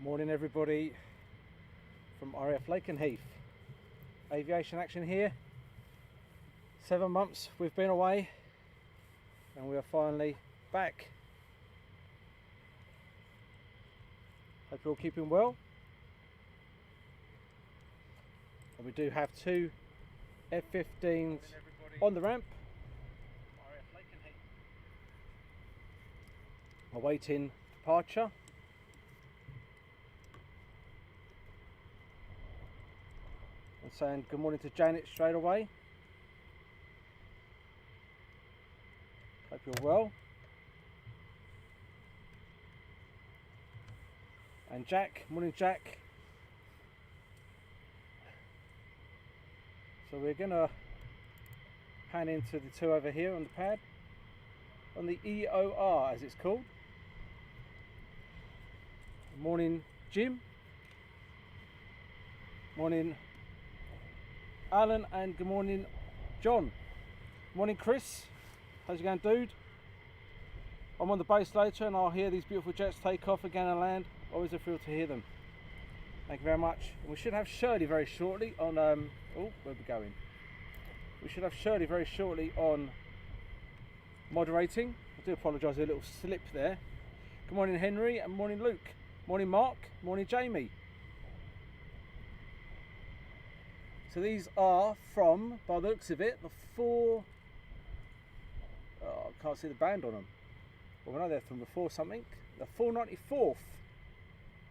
Morning everybody from RAF Lakenheath. Aviation Action here. 7 months we've been away and we are finally back. Hope you're all keeping well. And we do have two F15s on the ramp, awaiting departure. And saying good morning to Janet straight away. Hope you're well. And Jack, morning Jack. So we're gonna pan into the two over here on the pad, on the EOR as it's called. Morning Jim. Morning Alan, and good morning John. Morning Chris, how's it going dude? I'm on the base later and I'll hear these beautiful jets take off again and land. Always a thrill to hear them. Thank you very much. And we should have Shirley very shortly on oh, where are we going? We should have Shirley very shortly on moderating. I do apologise, a little slip there. Good morning Henry, and morning Luke. Morning Mark, morning Jamie. So these are from, by the looks of it, the I can't see the band on them. Well, we know they're from the 4 something. The 494th.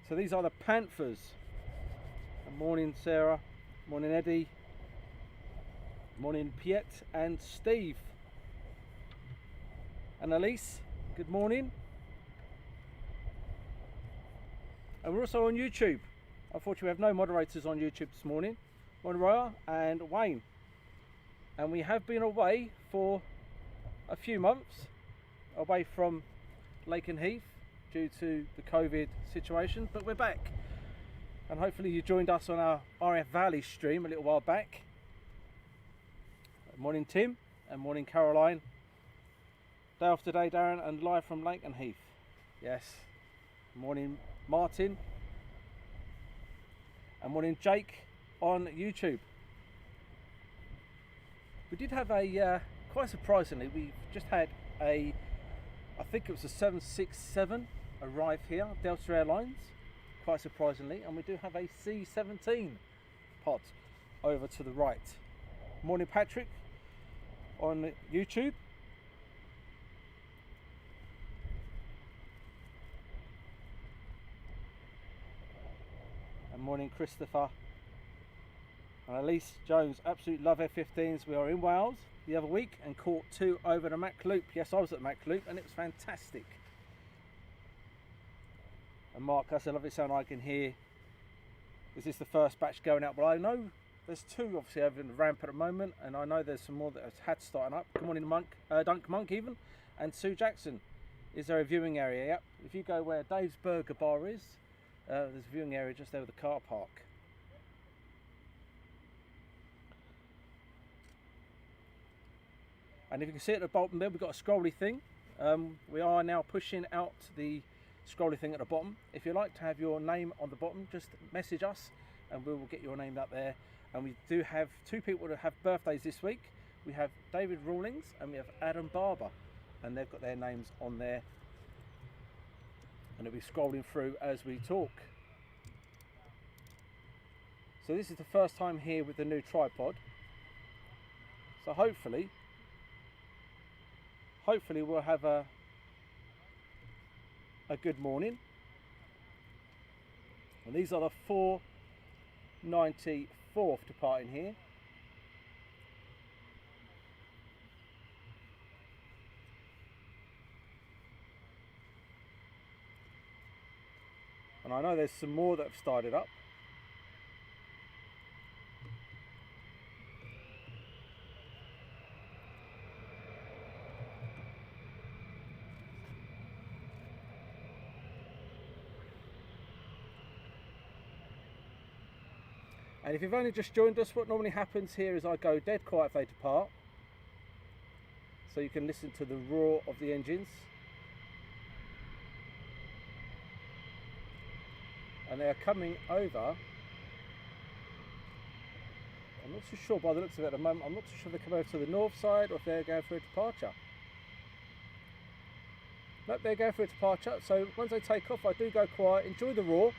So these are the Panthers. And morning Sarah, morning Eddie, morning Piet and Steve. And Elise, good morning. And we're also on YouTube. Unfortunately we have no moderators on YouTube this morning. Monroe and Wayne, and we have been away for a few months, away from Lakenheath due to the COVID situation, but we're back, and hopefully you joined us on our RF Valley stream a little while back. Morning Tim, and morning Caroline. Day after day Darren, and live from Lakenheath. Yes. Morning Martin, and morning Jake on YouTube. We did have a quite surprisingly, we've just had I think it was a 767 arrive here, Delta Airlines, quite surprisingly, and we do have a C-17 pod over to the right. Morning Patrick on YouTube. And morning Christopher. And Elise Jones, absolutely love F15s. We are in Wales the other week and caught 2 over the Mac Loop. Yes, I was at the Mac Loop and it was fantastic. And Mark, that's a lovely sound I can hear. Is this the first batch going out? Well, I know there's 2 obviously over in the ramp at the moment, and I know there's some more that have had starting up. Good morning Monk, Dunk Monk even, and Sue Jackson. Is there a viewing area? Yep. If you go where Dave's Burger Bar is, there's a viewing area just there with the car park. And if you can see at the bottom there, we've got a scrolly thing. We are now pushing out the scrolly thing at the bottom. If you'd like to have your name on the bottom, just message us and we will get your name up there. And we do have 2 people that have birthdays this week. We have David Rawlings and we have Adam Barber, and they've got their names on there. And it'll be scrolling through as we talk. So this is the first time here with the new tripod. So hopefully we'll have a good morning. And these are the 494th departing here. And I know there's some more that have started up. And if you've only just joined us, what normally happens here is I go dead quiet if they depart, so you can listen to the roar of the engines. and they are coming over. I'm not too sure by the looks of it at the moment. I'm not too sure if they're coming over to the north side or if they're going for a departure. Nope, they're going for a departure. So once they take off, I do go quiet, enjoy the roar.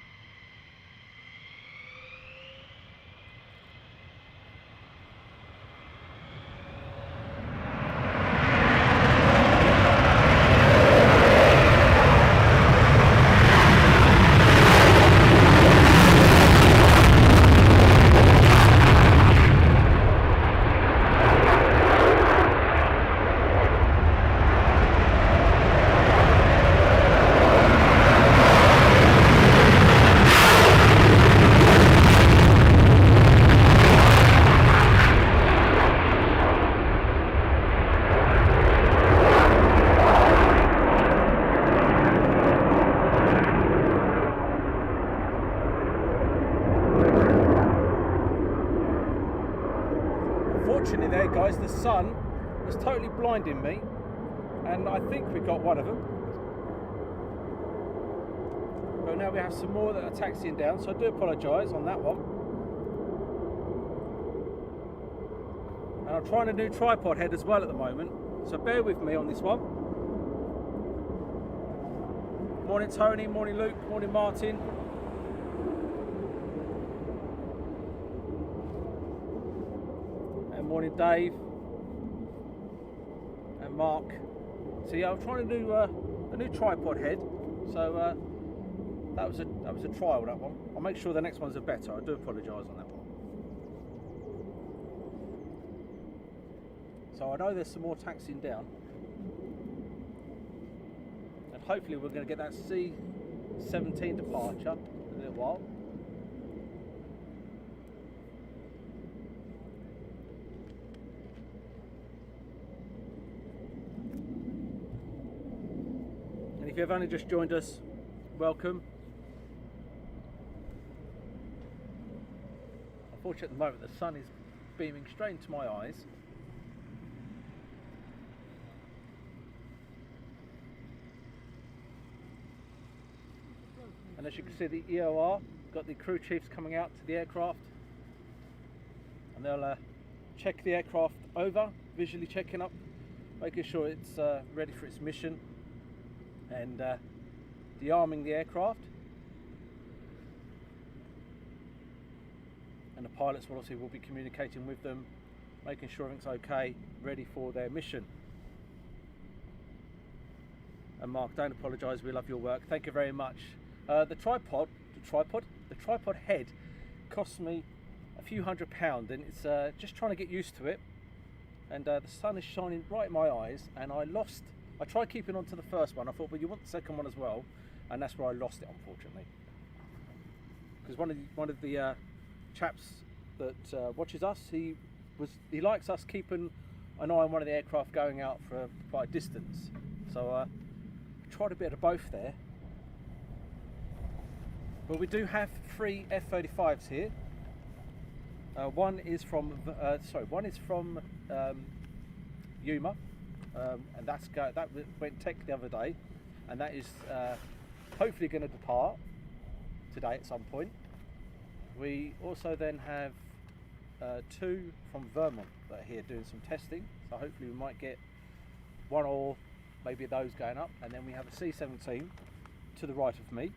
Unfortunately there guys, the sun was totally blinding me, and I think we got one of them. But now we have some more that are taxiing down, so I do apologise on that one. And I'm trying a new tripod head as well at the moment, so bear with me on this one. Morning Tony, morning Luke, morning Martin. Morning Dave and Mark. So yeah, I'm trying to do a new tripod head. So that was a trial, that one. I'll make sure the next ones are better. I do apologise on that one. So I know there's some more taxiing down, and hopefully we're going to get that C-17 departure in a little while. If you've only just joined us, welcome. Unfortunately at the moment the sun is beaming straight into my eyes. And as you can see, the EOR got the crew chiefs coming out to the aircraft, and they'll check the aircraft over, visually checking up, making sure it's ready for its mission, and de-arming the aircraft. And the pilots will obviously be communicating with them, making sure everything's okay, ready for their mission. And Mark, don't apologise, we love your work, thank you very much. The tripod head cost me a few £100, and it's just trying to get used to it. And the sun is shining right in my eyes, and I tried keeping on to the first one. I thought, well, you want the second one as well, and that's where I lost it, unfortunately. Because one of the chaps that watches us, he likes us keeping an eye on one of the aircraft going out for quite a distance. So tried a bit of both there. But we do have 3 F-35s here. One is from Yuma. And that went tech the other day, and that is hopefully going to depart today at some point. We also then have 2 from Vermont that are here doing some testing, so hopefully we might get one or maybe those going up. And then we have a C-17 to the right of me.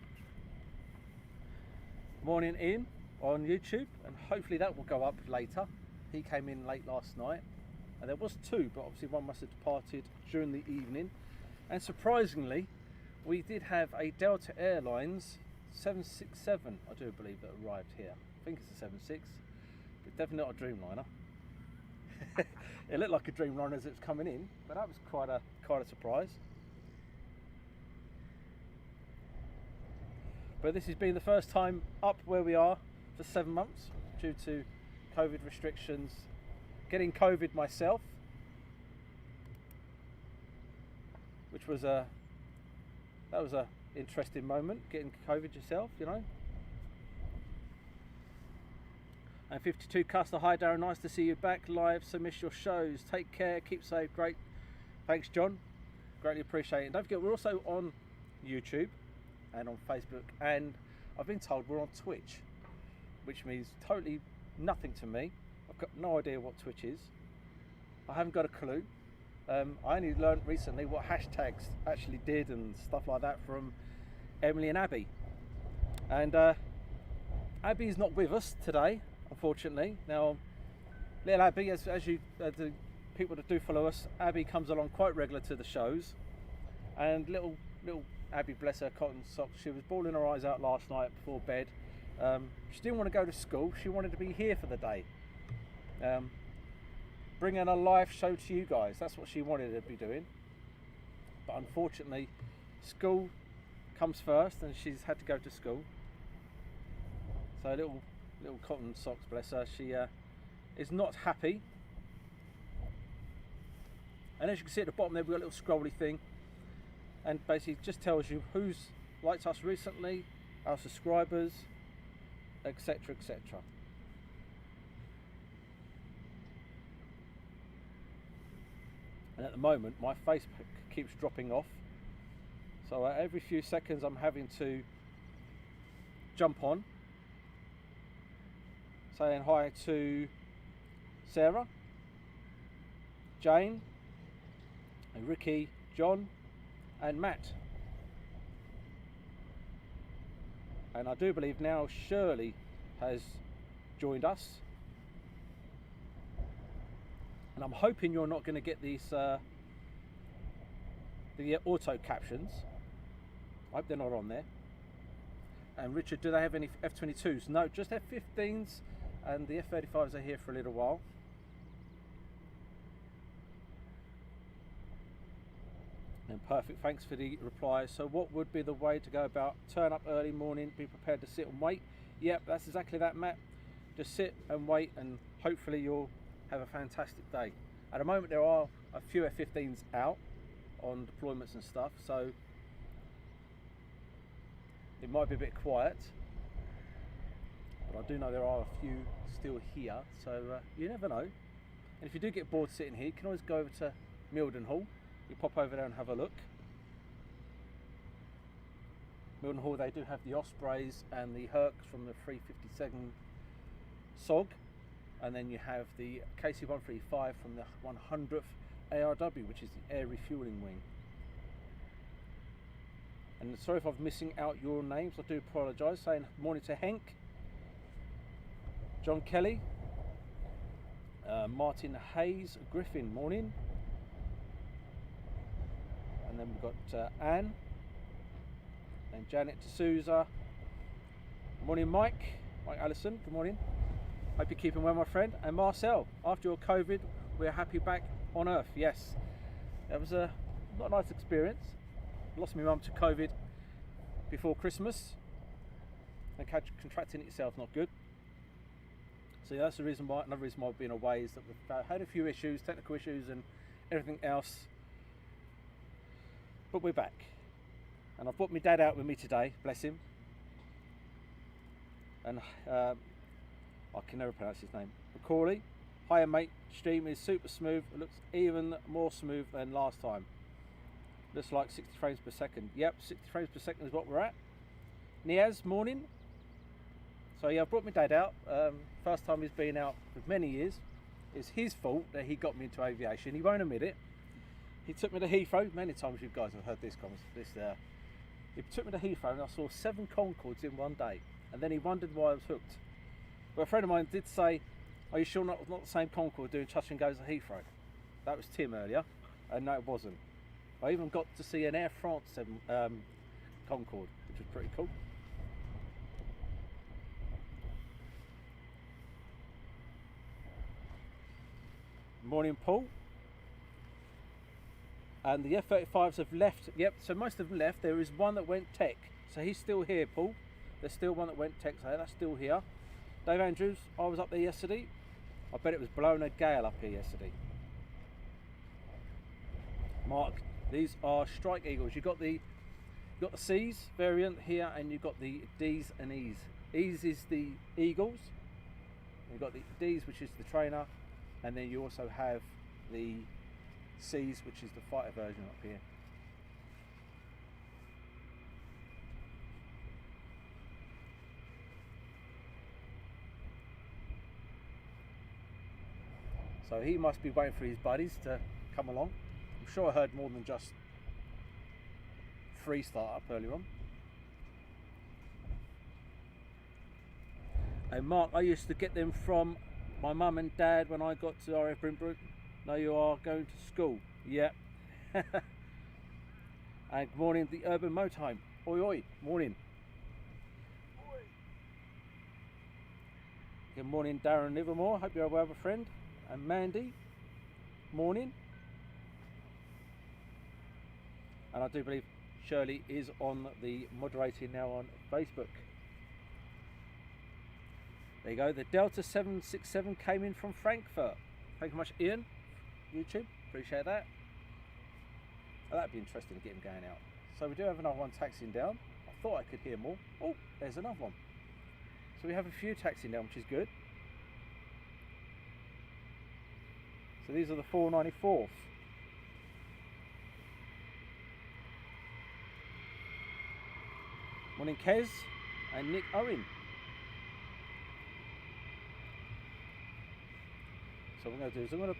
Morning Ian on YouTube, and hopefully that will go up later. He came in late last night. And there was 2, but obviously one must have departed during the evening. And surprisingly, we did have a Delta Airlines 767, I do believe, that arrived here. I think it's a 76, but definitely not a Dreamliner. It looked like a Dreamliner as it was coming in, but that was quite a surprise. But this has been the first time up where we are for 7 months due to COVID restrictions. Getting COVID myself, which was that was a interesting moment, getting COVID yourself, you know. And 52 Custer, hi Darren, nice to see you back live, so miss your shows, take care, keep safe, great, thanks John, greatly appreciate it. And don't forget, we're also on YouTube and on Facebook, and I've been told we're on Twitch, which means totally nothing to me. I've got no idea what Twitch is. I haven't got a clue. I only learned recently what hashtags actually did and stuff like that from Emily and Abby. And Abby's not with us today, unfortunately. Now, little Abby, as you the people that do follow us, Abby comes along quite regular to the shows. And little Abby, bless her cotton socks, she was bawling her eyes out last night before bed. She didn't want to go to school. She wanted to be here for the day. Bringing a live show to you guys. That's what she wanted to be doing. But unfortunately, school comes first, and she's had to go to school. So little cotton socks, bless her. She is not happy. And as you can see at the bottom there, we've got a little scrolly thing, and basically just tells you who's liked us recently, our subscribers, etc., etc. And at the moment my Facebook keeps dropping off, so every few seconds I'm having to jump on, saying hi to Sarah, Jane, and Ricky, John and Matt. And I do believe now Shirley has joined us. And I'm hoping you're not going to get these the auto captions. I hope they're not on there. And Richard, do they have any F22s? No, just F15s, and the F35s are here for a little while. And perfect, thanks for the reply. So what would be the way to go about? Turn up early morning, be prepared to sit and wait. Yep, that's exactly that, Matt. Just sit and wait, and hopefully you'll have a fantastic day. At the moment there are a few F15s out on deployments and stuff, so it might be a bit quiet, but I do know there are a few still here, so you never know. And if you do get bored sitting here, you can always go over to Mildenhall. You pop over there and have a look. Mildenhall, they do have the Ospreys and the Hercs from the 357 SOG. And then you have the KC-135 from the 100th ARW, which is the air refueling wing. And sorry if I'm missing out your names, I do apologise. Saying morning to Henk, John Kelly, Martin Hayes, Griffin, morning. And then we've got Anne and Janet D'Souza. Morning, Mike Allison, good morning. Hope you're keeping well, my friend. And Marcel, after your COVID, we're happy back on Earth. Yes, that was a not a nice experience. Lost my mum to COVID before Christmas, and contracting it yourself, not good. So that's the reason why. Another reason why I've been away is that we've had a few issues, technical issues, and everything else. But we're back, and I've brought my dad out with me today. Bless him. And I can never pronounce his name. Macaulay, hiya mate, stream is super smooth. It looks even more smooth than last time. Looks like 60 frames per second. Yep, 60 frames per second is what we're at. Niaz, morning. So yeah, I've brought my dad out. First time he's been out for many years. It's his fault that he got me into aviation. He won't admit it. He took me to Heathrow. Many times you guys have heard this. He took me to Heathrow and I saw 7 Concords in one day. And then he wondered why I was hooked. But a friend of mine did say, are you sure not the same Concorde doing touch and goes at Heathrow? That was Tim earlier, and no it wasn't. I even got to see an Air France Concorde, which was pretty cool. Morning, Paul. And the F35s have left. Yep, so most of them left. There is one that went tech, so he's still here, Paul. There's still one that went tech, so that's still here. Dave Andrews, I was up there yesterday. I bet it was blowing a gale up here yesterday. Mark, these are Strike Eagles. You've got the C's variant here, and you've got the D's and E's. E's is the Eagles. You've got the D's, which is the trainer, and then you also have the C's, which is the fighter version up here. So he must be waiting for his buddies to come along. I'm sure I heard more than just 3 start up earlier on. And Mark, I used to get them from my mum and dad when I got to RAF Brintbrook. Now you are going to school. Yeah. And good morning, the Urban Motorhome. Oi oi, morning. Oi. Good morning, Darren Livermore. Hope you're well, my friend. And Mandy, morning. And I do believe Shirley is on the moderating now on Facebook. There you go, the Delta 767 came in from Frankfurt. Thank you very much, Ian. YouTube, appreciate that. Oh, that'd be interesting to get him going out. So we do have another one taxiing down. I thought I could hear more. Oh, there's another one. So we have a few taxiing down, which is good. So these are the 494s. Morning, Kez and Nick Owen. So what I'm going to do is I'm going to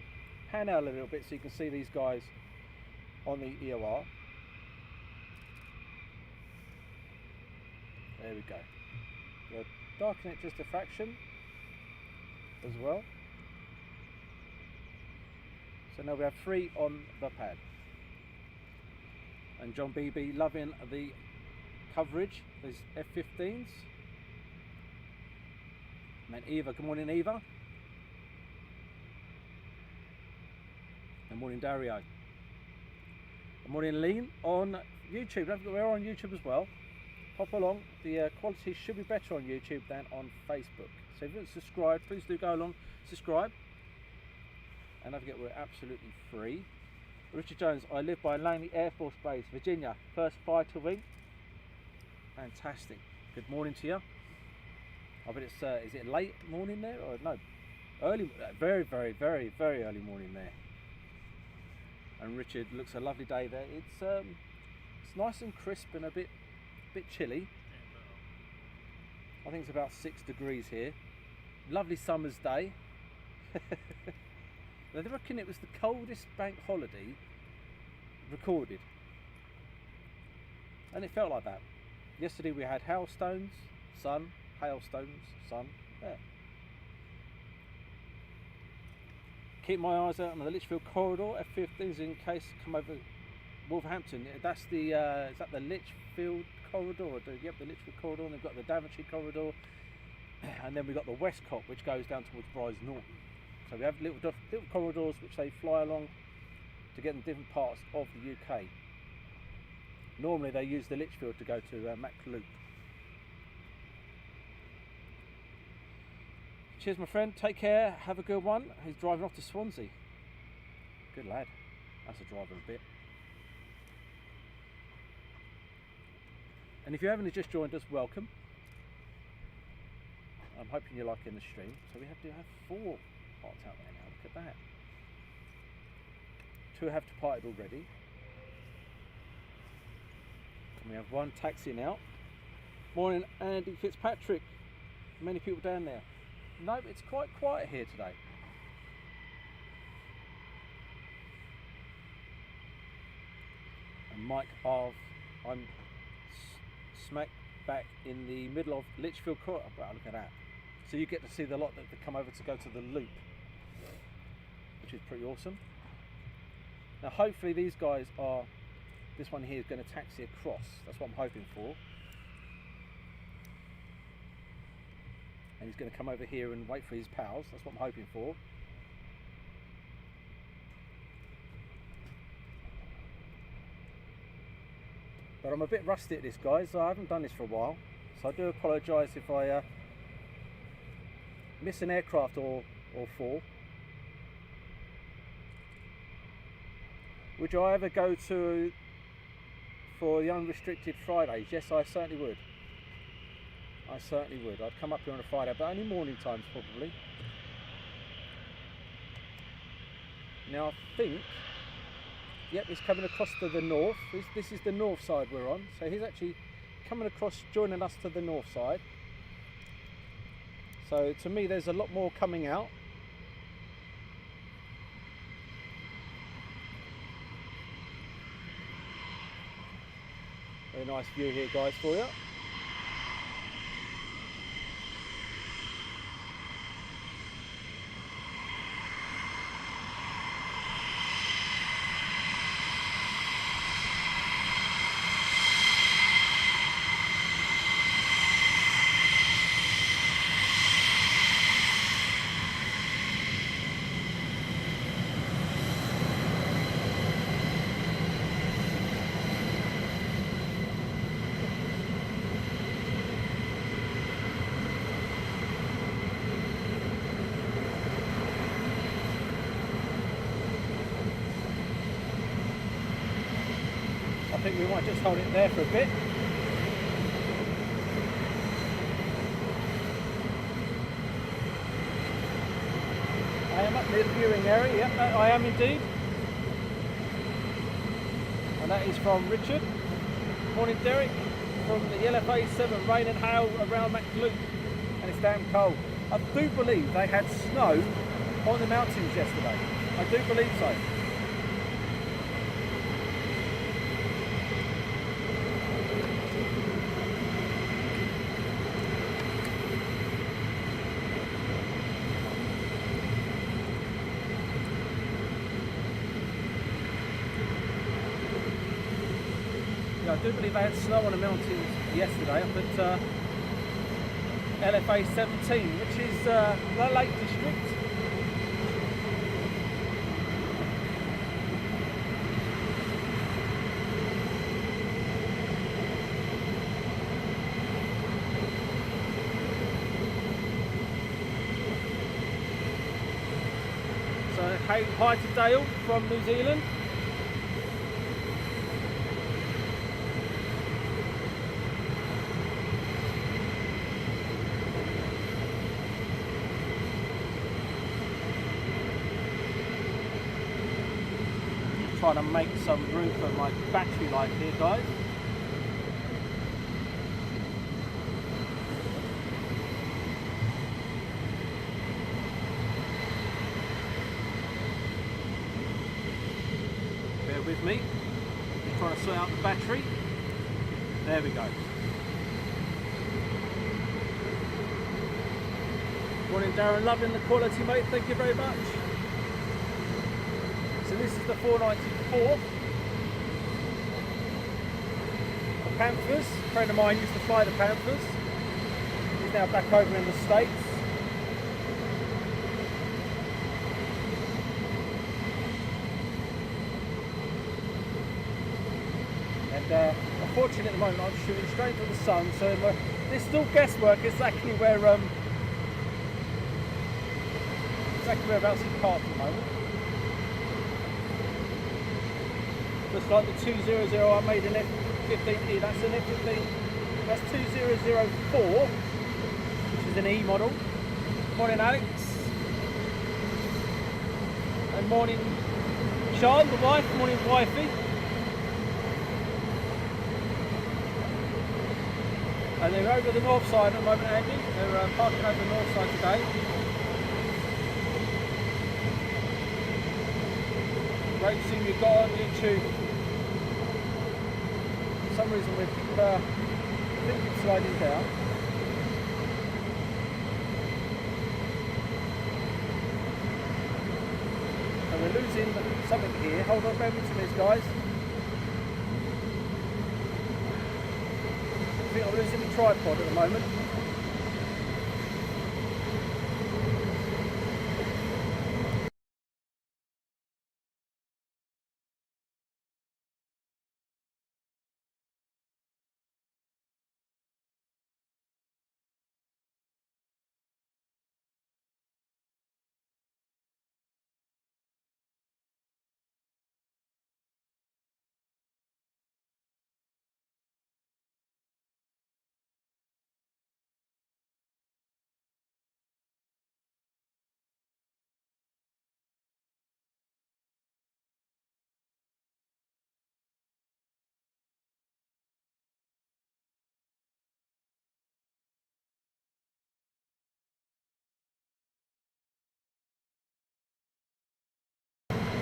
pan out a little bit so you can see these guys on the EOR. There we go. We'll darken it just a fraction as well. So now we have 3 on the pad. And John BB loving the coverage, these F15s. And Eva, good morning Eva. Good morning Dario. Good morning Lean on YouTube. Don't forget we're on YouTube as well. Hop along. The quality should be better on YouTube than on Facebook. So if you haven't subscribed, please do go along, subscribe. And don't forget we're absolutely free. Richard Jones, I live by Langley Air Force Base, Virginia. First fighter wing. Fantastic. Good morning to you. I bet it's is it late morning there or no? Early, very, very, very, very early morning there. And Richard, looks a lovely day there. It's nice and crisp and a bit chilly. I think it's about 6 degrees here. Lovely summer's day. They reckon it was the coldest bank holiday recorded, and it felt like that. Yesterday we had hailstones, sun, hailstones, sun. Yeah. Keep my eyes out on the Lichfield corridor. F15s in case come over Wolverhampton. That's the is that the Lichfield corridor? Yep, the Lichfield corridor. And they've got the Daventry corridor, and then we've got the Westcott, which goes down towards Brize Norton. So we have little corridors which they fly along to get in different parts of the UK. Normally they use the Lichfield to go to Macloop. Cheers my friend, take care, have a good one. He's driving off to Swansea. Good lad, that's a driver a bit. And if you haven't just joined us, welcome. I'm hoping you're liking the stream. So we have 4 parts out there now, look at that. 2 have departed already. And we have 1 taxiing out. Morning Andy Fitzpatrick. Many people down there. No, it's quite quiet here today. And Mike Arv, I'm smack back in the middle of Lichfield Court. Oh, wow, look at that. So you get to see the lot that come over to go to the loop, which is pretty awesome. Now hopefully these guys are, this one here is going to taxi across. That's what I'm hoping for. And he's going to come over here and wait for his pals. That's what I'm hoping for. But I'm a bit rusty at this, guys. I haven't done this for a while, so I do apologise if I miss an aircraft or 4. Would I ever go to for the unrestricted Fridays? Yes, I certainly would. I certainly would. I'd come up here on a Friday, but only morning times probably. Now I think, yep, he's coming across to the north. This is the north side we're on. So he's actually coming across, joining us to the north side. So to me there's a lot more coming out. Very nice view here, guys, for you. I think we might just hold it there for a bit. I am up near the viewing area, yep, I am indeed. And that is from Richard. Morning Derek, from the LFA7, rain and hail around McLuke, and it's damn cold. I do believe they had snow on the mountains yesterday. I do believe so. Yeah, I do believe they had snow on the mountains yesterday up at LFA 17, which is the Lake District. So hi to Dale from New Zealand. Trying to make some room for my battery life here, guys. Bear with me. Just trying to sort out the battery. There we go. Morning Darren, loving the quality, mate. Thank you very much. So this is the 494. The Panthers. A friend of mine used to fly the Panthers. He's now back over in the States. And unfortunately at the moment I'm shooting straight into the sun, so there's still guesswork exactly whereabouts he's parked at the moment. Looks like the 200 I made an F15E, that's an F15, that's 2004, which is an E model. Morning Alex. And morning Sean, the wife, morning wifey. And they're over the north side at the moment, Andy. They're parking over the north side today. Great seeing you got on YouTube. For some reason we think it's sliding down. So we're losing something here. Hold on, bear with me, guys. I think I'm losing the tripod at the moment.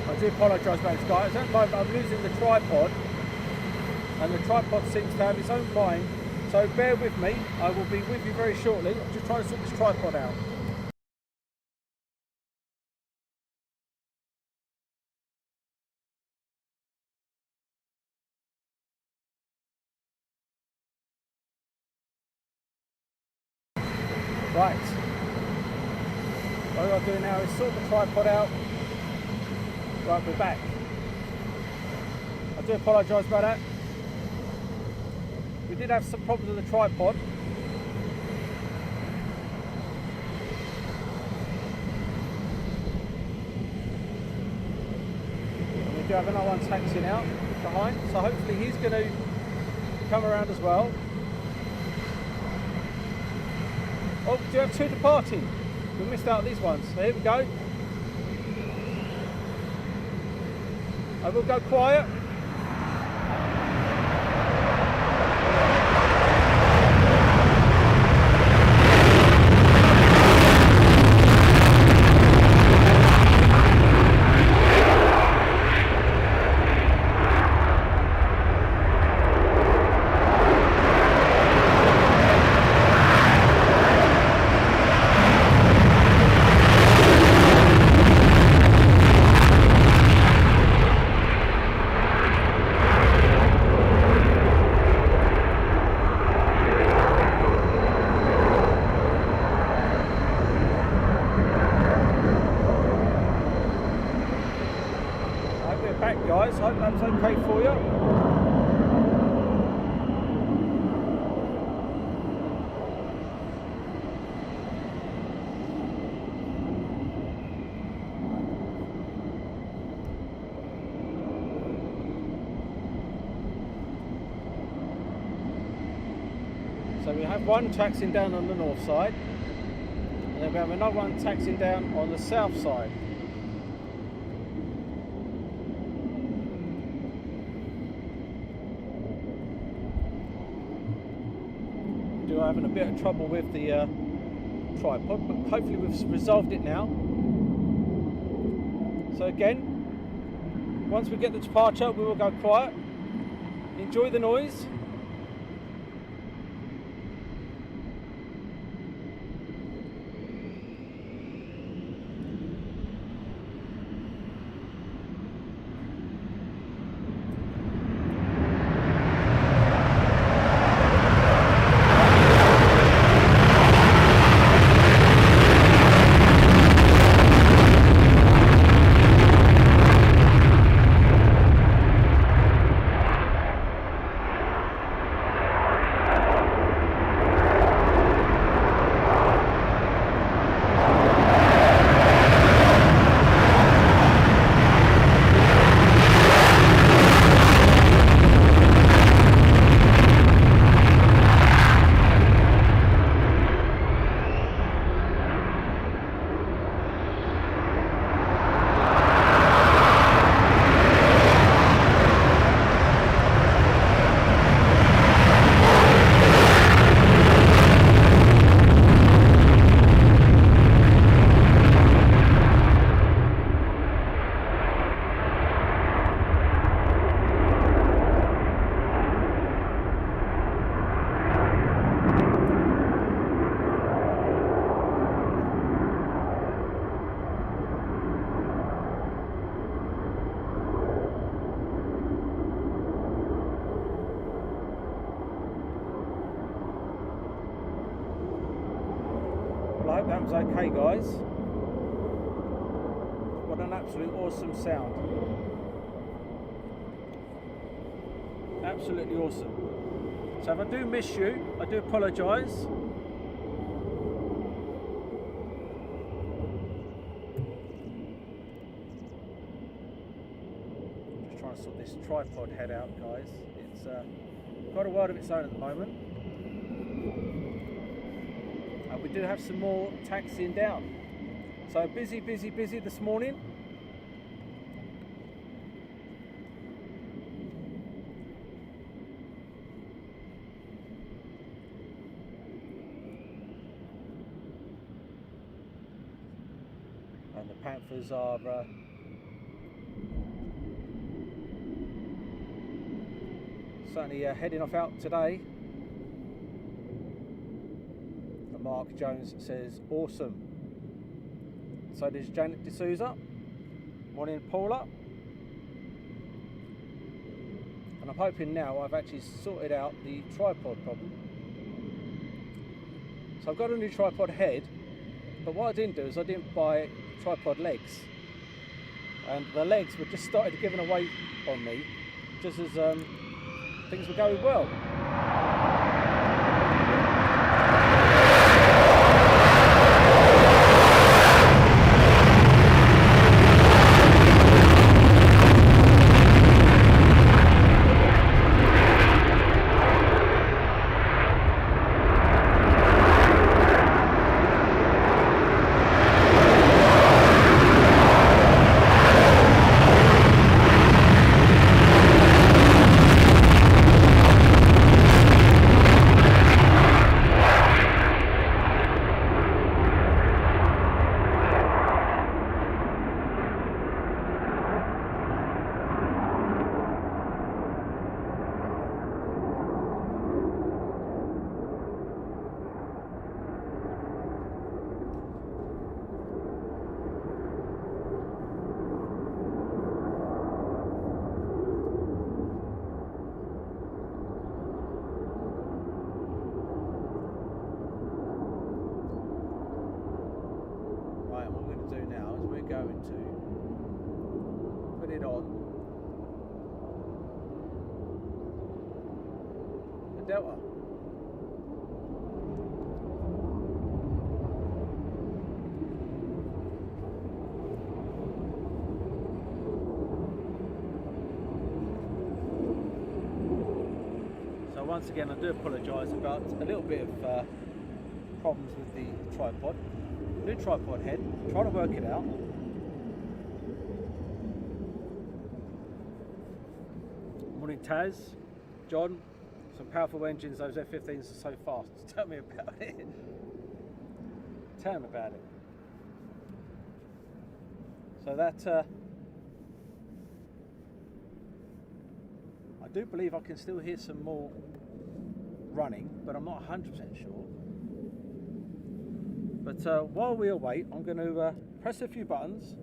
I do apologise about this, guys. At the moment I'm losing the tripod. and the tripod seems to have its own mind, so bear with me. I will be with you very shortly. I'm just trying to sort this tripod out. Right, what I'll do now is sort the tripod out. Right, we're back. I do apologise about that. We did have some problems with the tripod. And we do have another one taxiing out behind, so hopefully he's going to come around as well. Oh, we do have two departing. We missed out these ones. So here we go. I will go quiet. Back, guys, hope that's okay for you. So we have one taxiing down on the north side, and then we have another one taxiing down on the south side. Having a bit of trouble with the tripod, but hopefully we've resolved it now. So again, once we get the departure, we will go quiet. Enjoy the noise. I hope that was okay, guys. What an absolute awesome sound. Absolutely awesome. So if I do miss you, I do apologise. Just trying to sort this tripod head out, guys. It's got a world of its own at the moment. We do have some more taxiing down. So busy this morning. And the Panthers are certainly heading off out today. And Mark Jones says awesome. So there's Janet D'Souza. Morning Paula. And I'm hoping now I've actually sorted out the tripod problem. So I've got a new tripod head, but what I didn't do is I didn't buy tripod legs. And the legs were just started giving away on me, just as things were going well. Going to put it on the Delta. So once again I do apologise about a little bit of problems with the tripod. New tripod head, trying to work it out. Morning Taz, John, some powerful engines, those F15s are so fast. Tell me about it. Tell me about it. So that, I do believe I can still hear some more running, but I'm not 100% sure. But while we await, I'm going to press a few buttons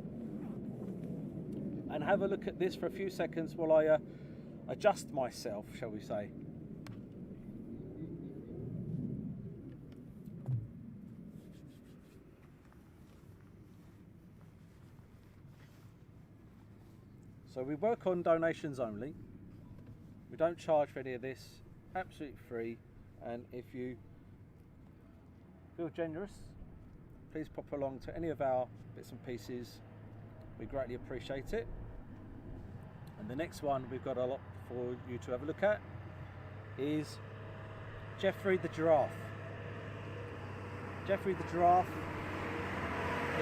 and have a look at this for a few seconds while I adjust myself, shall we say. So we work on donations only. We don't charge for any of this, absolutely free. And if you feel generous, please pop along to any of our bits and pieces. We greatly appreciate it. And the next one we've got a lot for you to have a look at is Jeffrey the Giraffe. Jeffrey the Giraffe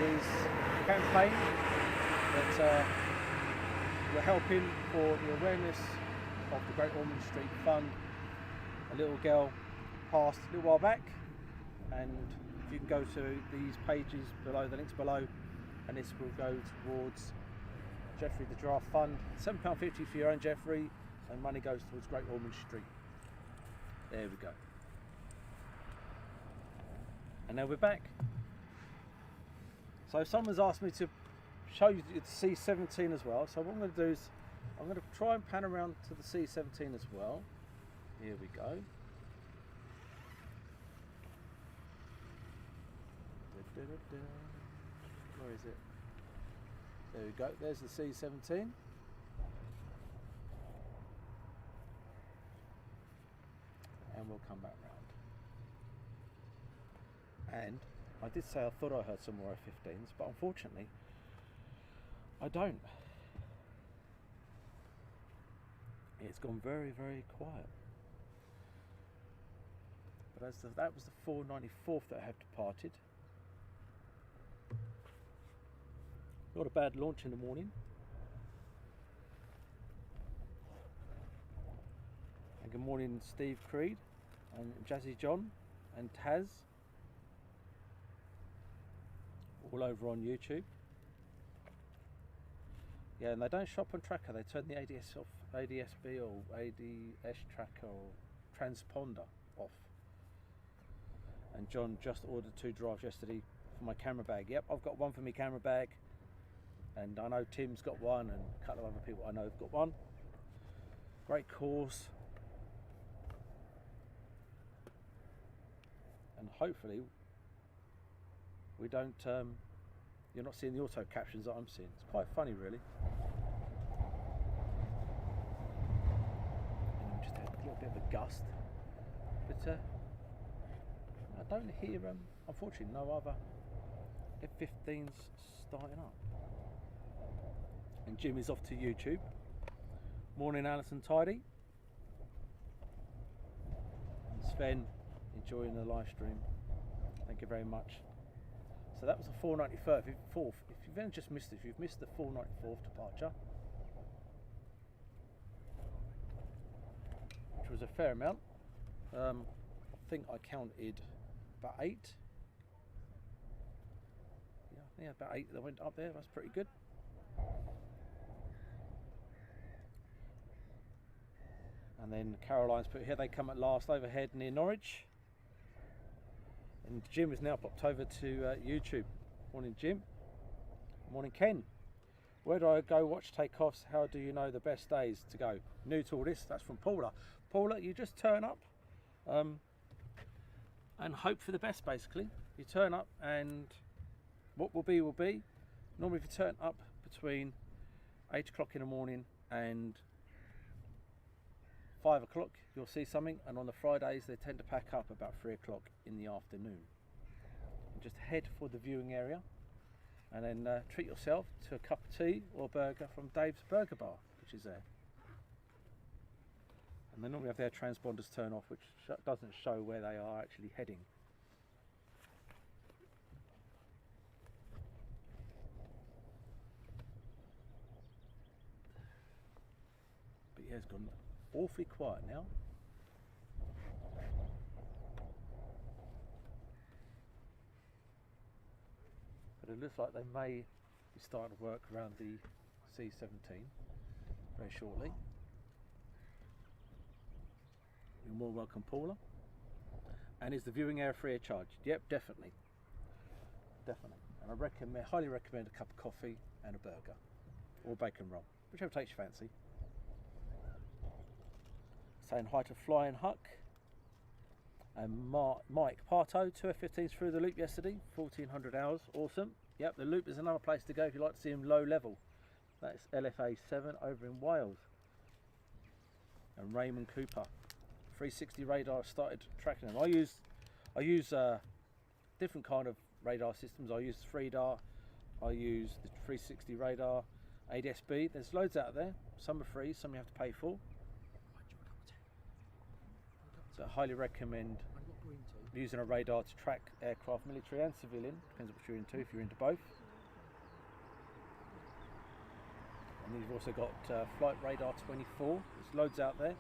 is a campaign that we're helping for the awareness of the Great Ormond Street Fund. A little girl passed a little while back, and you can go to these pages below, the links below, and this will go towards Jeffrey the Giraffe Fund. £7.50 for your own Jeffrey, and money goes towards Great Ormond Street. There we go. And now we're back. So someone's asked me to show you the C-17 as well. So what I'm going to do is I'm going to try and pan around to the C-17 as well. Here we go. Where is it? There we go. There's the C-17. And we'll come back round. And I did say I thought I heard some more F15s, but unfortunately I don't. It's gone very, very quiet. But that was the 494th that had departed. Not a bad launch in the morning. And good morning Steve Creed and Jazzy John and Taz, all over on YouTube. Yeah, and they don't shop on tracker, they turn the ADS off, ADSB or ADS tracker or transponder off. And John just ordered 2 drives yesterday for my camera bag. Yep, I've got one for my camera bag, and I know Tim's got one, and a couple of other people I know have got one. Great course, and hopefully we don't you're not seeing the auto captions that I'm seeing. It's quite funny, really. And just a little bit of a gust, but I don't hear unfortunately no other F15s starting up. And Jim is off to YouTube. Morning, Alison Tidy. And Sven enjoying the live stream. Thank you very much. So that was the 494th. If you've only just missed it, if you've missed the 494th departure, which was a fair amount. I think I counted about 8. Yeah, about 8 that went up there. That's pretty good. And then Caroline's put here, they come at last overhead near Norwich. And Jim has now popped over to YouTube. Morning, Jim. Morning, Ken. Where do I go watch takeoffs? How do you know the best days to go? New to all this, that's from Paula. Paula, you just turn up and hope for the best, basically. You turn up and what will be will be. Normally if you turn up between 8 o'clock in the morning and 5 o'clock, you'll see something, and on the Fridays they tend to pack up about 3 o'clock in the afternoon. And just head for the viewing area and then treat yourself to a cup of tea or a burger from Dave's Burger Bar, which is there. And they normally have their transponders turn off, which doesn't show where they are actually heading. But yeah, it's gone awfully quiet now. But it looks like they may be starting to work around the C-17 very shortly. You're more welcome, Paula. And is the viewing area free of charge? Yep, definitely. Definitely. And I highly recommend a cup of coffee and a burger. Or a bacon roll, whichever takes your fancy. Saying hi to Flying Huck and Mike Parto, 2 F15s through the loop yesterday, 1400 hours, awesome. Yep, the loop is another place to go if you like to see them low level. That's LFA 7 over in Wales. And Raymond Cooper, 360 radar, started tracking them. I use different kind of radar systems. I use 3DAR, I use the 360 radar, ADSB. There's loads out there. Some are free, some you have to pay for. So I highly recommend using a radar to track aircraft, military and civilian. Depends what you're into, if you're into both. And you've also got Flight Radar 24. There's loads out there.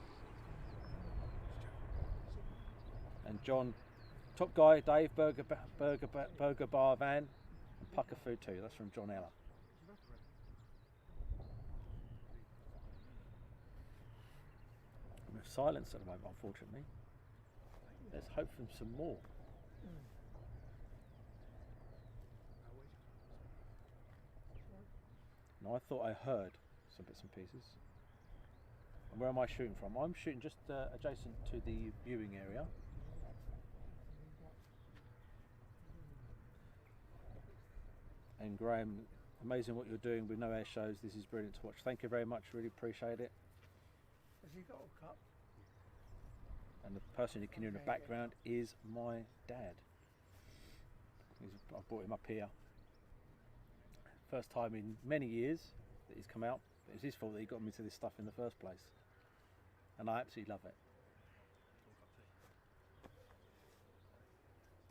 And John, top guy, Dave, Burger Bar Van, and Pucker Food too. That's from John Ella. And there's silence at the moment, unfortunately. Let's hope for some more. Now I thought I heard some bits and pieces. And where am I shooting from? I'm shooting just adjacent to the viewing area. And Graham, amazing what you're doing with no air shows. This is brilliant to watch. Thank you very much, really appreciate it. Has he got a cup? And the person you can hear in the background is my dad. I brought him up here. First time in many years that he's come out. It was his fault that he got me to this stuff in the first place. And I absolutely love it.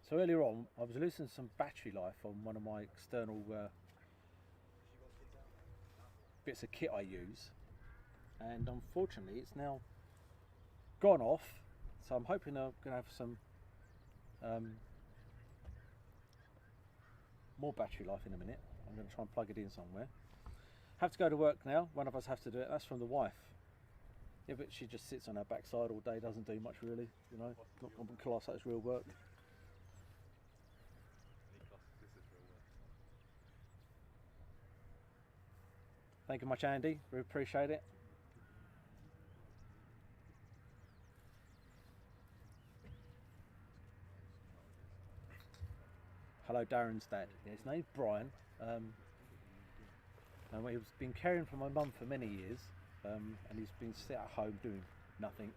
So earlier on, I was losing some battery life on one of my external bits of kit I use. And unfortunately, it's now gone off. So I'm hoping I'm going to have some more battery life in a minute. I'm going to try and plug it in somewhere. Have to go to work now. One of us have to do it. That's from the wife. Yeah, but she just sits on her backside all day, doesn't do much really, you know. Not class that as real work. Thank you much, Andy. We appreciate it. Hello, Darren's dad. Yeah, his name's Brian. And he's been caring for my mum for many years. And he's been sit at home doing nothing,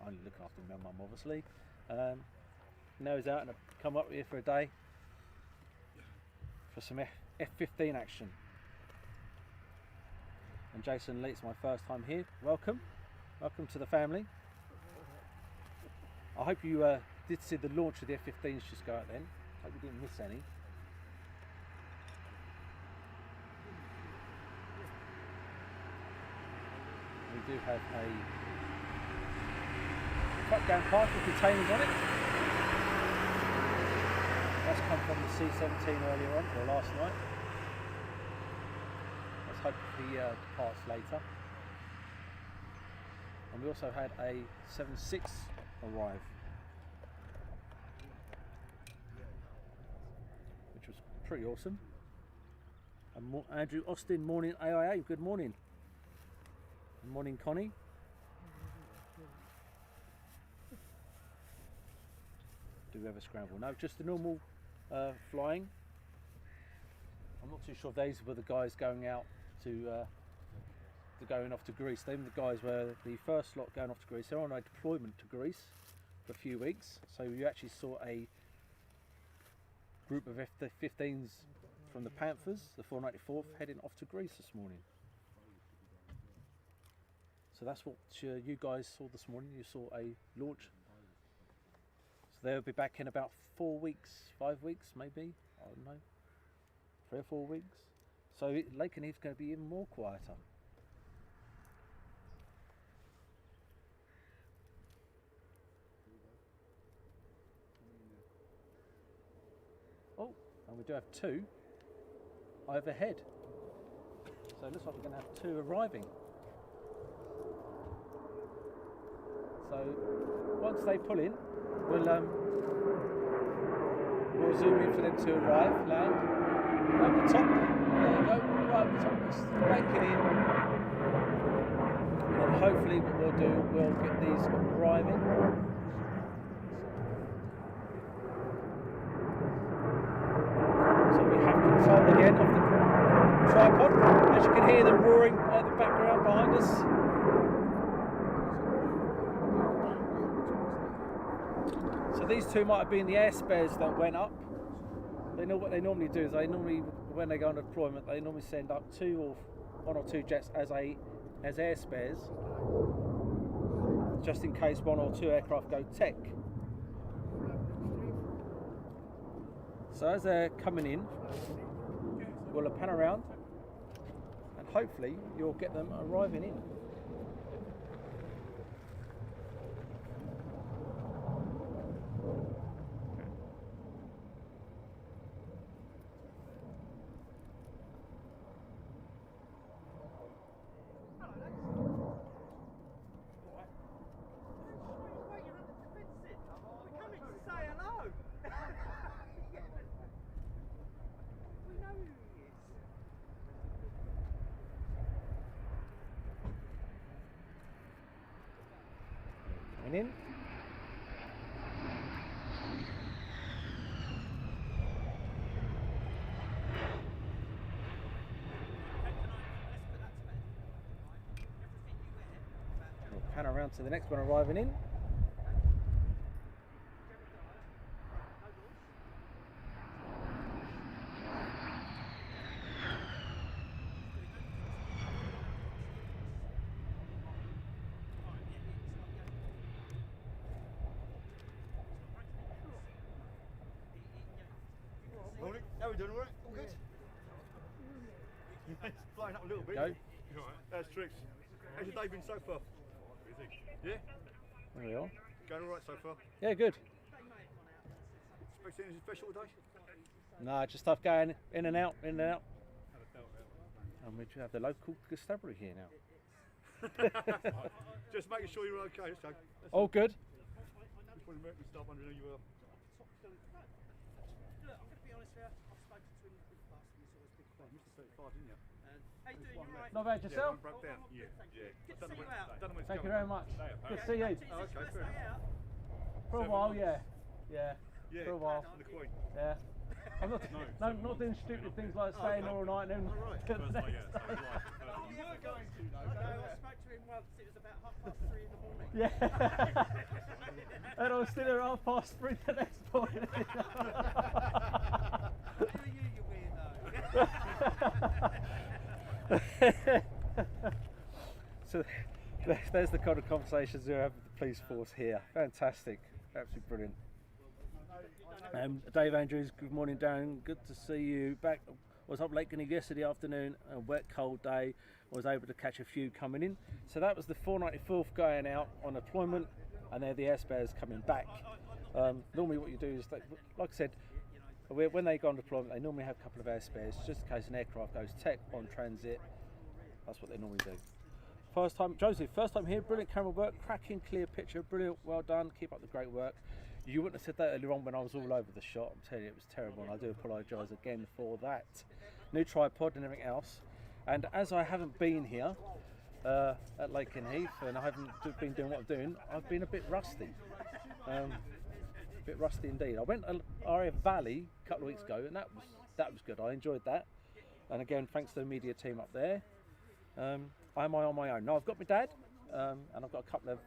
only looking after my mum, obviously. Now he's out and I've come up here for a day for some F15 action. And Jason Lee, it's my first time here. Welcome to the family. I hope you did see the launch of the F15s just go out then. Hope you didn't miss any. We do have a truck down pipe with containers on it. That's come from the C-17 earlier on, or last night. Let's hope he departs later. And we also had a 7.6 arrive, which was pretty awesome. And Andrew Austin, morning AIA, good morning. Good morning, Connie. Do we have a scramble? No, just the normal flying. I'm not too sure if these were the guys going out to going off to Greece. Them the guys were the first lot going off to Greece. They're on a deployment to Greece for a few weeks. So you actually saw a group of F15s from the Panthers, the 494th, heading off to Greece this morning. So that's what you guys saw this morning. You saw a launch. So they'll be back in about 4 weeks, 5 weeks maybe, I don't know, 3 or 4 weeks. So Lakenheath's going to be even more quieter. Oh, and we do have 2 overhead. So it looks like we're going to have 2 arriving. So once they pull in, we'll zoom in for them to arrive, land at the top. There you go, right at the top, just banking in. And then hopefully what we'll do, we'll get these arriving. So we have control again of the tripod. As you can hear them roaring at the background behind us. So these 2 might have been the air spares that went up. They know what they normally do is when they go on deployment, they normally send up 1 or 2 jets as air spares, just in case 1 or 2 aircraft go tech. So as they're coming in, we'll pan around and hopefully you'll get them arriving in. In. We'll pan around to the next one arriving in. Morning. How are we doing? All right? All good? It's flying up a little bit. Go. That's tricks. How's your day been so far? Yeah? There we are. Going all right so far? Yeah, good. Expect anything special today? No, just stuff going in and out, in and out. And we have the local constabulary here now. Just making sure you're okay. That's All good. Just want to make me stop wondering who you were. Look, I'm going to be honest here. I've spoken to him in the past and he's always been quite Mr. 35, didn't you? How you doing? You right? Not bad yourself? Yeah, broke down. I'm good, thank you. Good to Don't see know you out. don't know when it's Thank you coming. very much. Day, Good to see you. Oh, okay, fair Stay enough. out. For a 7 while, months. yeah. Yeah, For a while. and the Queen. Yeah. I'm not, no, not doing stupid things like staying all night and then Alright. the next day. You were going to though. No, I spoke to him once. It was about 3:30 in the morning. Yeah. And I was still at 3:30 the next morning. Who are you, you weirdo? So there's the kind of conversations we have with the police force here. Fantastic. Absolutely brilliant. Dave Andrews, good morning Darren, good to see you back. I was up Lakenheath yesterday afternoon, a wet cold day. I was able to catch a few coming in. So that was the 494th going out on deployment, and they're the air spares coming back. Normally what you do is, like I said, when they go on deployment they normally have a couple of air spares just in case an aircraft goes tech on transit. That's what they normally do. First time, Joseph, first time here, brilliant camera work, cracking clear picture, brilliant, well done, keep up the great work. You wouldn't have said that earlier on when I was all over the shot. I'm telling you, it was terrible, and I do apologise again for that. New tripod and everything else. And as I haven't been here at Lakenheath, and I haven't been doing what I'm doing, I've been a bit rusty. A bit rusty indeed. I went to RAF Valley a couple of weeks ago, and that was good. I enjoyed that. And again, thanks to the media team up there. I'm on my own. Now I've got my dad, and I've got a couple of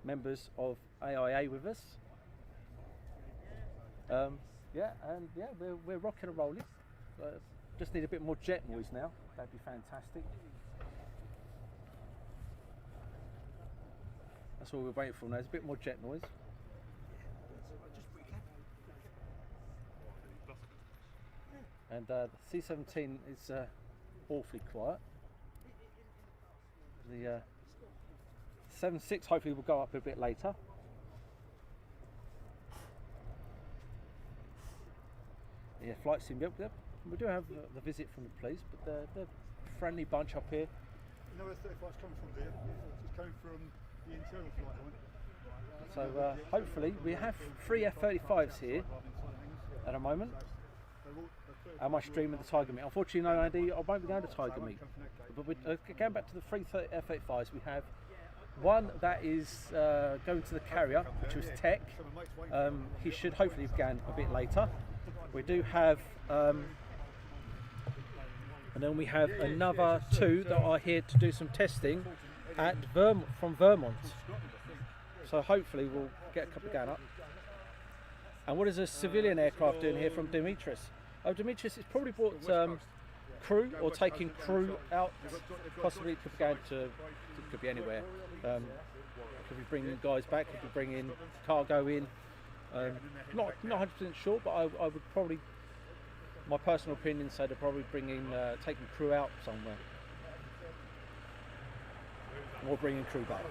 members of AIA with us. We're rocking and rolling. Just need a bit more jet noise now. That'd be fantastic. That's all we're waiting for now. There's a bit more jet noise. And the C-17 is awfully quiet. The 7.6 hopefully will go up a bit later. Yeah, flight sim. Yep. We do have the visit from the police, but they're a friendly bunch up here. No, where 35's coming from, dear. It's coming from the internal flight line. So hopefully we have 3 F-35s here at the moment. Am I streaming the Tiger Meet? Unfortunately, no, Andy, I won't be going to Tiger Meet. But going back to the 3 F-35s, we have one that is going to the carrier, which was Tech. He should hopefully have gone a bit later. We do have, and then we have another 2 that are here to do some testing at from Vermont. So hopefully we'll get a couple going up. And what is a civilian aircraft doing here from Demetrius? Oh, Demetrius has probably brought crew or taking crew out. Possibly it could be going to, it could be anywhere. Could be bringing guys back, could be bringing cargo in. Not 100% sure, but I would probably, my personal opinion, say they're probably bringing, taking crew out somewhere. Or bringing crew back.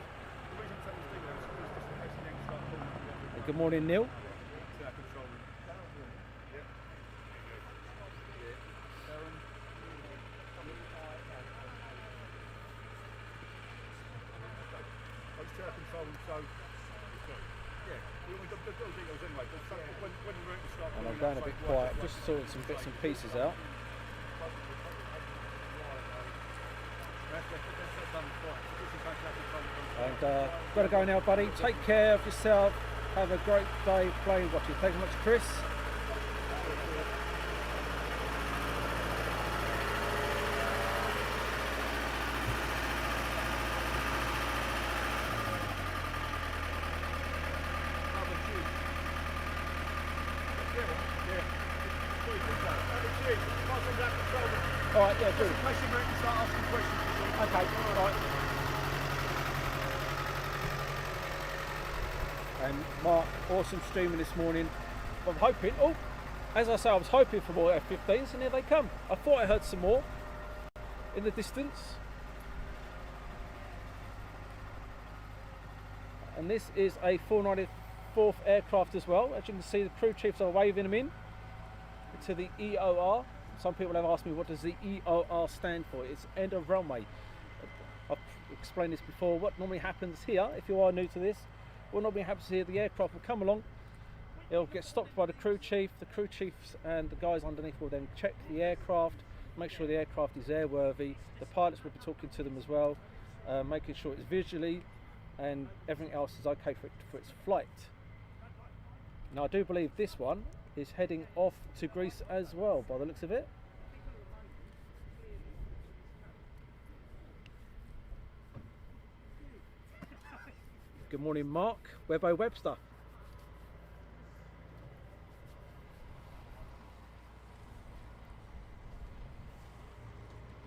Good morning, Neil. And I'm going a bit quiet, just sorting some bits and pieces out. And got to go now, buddy. Take care of yourself. Have a great day playing watching. Thank you much, Chris. Alright, yeah, do. Okay, alright. And Mark, awesome streaming this morning. I'm hoping, as I say, I was hoping for more F15s, and here they come. I thought I heard some more in the distance. And this is a 494th aircraft as well. As you can see, the crew chiefs are waving them in to the EOR. some people have asked me, what does the EOR stand for? It's end of runway. I've explained this before. What normally happens here, if you are new to this, what normally happens here, the aircraft will come along, it'll get stopped by the crew chief. The crew chiefs and the guys underneath will then check the aircraft, make sure the aircraft is airworthy. The pilots will be talking to them as well, making sure it's visually and everything else is okay for its flight. Now I do believe this one is heading off to Greece as well, by the looks of it. Good morning, Mark Webbo Webster.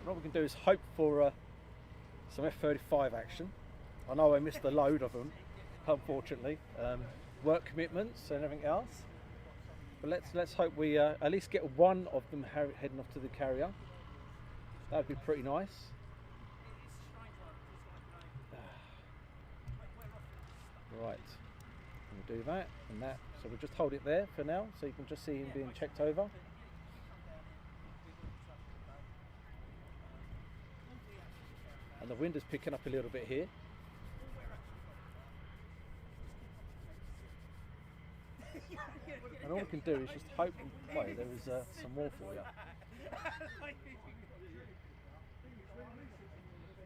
What we can do is hope for some F-35 action. I know I missed the load of them, unfortunately. Work commitments and everything else. But let's hope we at least get one of them heading off to the carrier. That would be pretty nice. Right, we'll do that and that. So we'll just hold it there for now, so you can just see him being checked over. And the wind is picking up a little bit here. And all we can do is just hope and pray there is some more for you.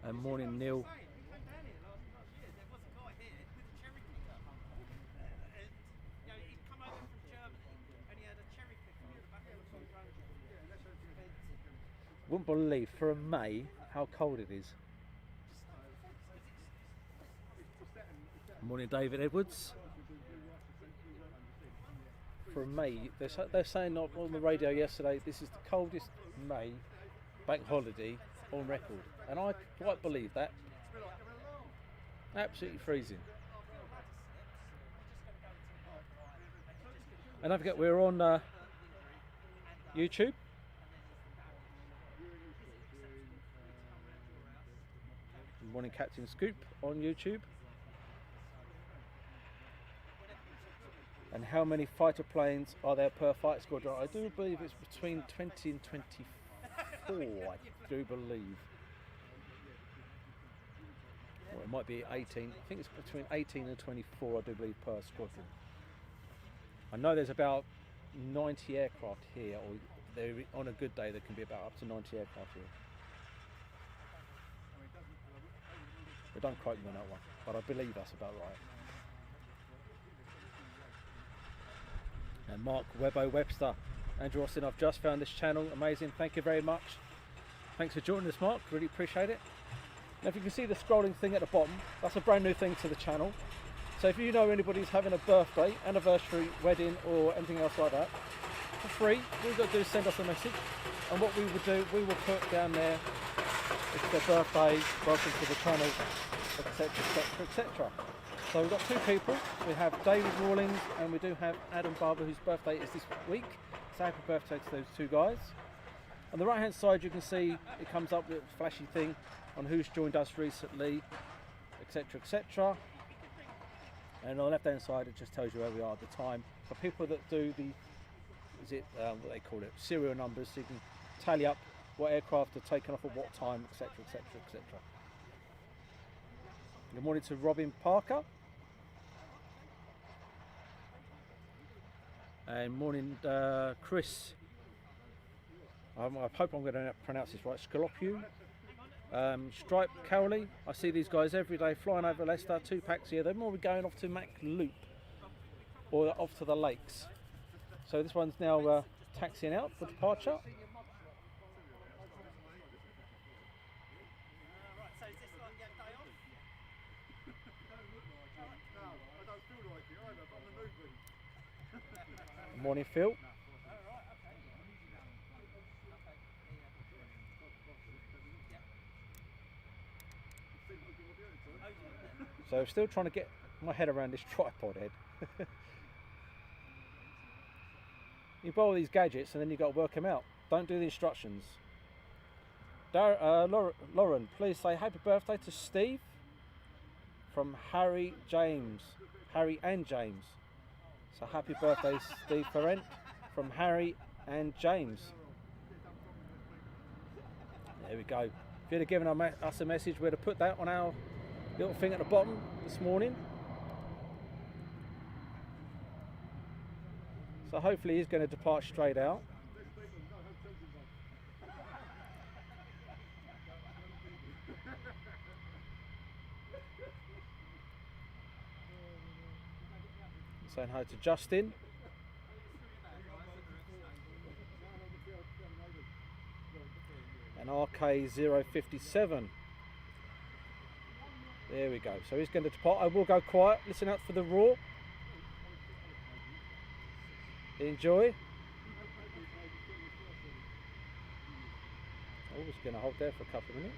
And morning, Neil. Wouldn't believe for a May how cold it is. Morning, David Edwards. For May, they're saying on the radio yesterday, this is the coldest May bank holiday on record, and I quite believe that. Absolutely freezing. And don't forget, we're on YouTube. Good morning, Captain Scoop on YouTube. And how many fighter planes are there per fight squadron? I do believe it's between 20 and 24, I do believe. Or it might be 18. I think it's between 18 and 24, I do believe, per squadron. I know there's about 90 aircraft here, or on a good day there can be about up to 90 aircraft here. But don't quote me on that one, but I believe that's about right. And Mark Webbo Webster, Andrew Austin, I've just found this channel, amazing, thank you very much. Thanks for joining us, Mark, really appreciate it. Now if you can see the scrolling thing at the bottom, that's a brand new thing to the channel. So if you know anybody who's having a birthday, anniversary, wedding or anything else like that, for free, all you've got to do is send us a message. And what we will do, we will put down there, it's their birthday, welcome to the channel, etc, etc, etc. So we've got two people. We have David Rawlings and we do have Adam Barber, whose birthday is this week. So happy birthday to those two guys. On the right hand side you can see it comes up with a flashy thing on who's joined us recently, etc, etc. And on the left hand side it just tells you where we are at the time. For people that do the, what they call it, serial numbers, so you can tally up what aircraft are taken off at what time, etc, etc, etc. Good morning to Robin Parker. And morning, Chris. I hope I'm going to pronounce this right. Scalopu. Stripe Cowley. I see these guys every day flying over Leicester. 2 packs here. They're more going off to Mac Loop or off to the lakes. So this one's now taxiing out for departure. Morning, Phil. So still trying to get my head around this tripod head. You buy all these gadgets and then you've got to work them out. Don't do the instructions. Lauren, please say happy birthday to Steve from Harry and James. So happy birthday, Steve Ferrent, from Harry and James. There we go. If you'd have given us a message, we'd have put that on our little thing at the bottom this morning. So hopefully he's going to depart straight out. Saying hi to Justin. And RK057. There we go. So he's going to depart. I will go quiet. Listen out for the roar. Enjoy. Oh, he's going to hold there for a couple of minutes.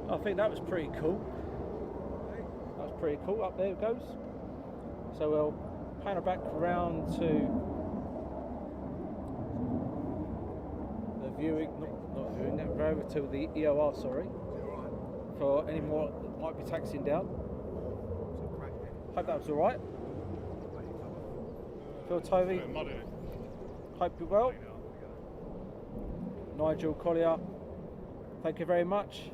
I think that was pretty cool. That was pretty cool. Up there it goes. So we'll pan her back around to the viewing, not viewing, that over to the EOR, sorry. For any more that might be taxiing down. Hope that was alright. Phil Tovey, hope you're well. Nigel Collier, thank you very much.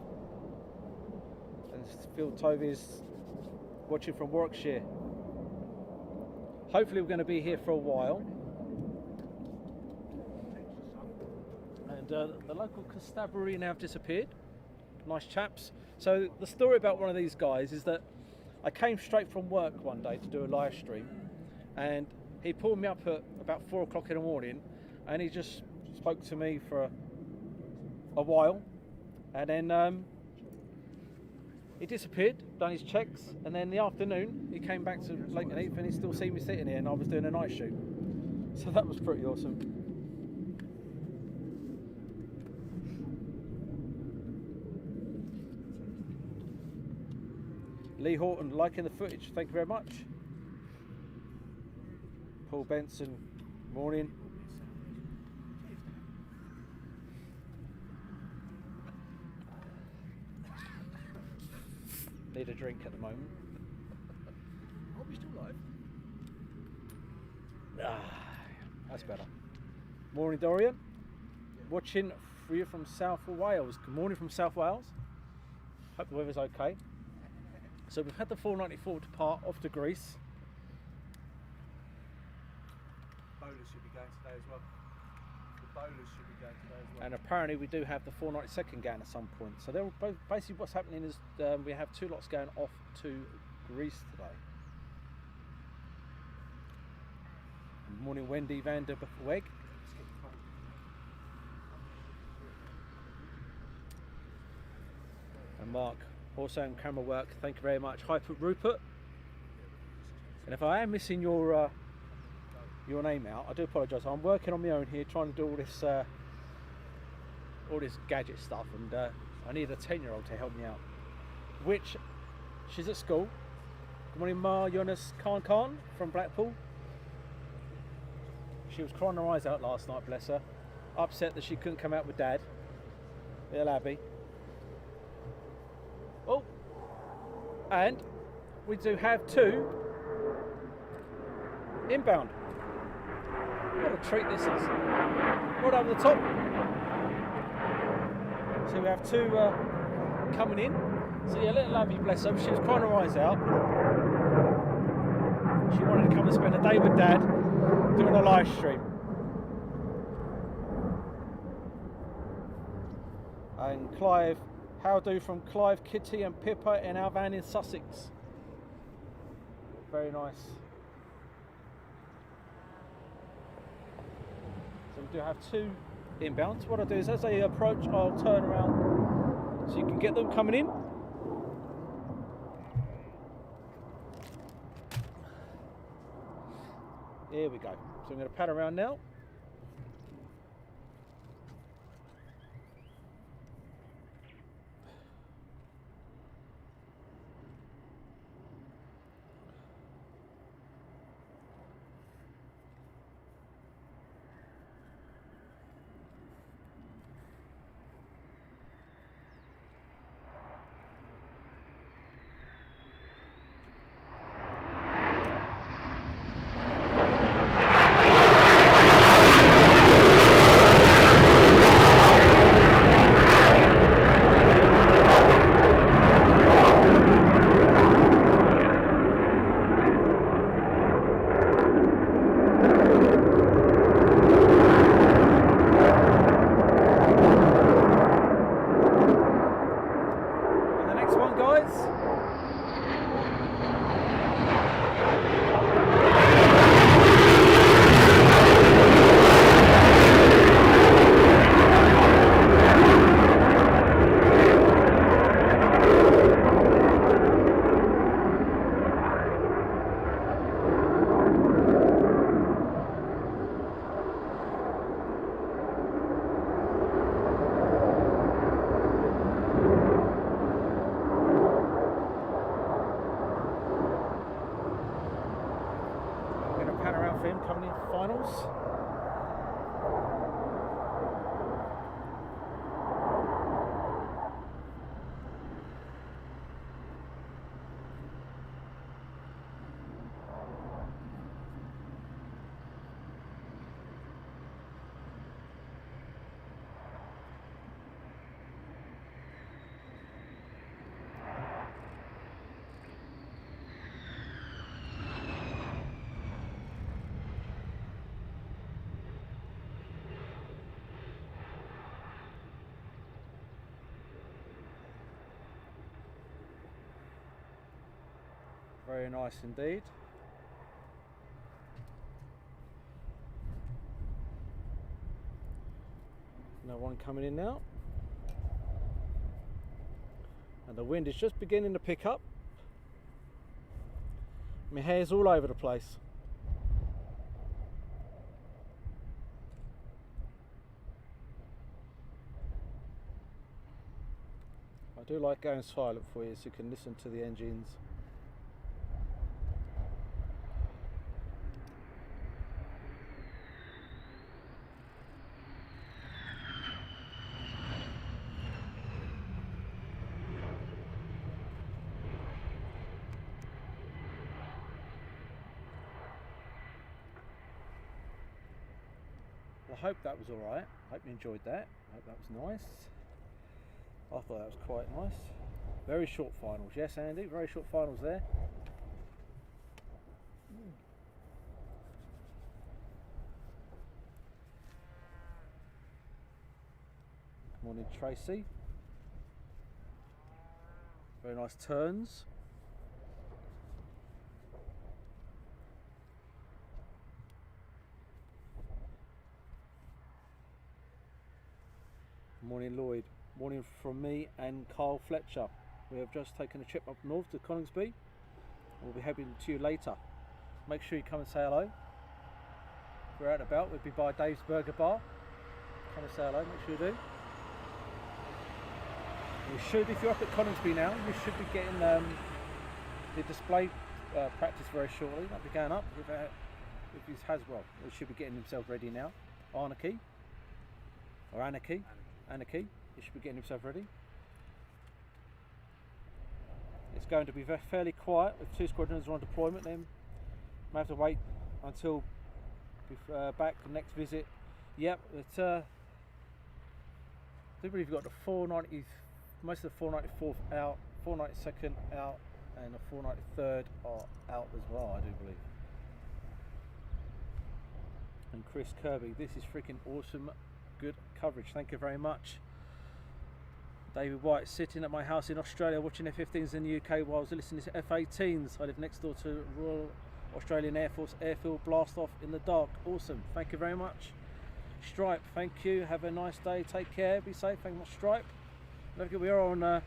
And Phil Tovey is watching from Warwickshire. Hopefully we're going to be here for a while. And the local constabulary now have disappeared. Nice chaps. So the story about one of these guys is that I came straight from work one day to do a live stream, and he pulled me up at about 4 o'clock in the morning, and he just spoke to me for a while, and then he disappeared, done his checks, and then in the afternoon he came back to Lakenheath and he still see me sitting here, and I was doing a night shoot. So that was pretty awesome. Lee Horton liking the footage, thank you very much. Paul Benson, morning. Need a drink at the moment. Are we still live? That's better. Morning, Dorian. Watching for you from South Wales. Good morning from South Wales. Hope the weather's okay. So we've had the 494 depart off to Greece. Bowlers should be going today as well. The bowlers should be going today as well. And apparently we do have the 492nd going at some point. So they're both, basically what's happening is we have 2 lots going off to Greece today. Good morning, Wendy van der Weg. And Mark, also on camera work, thank you very much. Hi Rupert. And if I am missing your name out, I do apologise. I'm working on my own here, trying to do all this gadget stuff, and I need a 10-year-old to help me out. Which, she's at school. Good morning, Ma Jonas Khan from Blackpool. She was crying her eyes out last night, bless her. Upset that she couldn't come out with Dad. Little Abby. Oh, and we do have 2 inbound. What a treat this is. Right over the top. So we have 2 coming in. So yeah, little Abby, bless her, she was crying her eyes out. She wanted to come and spend a day with Dad doing a live stream. And Clive How do from Clive, Kitty and Pippa in our van in Sussex. Very nice. So we do have 2 inbounds. What I'll do is as they approach, I'll turn around so you can get them coming in. Here we go. So I'm going to pad around now. Coming in finals. Very nice indeed. No one coming in now. And the wind is just beginning to pick up. My hair's all over the place. I do like going silent for you so you can listen to the engines. I hope that was alright. I hope you enjoyed that. I hope that was nice. I thought that was quite nice. Very short finals. Yes, Andy, very short finals there. Morning, Tracy. Very nice turns. Morning, Lloyd. Morning from me and Carl Fletcher. We have just taken a trip up north to Coningsby. We'll be heading to you later. Make sure you come and say hello. If we're out and about, we'll be by Dave's Burger Bar. Come and say hello, make sure you do. You should, if you're up at Coningsby now, you should be getting the display practice very shortly. That'll be going up if he has well. He should be getting himself ready now. Anarchy. Or Anarchy. Anarchy. He should be getting himself ready. It's going to be fairly quiet with 2 squadrons on deployment. Then we have to wait until back next visit. Yep, it's I believe you've got the 490, most of the 494th out, 492nd out, and the 493rd are out as well, I do believe. And Chris Kirby, this is freaking awesome, good coverage. Thank you very much. David White, sitting at my house in Australia watching F15s in the UK while I was listening to F18s. I live next door to Royal Australian Air Force airfield blast off in the dark. Awesome, thank you very much. Stripe, thank you, have a nice day, take care, be safe, thank you much Stripe. Don't forget we are on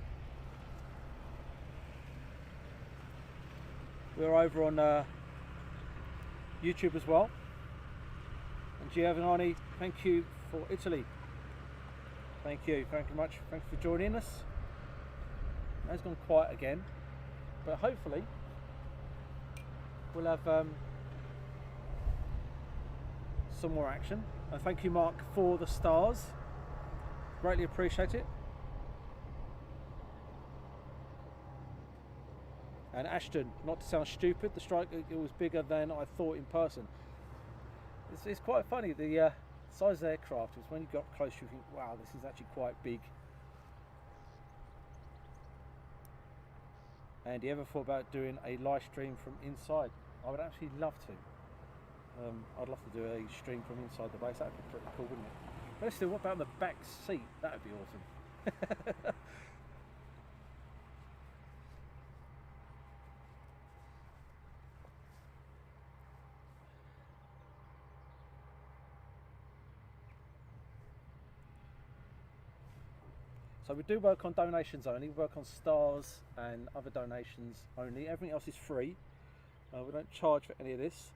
we're over on YouTube as well. And Giovanni, thank you for Italy. Thank you much. Thanks for joining us. It's gone quiet again, but hopefully we'll have some more action. And thank you, Mark, for the stars. Greatly appreciate it. And Ashton, not to sound stupid, the strike it was bigger than I thought in person. It's quite funny. The size of the aircraft is when you got close, you think, wow, this is actually quite big. And you ever thought about doing a live stream from inside? I would actually love to. I'd love to do a stream from inside the base. That'd be pretty cool, wouldn't it? But still, what about the back seat? That'd be awesome. So we do work on donations only, we work on stars and other donations only. Everything else is free. We don't charge for any of this.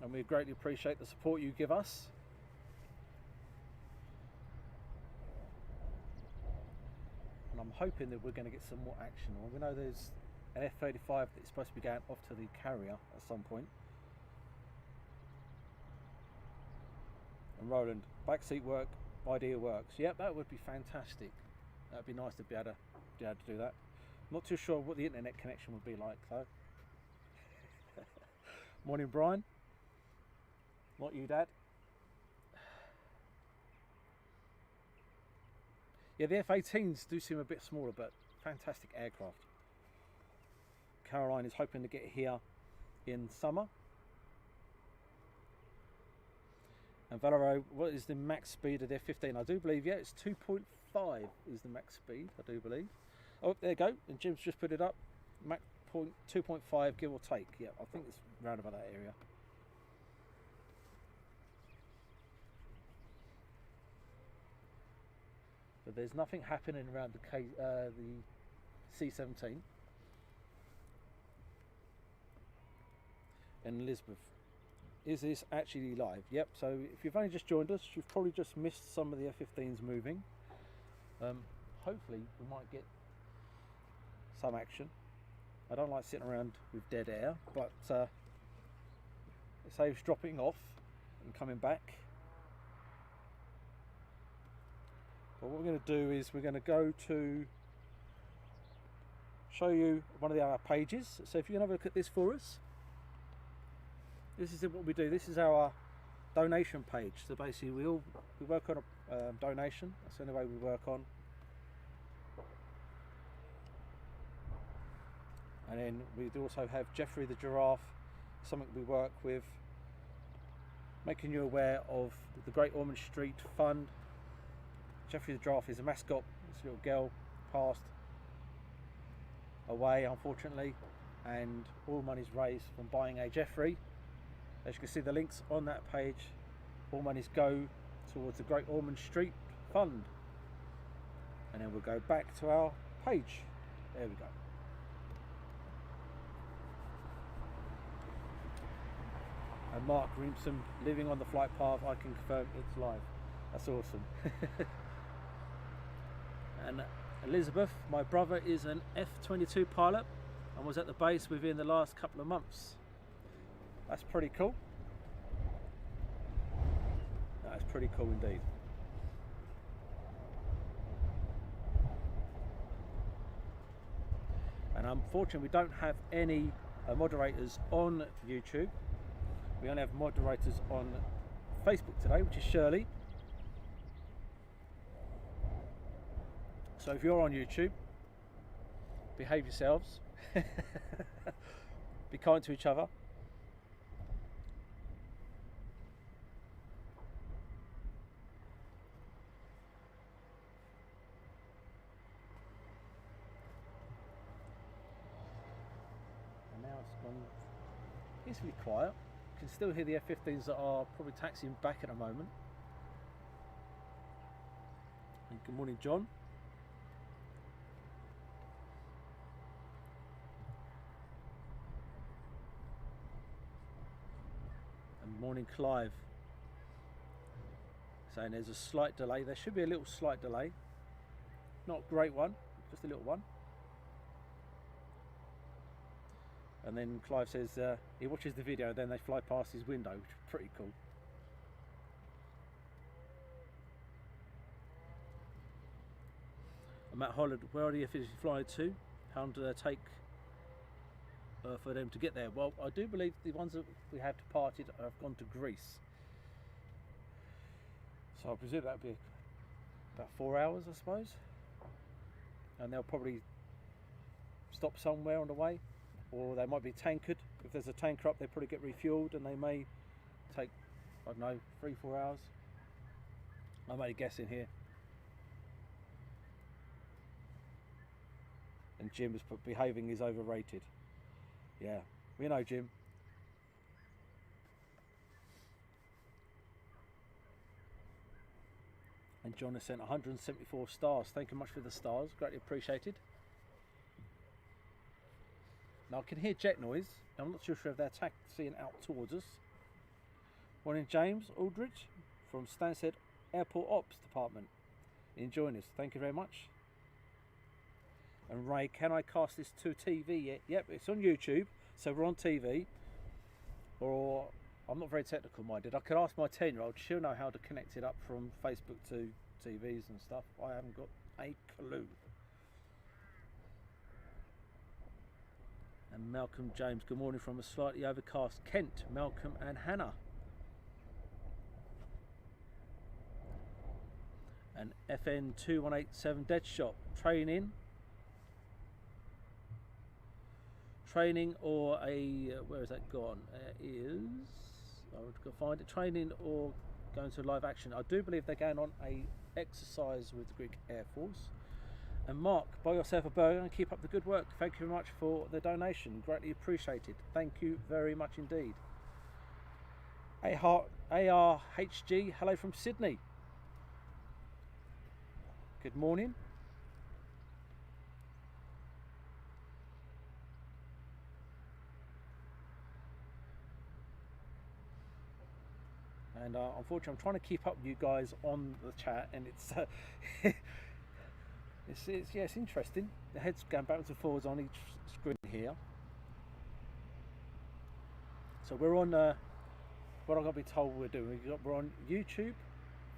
And we greatly appreciate the support you give us. And I'm hoping that we're going to get some more action. Well, we know there's an F-35 that's supposed to be going off to the carrier at some point. And Roland, backseat work. Idea works. Yep, that would be fantastic. That'd be nice to be able to do that. Not too sure what the internet connection would be like though. Morning, Brian. Not you, Dad. Yeah, the F-18s do seem a bit smaller, but fantastic aircraft. Caroline is hoping to get here in summer. And Valero, what is the max speed of the F-15? I do believe, yeah, it's 2.5 is the max speed, I do believe. Oh, there you go, and Jim's just put it up. Max 2.5, give or take. Yeah, I think it's round about that area. But there's nothing happening around the C-17. And Elizabeth. Is this actually live? Yep, so if you've only just joined us, you've probably just missed some of the F-15s moving. Hopefully we might get some action. I don't like sitting around with dead air, but it saves dropping off and coming back. But what we're going to do is we're going to go to show you one of our pages. So if you can have a look at this for us. This is what we do. This is our donation page. So basically we work on a donation. That's the only way we work on. And then we do also have Jeffrey the Giraffe, something we work with, making you aware of the Great Ormond Street Fund. Jeffrey the Giraffe is a mascot. This little girl passed away unfortunately, and all money's raised from buying a Jeffrey. As you can see, the links on that page, all monies go towards the Great Ormond Street Fund. And then we'll go back to our page. There we go. And Mark Rimpson, living on the flight path, I can confirm it's live. That's awesome. And Elizabeth, my brother is an F-22 pilot and was at the base within the last couple of months. That's pretty cool. That's pretty cool indeed. And unfortunately, we don't have any moderators on YouTube. We only have moderators on Facebook today, which is Shirley. So if you're on YouTube, behave yourselves. Be kind to each other. Peacefully quiet. You can still hear the F15s that are probably taxiing back at the moment. And good morning, John. And morning, Clive. Saying there's a slight delay. There should be a little slight delay. Not a great one, just a little one. And then Clive says he watches the video, then they fly past his window, which is pretty cool. I'm at Holland. Where are the F15s flying to? How long do they take for them to get there? Well, I do believe the ones that we have departed have gone to Greece. So I presume that would be about 4 hours, I suppose. And they'll probably stop somewhere on the way, or they might be tankered. If there's a tanker up, they probably get refueled, and they may take, I don't know, 3-4 hours. I'm only guessing here. And Jim has put behaving is overrated. Yeah, we know, Jim. And John has sent 174 stars. Thank you much for the stars, greatly appreciated. Now I can hear jet noise. I'm not too sure if they're taxiing out towards us. Morning, James Aldridge from Stansted Airport Ops Department. Enjoying this. Thank you very much. And Ray, can I cast this to TV yet? Yep, it's on YouTube, so we're on TV. Or I'm not very technical minded. I could ask my 10-year-old. She'll know how to connect it up from Facebook to TVs and stuff. I haven't got a clue. And Malcolm James, good morning from a slightly overcast Kent. Malcolm and Hannah. And FN 2187 Deadshot training or a where has that gone? Is I would go find it. Training or going to live action. I do believe they're going on a exercise with the Greek Air Force. And Mark, buy yourself a burger and keep up the good work. Thank you very much for the donation. Greatly appreciated. Thank you very much indeed. ARHG, hello from Sydney. Good morning. And unfortunately, I'm trying to keep up with you guys on the chat, and it's it's interesting. The head's going backwards and forwards on each screen here. So we're on what I've got to be told we're doing. We're on YouTube,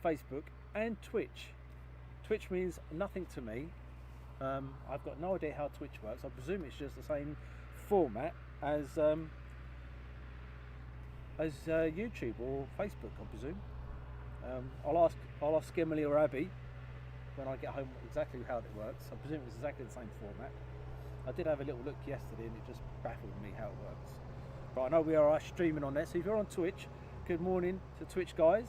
Facebook, and Twitch. Twitch means nothing to me. I've got no idea how Twitch works. I presume it's just the same format as YouTube or Facebook, I presume. I'll ask Emily or Abby when I get home exactly how it works. I presume it's exactly the same format. I did have a little look yesterday and it just baffled me how it works. But I know we are streaming on there, so if you're on Twitch, good morning to Twitch guys.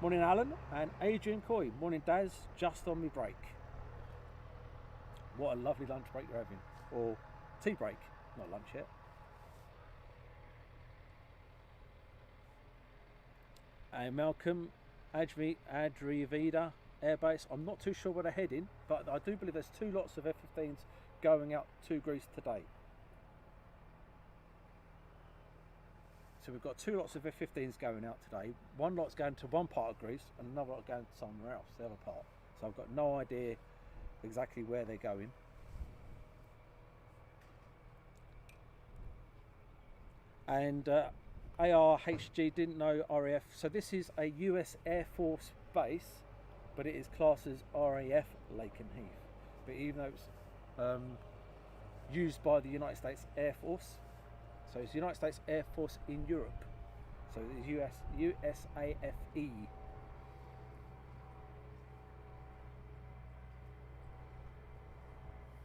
Morning Alan and Adrian Coy. Morning Daz, just on me break. What a lovely lunch break you're having. Or tea break, not lunch yet. And Malcolm, Adrivida Airbase. I'm not too sure where they're heading, but I do believe there's 2 lots of F15s going out to Greece today. So we've got 2 lots of F15s going out today. One lot's going to one part of Greece and another lot going somewhere else, the other part. So I've got no idea exactly where they're going. And ARHG didn't know RAF. So this is a US Air Force base, but it is classed as RAF Lakenheath. But even though it's used by the United States Air Force, so it's the United States Air Force in Europe. So it's USAFE.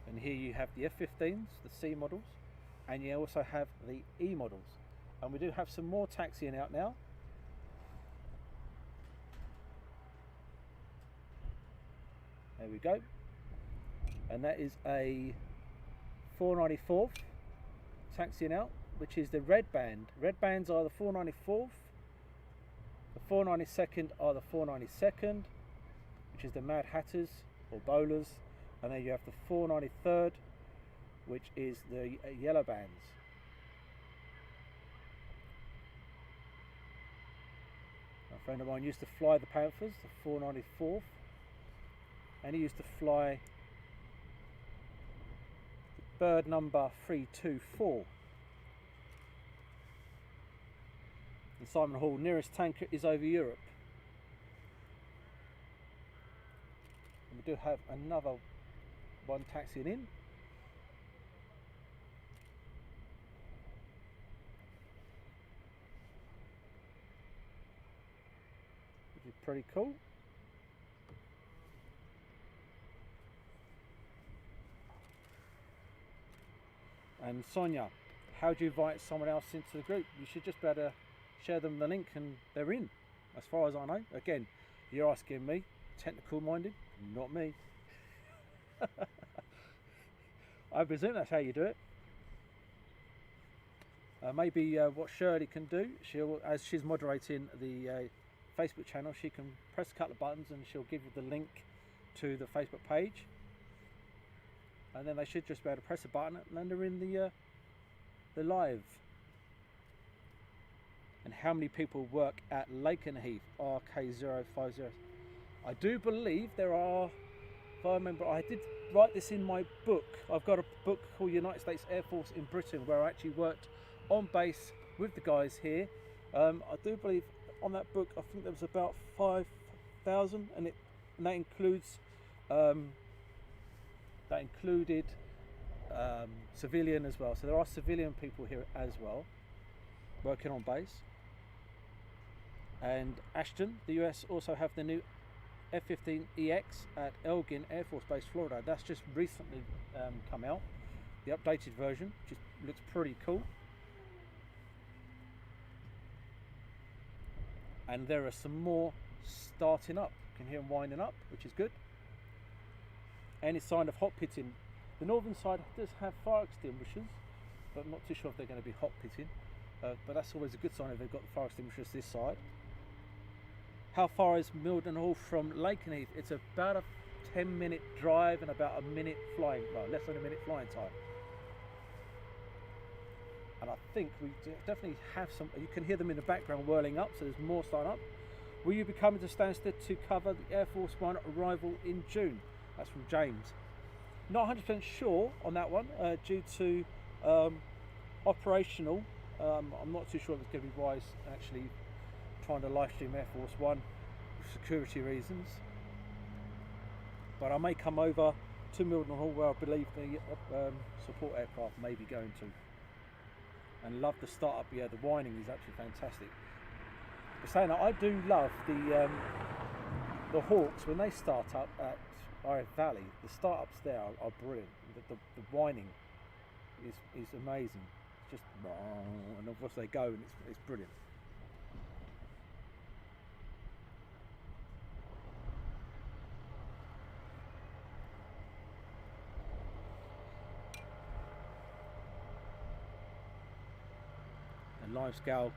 And here you have the F15s, the C models, and you also have the E models. And we do have some more taxiing out now. There we go. And that is a 494th taxiing out, which is the red band. Red bands are the 494th, the 492nd are the 492nd, which is the Mad Hatters or Bowlers, and then you have the 493rd, which is the yellow bands. A friend of mine used to fly the Panthers, the 494th, and he used to fly the bird number 324. And Simon Hall, nearest tanker is over Europe. And we do have another one taxiing in. Which is pretty cool. And Sonia, how do you invite someone else into the group? You should just be able to share them the link and they're in, as far as I know. Again, you're asking me, technical minded, not me. I presume that's how you do it. Maybe what Shirley can do, she'll, as she's moderating the Facebook channel, she can press a couple of buttons and she'll give you the link to the Facebook page. And then they should just be able to press a button and then they're in the live. And how many people work at Lakenheath RK050? I do believe there are, if I remember, I did write this in my book. I've got a book called United States Air Force in Britain, where I actually worked on base with the guys here. I do believe on that book, I think there was about 5,000, and that includes that included civilian as well. So there are civilian people here as well, working on base. And Ashton, the US also have the new F15 EX at Elgin Air Force Base, Florida. That's just recently come out, the updated version, which looks pretty cool. And there are some more starting up. You can hear them winding up, which is good. Any sign of hot pitting? The northern side does have fire extinguishers, but I'm not too sure if they're going to be hot pitting. But that's always a good sign if they've got the fire extinguishers this side. How far is Milton Hall from Lakenheath? It's about a 10-minute drive and about a minute flying, well, less than a minute flying time. And I think we definitely have some, you can hear them in the background whirling up, so there's more starting up. Will you be coming to Stansted to cover the Air Force One arrival in June? That's from James. Not 100% sure on that one, due to operational. I'm not too sure if it's going to be wise actually trying to live stream Air Force One for security reasons. But I may come over to Milton Hall, where I believe the support aircraft may be going to. And love the startup. Yeah, the whining is actually fantastic. But saying that, I do love the Hawks when they start up at RAF Valley. The startups there are brilliant. The whining is amazing. It's just, and of course they go, and it's brilliant. And live scale,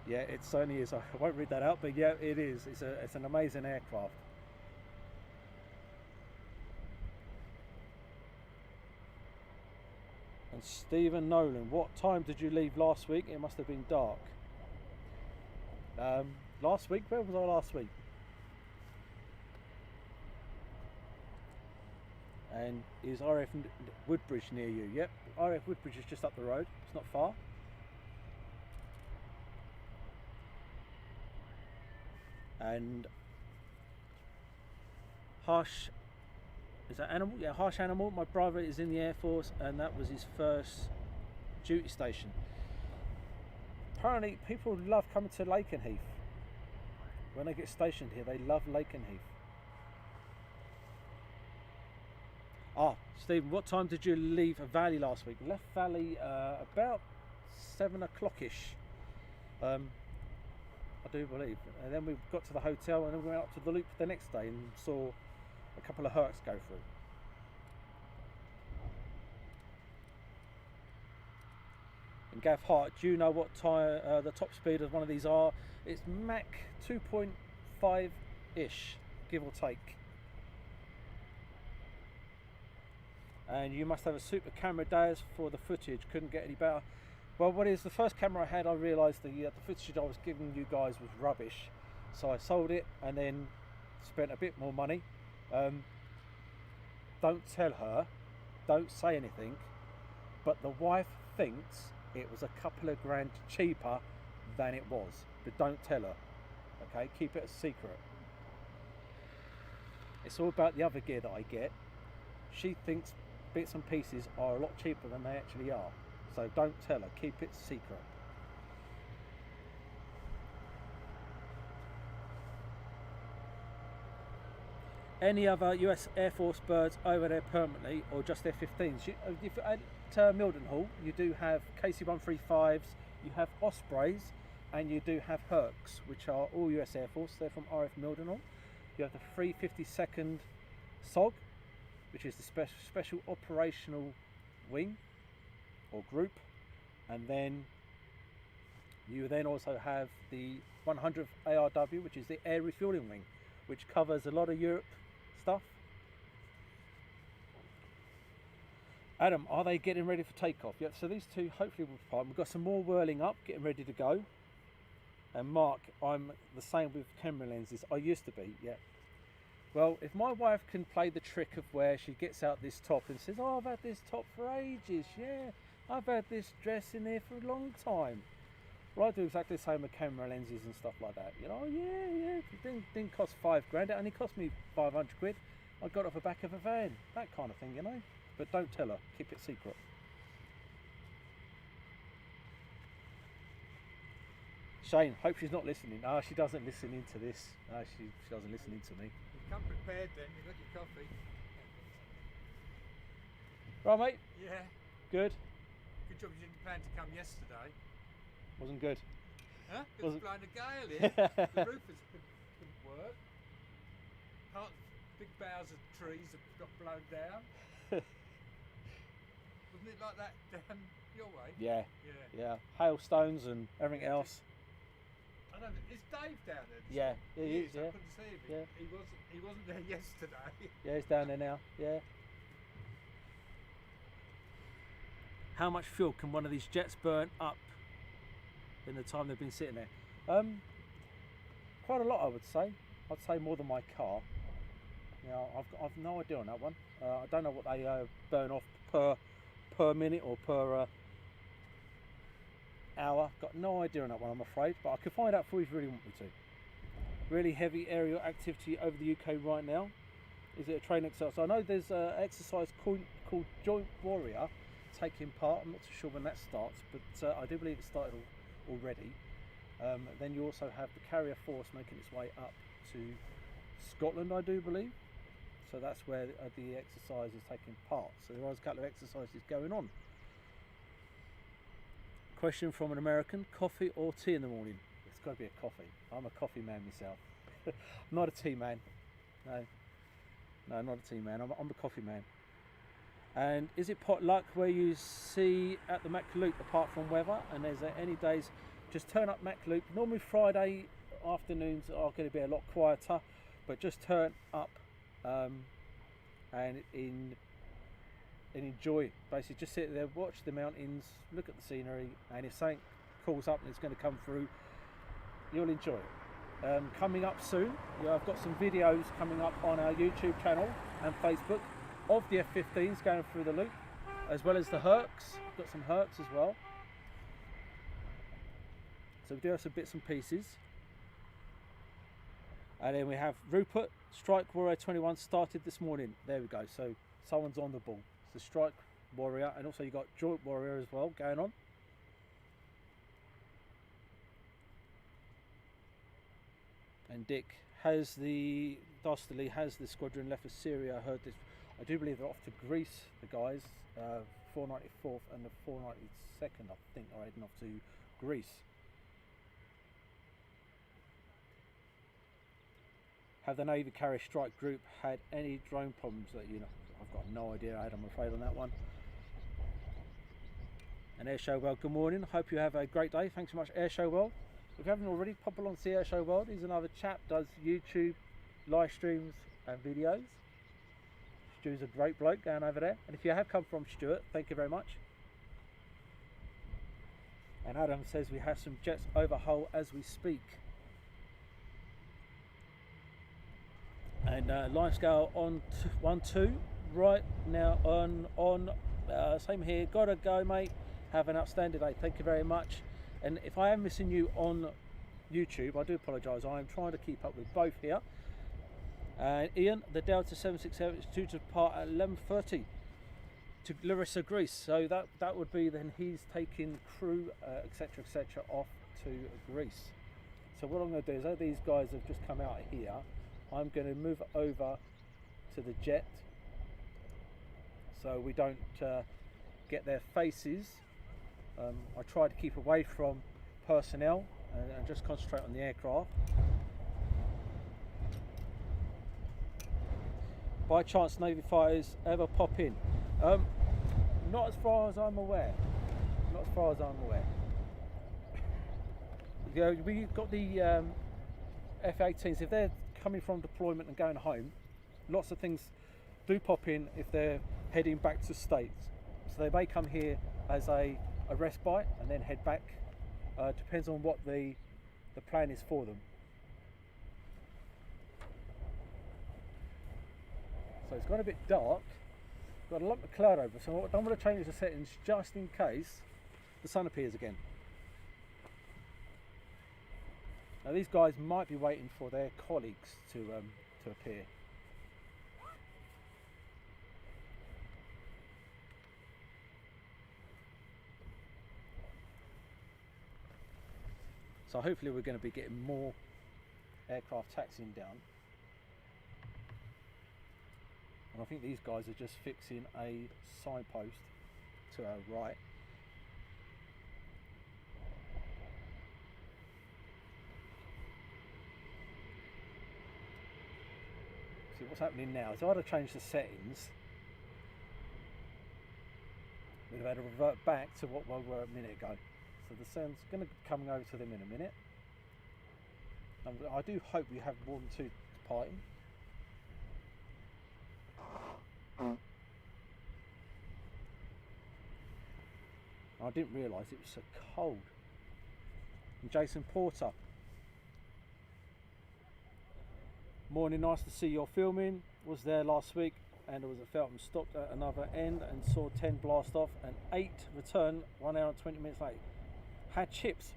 yeah, it certainly is. I won't read that out, but yeah, it is. It's an amazing aircraft. And Stephen Nolan, what time did you leave last week? It must have been dark. Last week? Where was I last week? And is RAF Woodbridge near you? Yep, RAF Woodbridge is just up the road. It's not far. And Harsh, is that Animal? Yeah, Harsh Animal. My brother is in the Air Force, and that was his first duty station. Apparently, people love coming to Lakenheath. When they get stationed here, they love Lakenheath. Ah, Stephen, what time did you leave Valley last week? Left Valley about 7 o'clock-ish. I do believe. And then we got to the hotel, and then we went up to the loop the next day and saw a couple of Hercs go through. And Gav Hart, do you know what the top speed of one of these are? It's Mach 2.5-ish, give or take. And you must have a super camera, Daz, for the footage. Couldn't get any better. Well, what is the first camera I had, I realised the footage I was giving you guys was rubbish. So I sold it and then spent a bit more money. Don't tell her, don't say anything, but the wife thinks it was a couple of grand cheaper than it was, but don't tell her, okay? Keep it a secret. It's all about the other gear that I get. She thinks bits and pieces are a lot cheaper than they actually are, so don't tell her, keep it secret. Any other US Air Force birds over there permanently, or just F15s? At Mildenhall, you do have KC-135s, you have Ospreys, and you do have Hercs, which are all US Air Force. They're from RAF Mildenhall. You have the 352nd SOG, which is the Special Operational Wing or Group, and then you also have the 100th ARW, which is the Air Refueling Wing, which covers a lot of Europe stuff. Adam, are they getting ready for takeoff? Yep, so these two hopefully will be fine. We've got some more whirling up, getting ready to go. And Mark, I'm the same with camera lenses. I used to be, yeah. Well, if my wife can play the trick of where she gets out this top and says, oh, I've had this top for ages, yeah. I've had this dress in there for a long time. Well, I do exactly the same with camera lenses and stuff like that. You know, yeah, it didn't cost £5 grand, it only cost me 500 quid. I got it off the back of a van, that kind of thing, you know. But don't tell her, keep it secret. Shane, hope she's not listening. No, she doesn't listen into this. No, she doesn't listen into me. You come prepared then, you got your coffee. Right, mate? Yeah. Good? Good job you didn't plan to come yesterday. Wasn't good. Huh? It was blowing a gale in. The roof couldn't work. Big boughs of trees have got blown down. Wasn't it like that down your way? Yeah. Hailstones and everything else. I know. Is Dave down there? Yeah, he is. Yeah. I couldn't see him. Yeah. He wasn't there yesterday. Yeah, he's down there now. Yeah. How much fuel can one of these jets burn up in the time they've been sitting there? Quite a lot, I would say. I'd say more than my car. You know, I've no idea on that one. I don't know what they burn off per minute or per hour. Got no idea on that one, I'm afraid, but I could find out for you if you really want me to. Really heavy aerial activity over the UK right now. Is it a training exercise? I know there's an exercise called Joint Warrior taking part. I'm not too sure when that starts, but I do believe it started already. Then you also have the Carrier Force making its way up to Scotland, I do believe. So that's where the exercise is taking part. So there are a couple of exercises going on. Question from an American: coffee or tea in the morning? It's got to be a coffee. I'm a coffee man myself. I'm not a tea man. No, not a tea man. I'm a coffee man. And is it pot luck where you see at the MacLoop apart from weather? And is there any days just turn up MacLoop? Normally Friday afternoons are going to be a lot quieter, but just turn up and enjoy. Basically, just sit there, watch the mountains, look at the scenery, and if something calls up and it's going to come through, you'll enjoy it. Coming up soon, I've got some videos coming up on our YouTube channel and Facebook of the F15s going through the loop, as well as the Hercs. Got some Hercs as well. So we do have some bits and pieces. And then we have Rupert, Strike Warrior 21 started this morning. There we go. So someone's on the ball. It's the Strike Warrior, and also you got Joint Warrior as well going on. And Dick has the Dostley has the squadron left for Syria. I heard this. I do believe they're off to Greece, the guys. 494th and the 492nd, I think, are heading off to Greece. Have the Navy Carrier Strike Group had any drone problems that you know? I've got no idea, Ed, I'm afraid on that one. And Air Show World, good morning. Hope you have a great day. Thanks so much, Air Show World. If you haven't already, pop along to the Air Show World. He's another chap, does YouTube live streams and videos. Stu's a great bloke going over there. And if you have come from Stuart, thank you very much. And Adam says we have some jets overhaul as we speak. And line scale on 1-2 right now on same here. Gotta go, mate. Have an outstanding day. Thank you very much. And if I am missing you on YouTube, I do apologise. I am trying to keep up with both here. Ian, the Delta 767 is due to depart at 11:30 to Larissa, Greece. So that would be then he's taking crew, etc., etc., off to Greece. So what I'm going to do is, as these guys have just come out here, I'm going to move over to the jet so we don't get their faces. I try to keep away from personnel and just concentrate on the aircraft. By chance, Navy fighters ever pop in? Not as far as I'm aware. Not as far as I'm aware. You know, we've got the F-15s. If they're coming from deployment and going home, lots of things do pop in if they're heading back to States. So they may come here as a respite and then head back. Depends on what the plan is for them. So it's got a bit dark, got a lump of cloud over, so I'm going to change the settings just in case the sun appears again. Now these guys might be waiting for their colleagues to appear. So hopefully we're going to be getting more aircraft taxiing down. And I think these guys are just fixing a signpost to our right. See what's happening now is I'd have changed the settings. We'd have had to revert back to what we were a minute ago. So the sun's going to be coming over to them in a minute. And I do hope we have more than two departing. I didn't realise it was so cold. And Jason Porter. Morning, nice to see you're filming. Was there last week and it was a Feltham stopped at another end and saw 10 blast off and 8 return 1 hour and 20 minutes late. Had chips.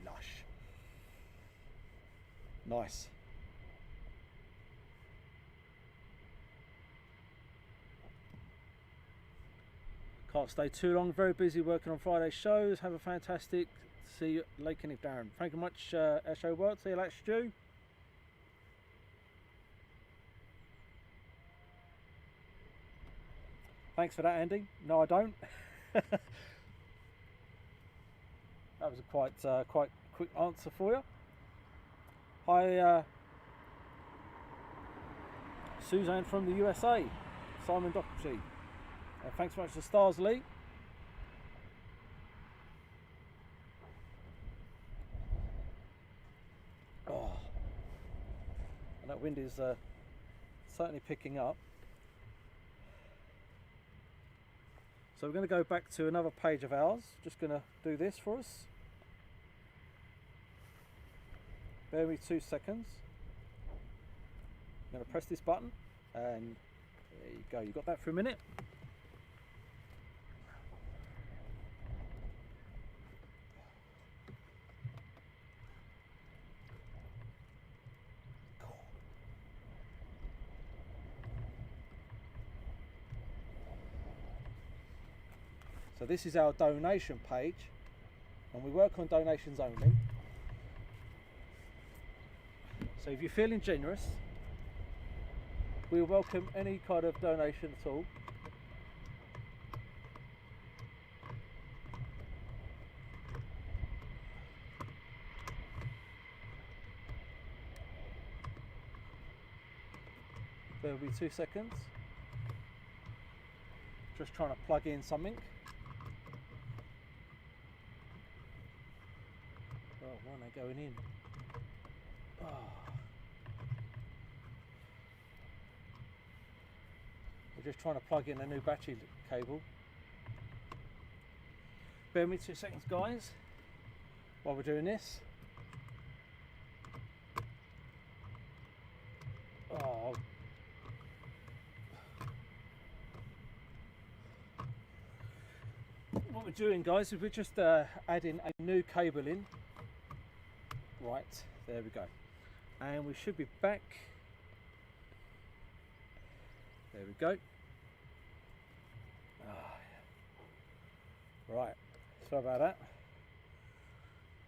Lush. Nice. Can't stay too long. Very busy working on Friday shows. Have a fantastic. See you Lakenheath, Darren. Thank you much, Air Show World. See you later, Stu. Thanks for that, Andy. No, I don't. That was a quite quick answer for you. Hi, Suzanne from the USA. Simon Doherty. Thanks so much to Stars Lee. Oh, and that wind is certainly picking up. So we're going to go back to another page of ours. Just going to do this for us. Bear with me 2 seconds. I'm going to press this button and there you go. You got that for a minute. So this is our donation page and we work on donations only. So if you're feeling generous, we welcome any kind of donation at all. There will be 2 seconds. Just trying to plug in something. they're going in. Oh. We're just trying to plug in a new battery cable. Bear with me 2 seconds, guys, while we're doing this. Oh. What we're doing, guys, is we're just adding a new cable in. Right, there we go. And we should be back. There we go. Right, sorry about that.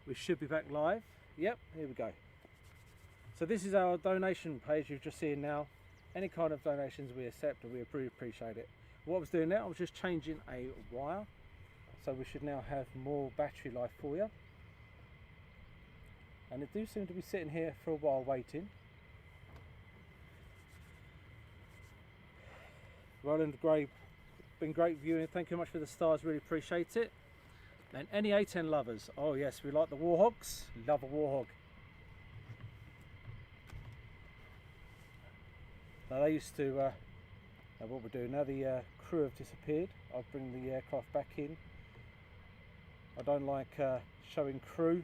We should be back live. Yep, here we go. So this is our donation page you've just seen now. Any kind of donations we accept and we appreciate it. What I was doing now, I was just changing a wire. So we should now have more battery life for you. And it do seem to be sitting here for a while waiting. Roland Gray, been great viewing. Thank you very much for the stars, really appreciate it. And any A10 lovers, oh yes, we like the Warhogs, love a Warhog. Now they used to, now what we're doing, now the crew have disappeared, I'll bring the aircraft back in. I don't like showing crew.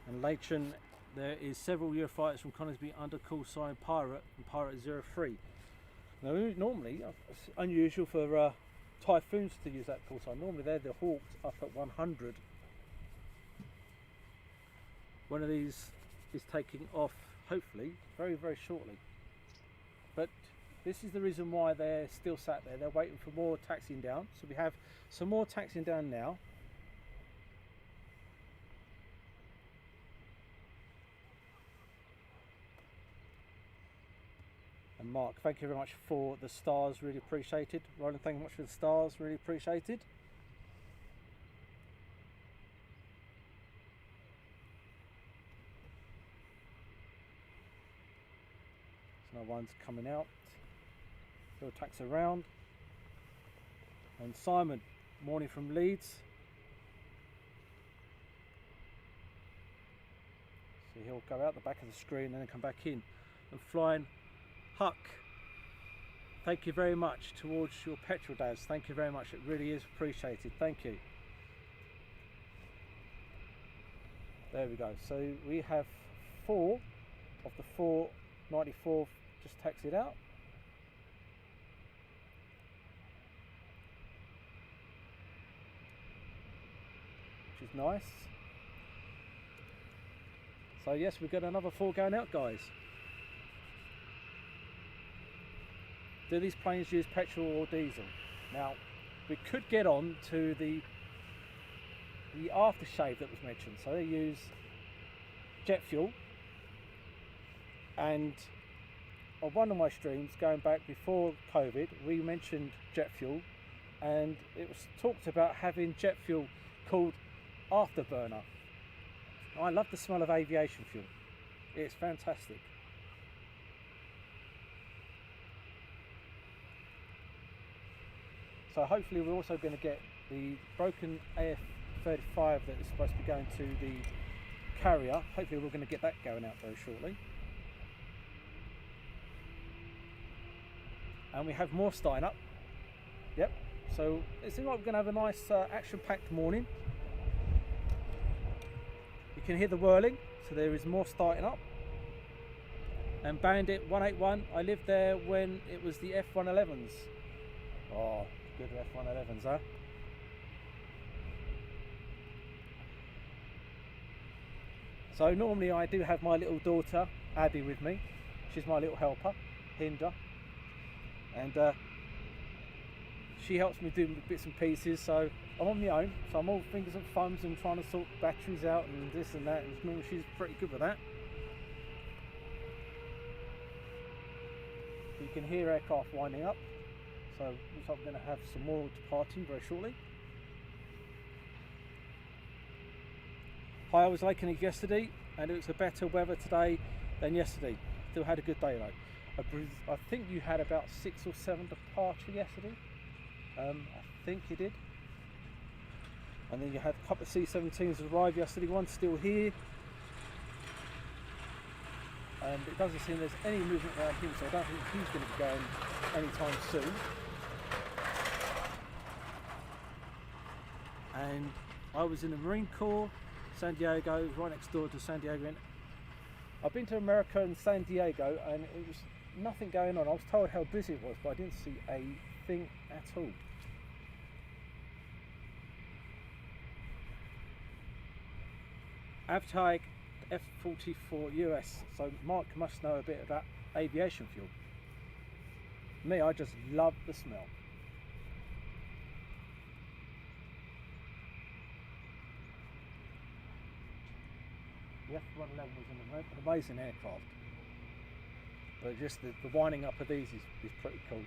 And Lachlan, there is several Eurofighters from Conisbee under call sign Pirate and Pirate 03. Now normally, it's unusual for Typhoons to use that call sign. Normally they're the Hawks up at 100. One of these is taking off, hopefully, very, very shortly. But this is the reason why they're still sat there. They're waiting for more taxiing down. So we have some more taxiing down now. And Mark, thank you very much for the stars, really appreciated. Roland, thank you very much for the stars, really appreciated. Another one's coming out. Little tax around. And Simon, morning from Leeds. So he'll go out the back of the screen and then come back in. And flying Huck, thank you very much towards your petrol dads. Thank you very much. It really is appreciated. Thank you. There we go. So we have 4 of the 494 just taxied out. Which is nice. So yes, we've got another 4 going out, guys. Do these planes use petrol or diesel? Now, we could get on to the aftershave that was mentioned. So they use jet fuel, and on one of my streams going back before COVID, we mentioned jet fuel, and it was talked about having jet fuel called afterburner. I love the smell of aviation fuel. It's fantastic. So hopefully we're also going to get the broken AF-35 that is supposed to be going to the carrier. Hopefully we're going to get that going out very shortly. And we have more starting up. Yep. So it seems like we're going to have a nice action-packed morning. You can hear the whirling, so there is more starting up. And Bandit 181, I lived there when it was the F111s. Oh, good F111s, huh? So normally I do have my little daughter Abby with me. She's my little helper, Hinder, and she helps me do bits and pieces. So I'm on my own, so I'm all fingers and thumbs and trying to sort batteries out and this and that, and normally she's pretty good with that. You can hear aircraft winding up, so looks like we're going to have some more departing very shortly. Hi, I was Lakenheath yesterday, and it was a better weather today than yesterday. Still had a good day though. I think you had about 6 or 7 departure yesterday. I think you did. And then you had a couple of C-17s arrive yesterday. One's still here. And it doesn't seem there's any movement around him, so I don't think he's going to be going anytime soon. And I was in the Marine Corps, San Diego, right next door to San Diego. And I've been to America and San Diego, and it was nothing going on. I was told how busy it was, but I didn't see a thing at all. Avtag F44 US, so Mark must know a bit about aviation fuel. Me, I just love the smell. The F111 was an amazing aircraft, but just the winding up of these is pretty cool.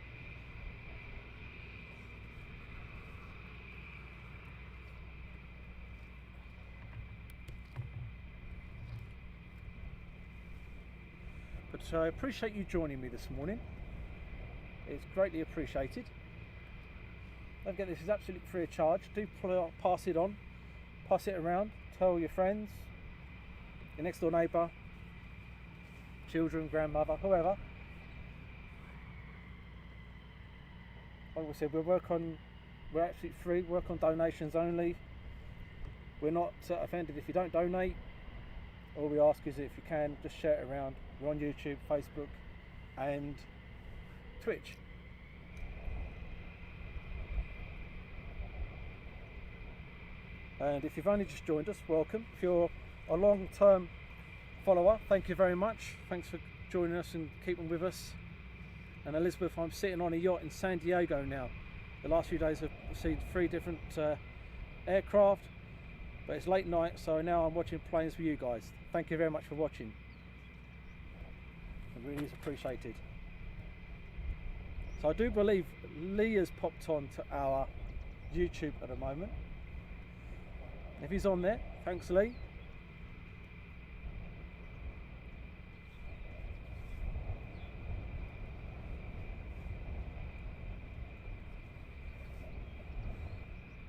But I appreciate you joining me this morning. It's greatly appreciated. Don't forget, this is absolutely free of charge. Do pass it on, pass it around, tell your friends, your next door neighbour, children, grandmother, whoever. Like I said, we're absolutely free, work on donations only. We're not offended if you don't donate. All we ask is if you can, just share it around. We're on YouTube, Facebook and Twitch. And if you've only just joined us, welcome. If you're a long-term follower, thank you very much. Thanks for joining us and keeping with us. And Elizabeth, I'm sitting on a yacht in San Diego now. The last few days I've seen 3 different aircraft, but it's late night, so now I'm watching planes with you guys. Thank you very much for watching. It really is appreciated. So I do believe Lee has popped on to our YouTube at the moment. If he's on there, thanks Lee.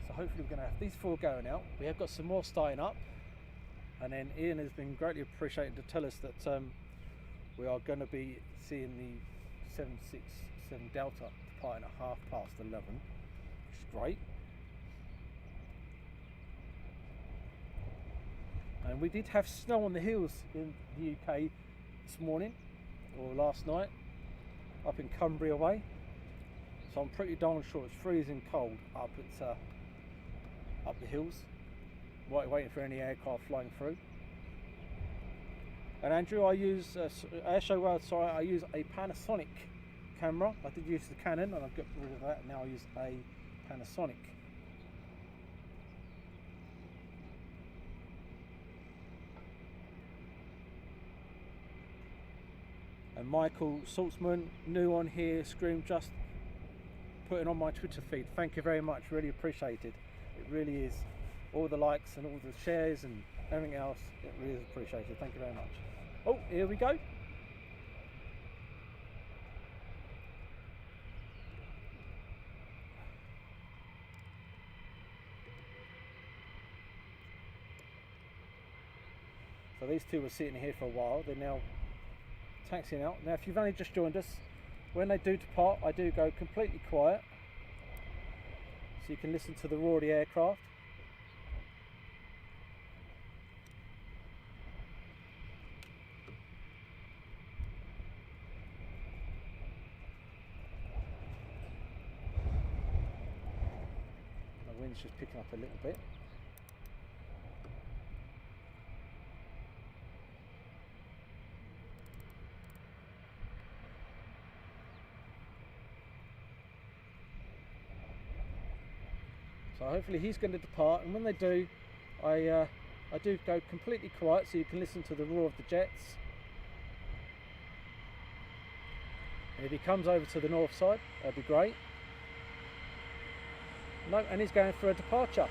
So hopefully we're going to have these 4 going out. We have got some more starting up. And then Ian has been greatly appreciated to tell us that we are going to be seeing the 767 Delta departing at 11:30, which is great. And we did have snow on the hills in the UK this morning, or last night, up in Cumbria way. So I'm pretty darn sure it's freezing cold up the hills, waiting for any aircraft flying through. And Andrew, I use I use a Panasonic camera. I did use the Canon, and I've got rid of that. Now I use a Panasonic. And Michael Saltzman, new on here, Scream, just putting on my Twitter feed. Thank you very much, really appreciate it. It really is. All the likes and all the shares and everything else, it really is appreciated. Thank you very much. Oh, here we go. So these 2 were sitting here for a while. They're now taxiing out. Now, if you've only just joined us, when they do depart, I do go completely quiet, so you can listen to the roar of the aircraft. The wind's just picking up a little bit. So hopefully he's going to depart, and when they do, I do go completely quiet so you can listen to the roar of the jets. And if he comes over to the north side, that'd be great. No, and he's going for a departure.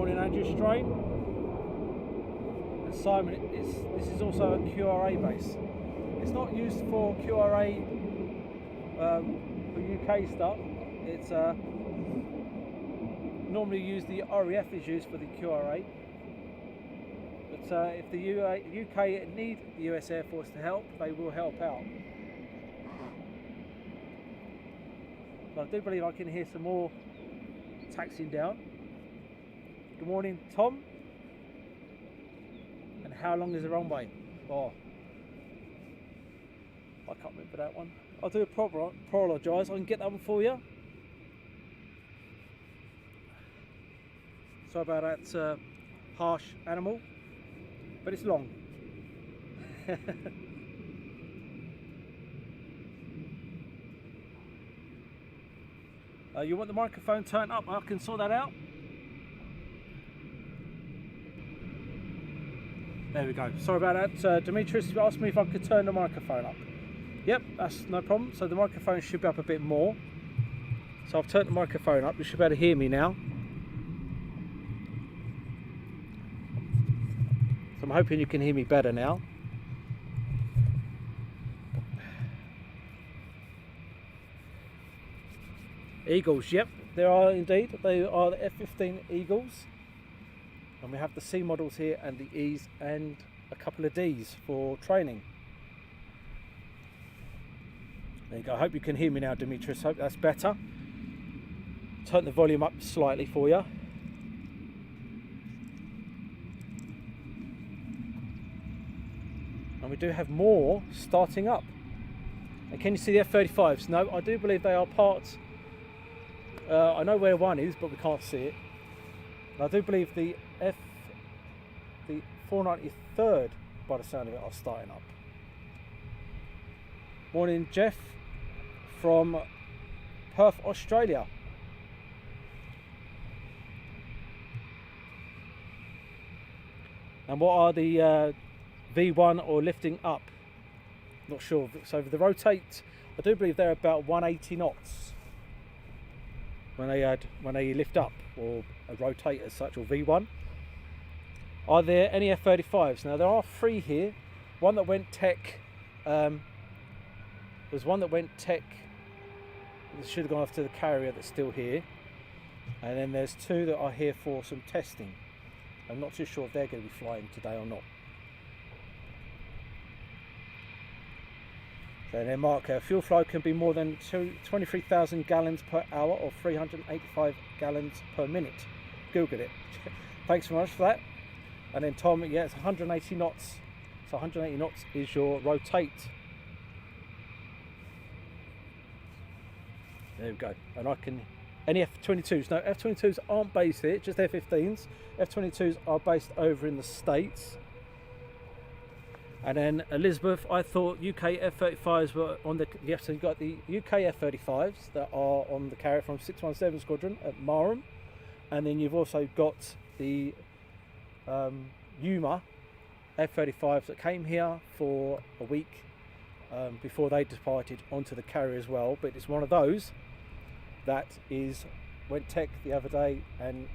Morning, Andrew Strain. And Simon, this is also a QRA base. It's not used for QRA for UK stuff. It's normally used, the RAF is used for the QRA. But if the UK need the US Air Force to help, they will help out. But I do believe I can hear some more taxiing down. Good morning, Tom. And how long is the runway? Oh, I can't remember that one. I'll do a apologise. I can get that one for you. Sorry about that harsh animal, but it's long. You want the microphone turned up? I can sort that out. There we go. Sorry about that. Demetrius asked me if I could turn the microphone up. Yep, that's no problem. So the microphone should be up a bit more. So I've turned the microphone up. You should be able to hear me now. So I'm hoping you can hear me better now. Eagles, yep, there are indeed. They are the F15 Eagles. And we have the C models here and the E's and a couple of D's for training. There you go. I hope you can hear me now, Demetrius. Hope that's better. Turn the volume up slightly for you. And we do have more starting up. And can you see the F35s? No, I do believe they are part. I know where one is, but we can't see it. And I do believe the 493rd, by the sound of it, are starting up. Morning, Jeff from Perth, Australia. And what are the V1 or lifting up? Not sure. So the rotate, I do believe they're about 180 knots when they lift up or rotate as such, or V1. Are there any F35s? Now there are 3 here. One that went tech. There's one that went tech. This should have gone off to the carrier that's still here. And then there's 2 that are here for some testing. I'm not too sure if they're going to be flying today or not. So then mark, fuel flow can be more than 23,000 gallons per hour or 385 gallons per minute. Google it. Thanks so much for that. And then Tom, yeah, it's 180 knots. So 180 knots is your rotate. There we go. And I can, any F22s. No, F22s aren't based here, just F15s. F22s are based over in the States. And then Elizabeth, I thought UK F35s were on the, yes, so you've got the UK F35s that are on the carrier from 617 Squadron at Marham. And then you've also got the UMA F35s that came here for a week before they departed onto the carrier as well. But it's one of those that went tech the other day and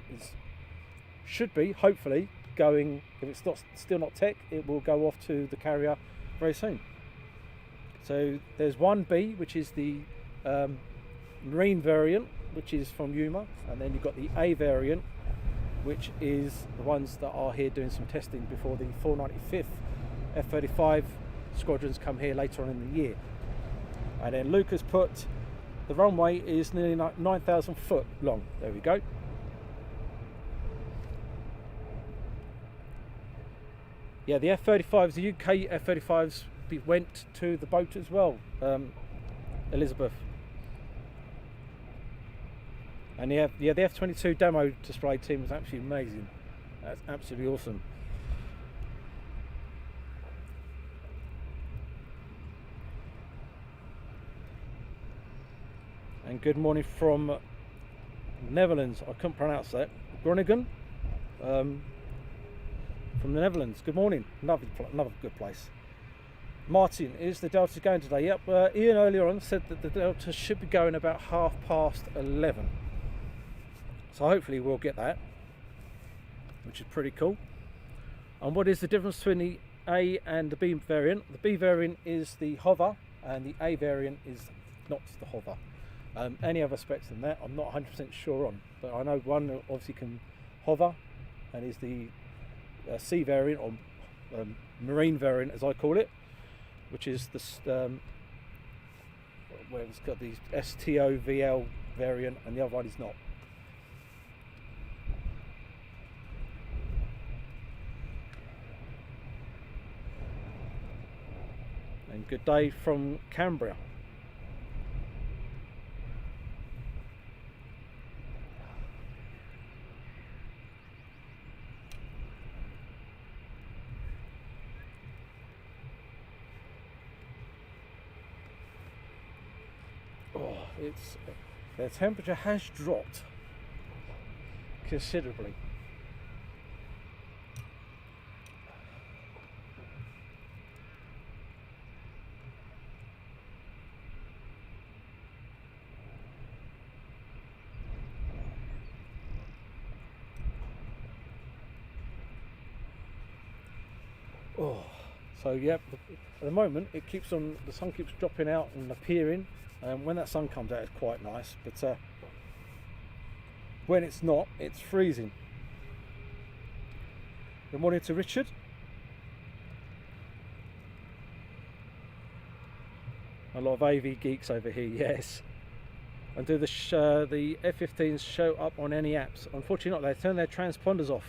should be, hopefully, going, if it's still not tech, it will go off to the carrier very soon. So there's 1B, which is the marine variant, which is from UMA, and then you've got the A variant, which is the ones that are here doing some testing before the 495th F35 squadrons come here later on in the year. And then Luke has put the runway is nearly 9,000 foot long. There we go. Yeah, the F35s, the UK F35s went to the boat as well, Elizabeth. And yeah, the F22 demo display team was absolutely amazing. That's absolutely awesome. And good morning from Netherlands. I couldn't pronounce that. Groningen. From the Netherlands. Good morning. Another good place. Martin, is the Delta going today? Yep. Ian earlier on said that the Delta should be going about 11:30. So hopefully we'll get that. which is pretty cool. And what is the difference between the A and the B variant? The B variant is the hover, and the A variant is not the hover. Any other specs than that, I'm not 100% sure on, but I know one obviously can hover, and is the C variant, or marine variant as I call it, which is the where it's got the STOVL variant, and the other one is not. And good day from Canberra. Oh, the temperature has dropped considerably. Oh, so yep, at the moment it keeps on, the sun keeps dropping out and appearing, and when that sun comes out it's quite nice, but when it's not, it's freezing. Good morning to Richard. A lot of AV geeks over here, yes. And do the F15s show up on any apps? Unfortunately not, they turn their transponders off.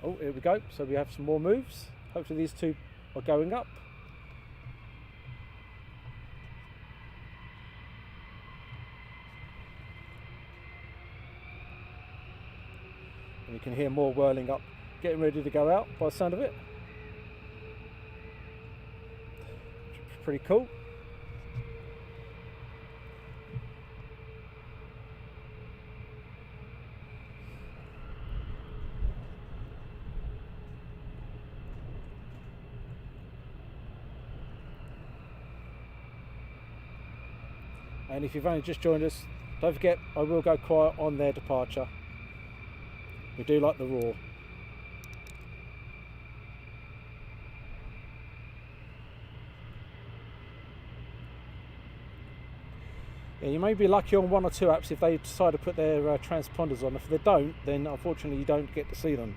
Oh, here we go. So we have some more moves. Hopefully these two are going up. And you can hear more whirling up, getting ready to go out by the sound of it. Pretty cool. And if you've only just joined us, don't forget I will go quiet on their departure. We do like the roar. Yeah, you may be lucky on one or two apps if they decide to put their transponders on. If they don't, then unfortunately you don't get to see them.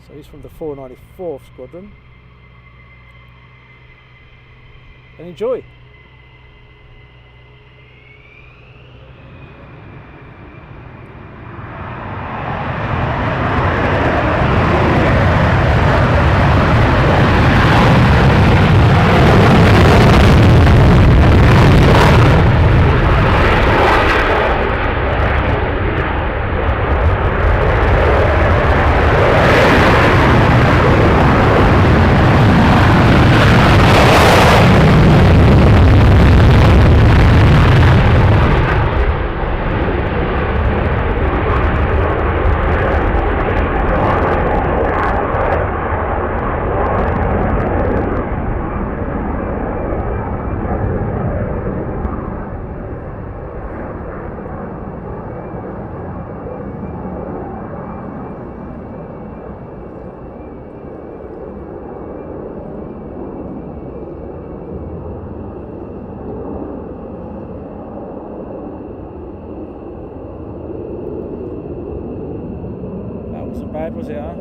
So he's from the 494th Squadron. And enjoy. Bad was it, huh?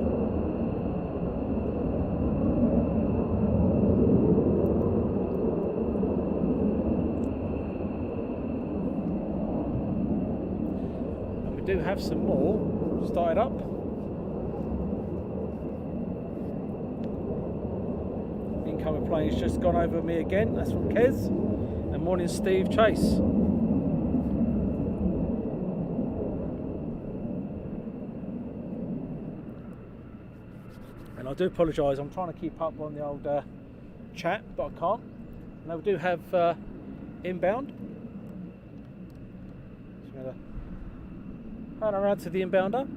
And we do have some more started up. Incoming plane's just gone over me again. That's from Kez. And morning Steve Chase. I do apologise, I'm trying to keep up on the old chat, but I can't. Now we do have inbound. So I'm going to pan around to the inbounder.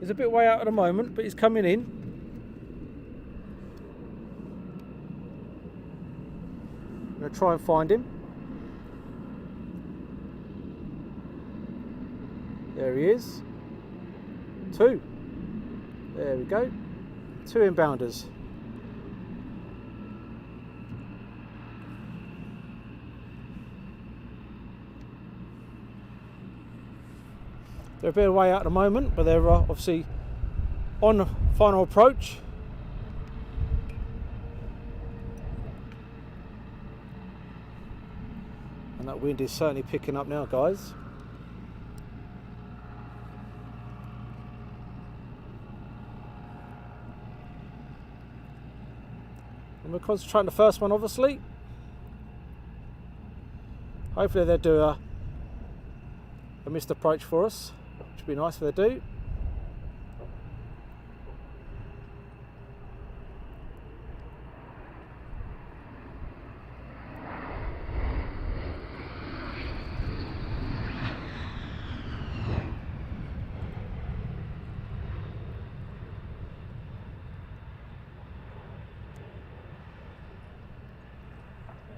He's a bit way out at the moment, but he's coming in. try and find him. There he is. 2. There we go. 2 inbounders. They're a bit away out at the moment, but they're obviously on the final approach. And that wind is certainly picking up now, guys. And we're concentrating the first one, obviously. Hopefully they'll do a missed approach for us, which would be nice if they do.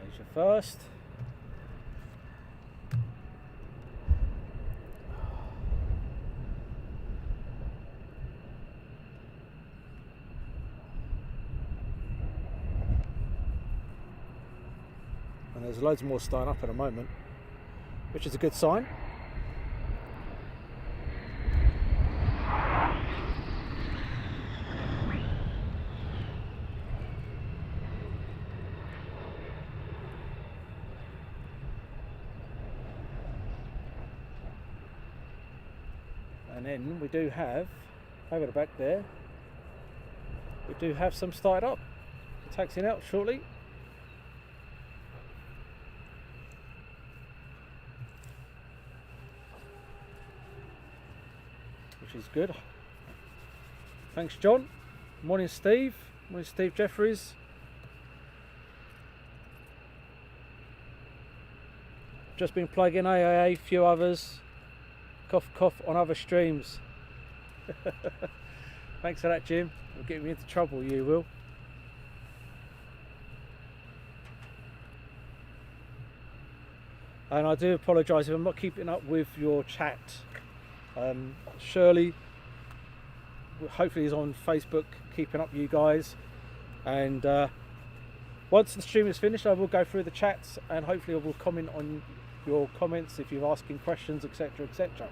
There's your first. And there's loads more starting up at the moment, which is a good sign. And then we do have, over the back there, we do have some started up. Taxiing out shortly. Which is good. Thanks, John. Morning, Steve. Morning, Steve Jeffries. Just been plugging AAA, a few others. Cough, cough on other streams. Thanks for that, Jim. You'll get me into trouble, you will. And I do apologise if I'm not keeping up with your chat. Shirley, hopefully, is on Facebook keeping up with you guys. And once the stream is finished, I will go through the chats and hopefully I will comment on your comments if you're asking questions, etc., etc.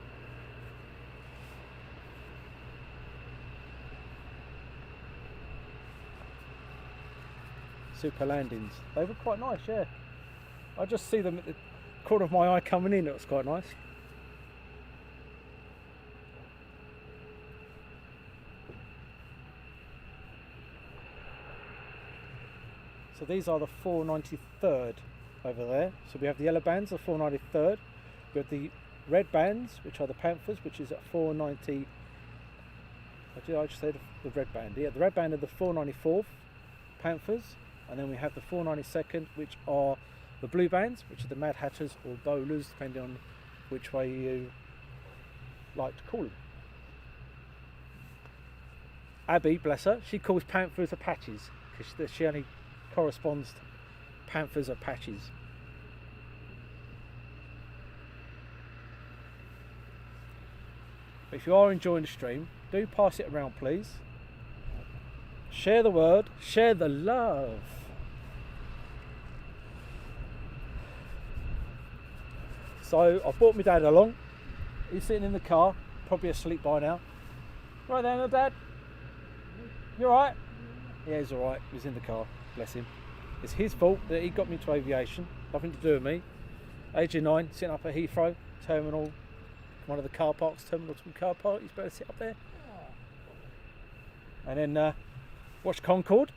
Super landings. They were quite nice, yeah. I just see them at the corner of my eye coming in. It was quite nice. So these are the 493rd over there. So we have the yellow bands, the 493rd. We have the red bands, which are the Panthers, which is at 490. I just said the red band. Yeah, the red band are the 494th Panthers, and then we have the 492nd, which are the blue bands, which are the Mad Hatters or bowlers, depending on which way you like to call them. Abby, bless her, she calls Panthers Apaches because she only corresponds to Panthers Apaches. But if you are enjoying the stream, do pass it around, please. Share the word, share the love. So I brought my dad along. He's sitting in the car, probably asleep by now. Right there, Dad. You alright? Yeah, he's alright. He's in the car. Bless him. It's his fault that he got me into aviation. Nothing to do with me. Age of 9, sitting up at Heathrow Terminal, one of the car parks, Terminal 2 car park. He's better sit up there. And then watched Concorde,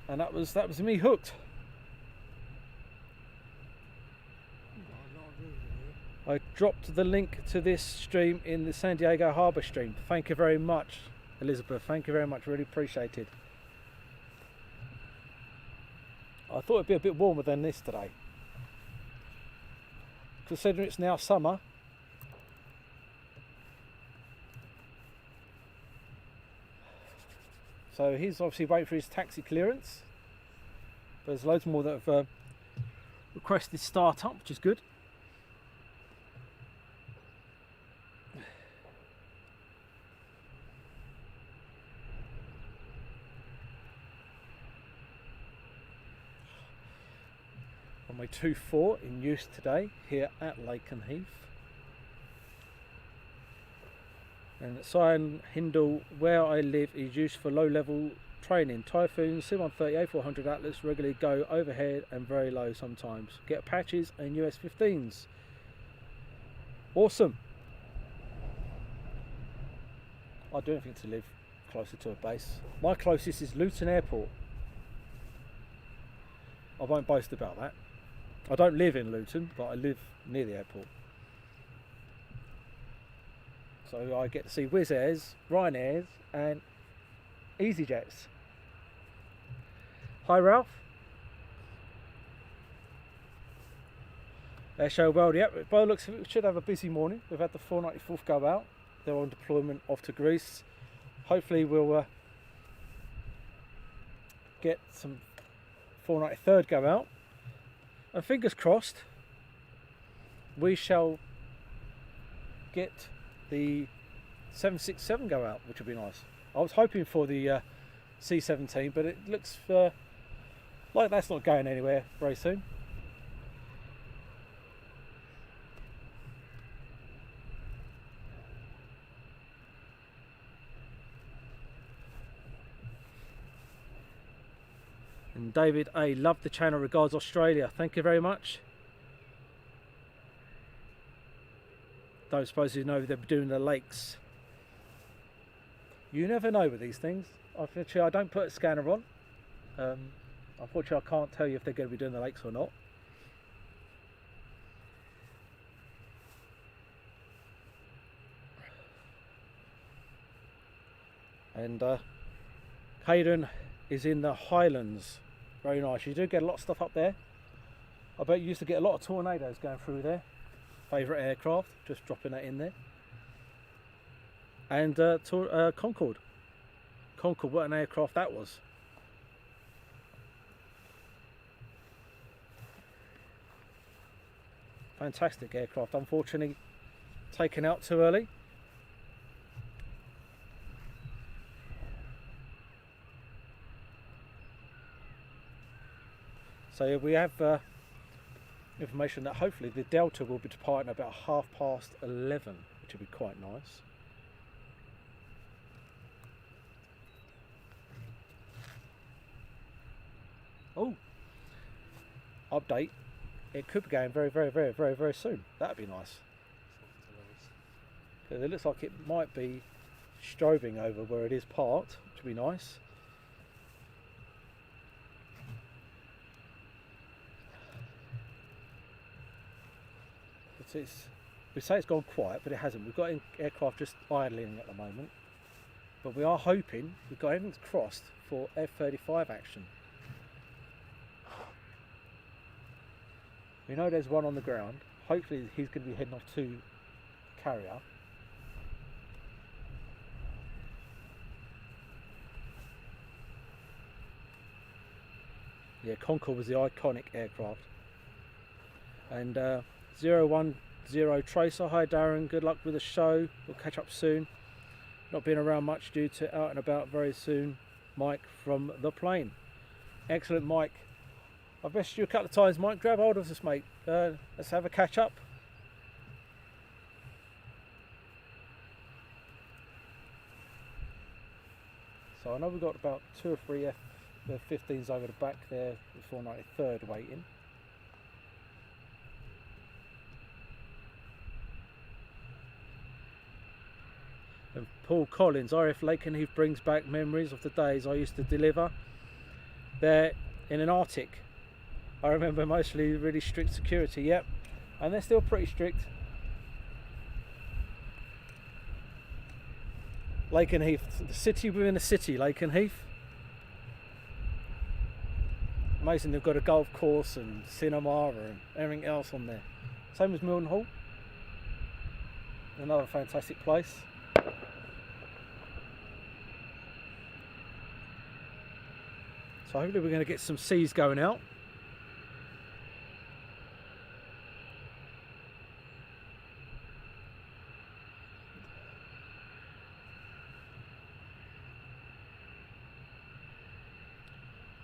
and that was me hooked. I dropped the link to this stream in the San Diego Harbour stream. Thank you very much, Elizabeth. Thank you very much. Really appreciated. I thought it'd be a bit warmer than this today, considering it's now summer. So he's obviously waiting for his taxi clearance. But there's loads more that have requested start up, which is good. Runway 24 in use today here at Lakenheath. And Cyan Hindle, where I live, is used for low level training. Typhoon C-130 A400 Atlas regularly go overhead and very low sometimes. Get Apaches and US 15s. Awesome. I'd do anything to live closer to a base. My closest is Luton Airport. I won't boast about that. I don't live in Luton, but I live near the airport. So I get to see Wizz Airs, Ryanairs and EasyJets. Hi Ralph. Airshow World, yep, by the looks of it, we should have a busy morning. We've had the 494th go out. They're on deployment off to Greece. Hopefully we'll get some 493rd go out. And fingers crossed, we shall get the 767 go out, which would be nice. I was hoping for the C-17, but it looks like that's not going anywhere very soon. And David A, love the channel, regards Australia. Thank you very much. Don't suppose you know they're doing the lakes. You never know with these things. Unfortunately, I don't put a scanner on. Unfortunately, I can't tell you if they're going to be doing the lakes or not. And Hayden is in the Highlands. Very nice. You do get a lot of stuff up there. I bet you used to get a lot of tornadoes going through there. Favourite aircraft, just dropping that in there. And Concorde. Concorde, what an aircraft that was. Fantastic aircraft, unfortunately taken out too early. So we have information that hopefully the Delta will be departing about 11:30, which would be quite nice. Oh, update. It could be going very soon. That'd be nice. Because it looks like it might be strobing over where it is parked, which would be nice. We say it's gone quiet, but it hasn't. We've got aircraft just idling at the moment, but we are hoping we've got everything crossed for F-35 action. We know there's one on the ground. Hopefully he's going to be heading off to carrier. Yeah, Concorde was the iconic aircraft. And 010 Tracer, hi Darren, good luck with the show, we'll catch up soon. Not been around much due to out and about very soon. Mike from the plane. Excellent, Mike. I've messaged you a couple of times, Mike. Grab hold of us, mate. Let's have a catch up. So I know we've got about 2 or 3 F15s over the back there, the 493rd waiting. And Paul Collins, RAF Lakenheath brings back memories of the days I used to deliver there in an Arctic. I remember mostly really strict security, yep, and they're still pretty strict. Lakenheath, the city within a city, Lakenheath. Amazing, they've got a golf course and cinema and everything else on there. Same as Mildenhall. Another fantastic place. So hopefully we're going to get some C's going out.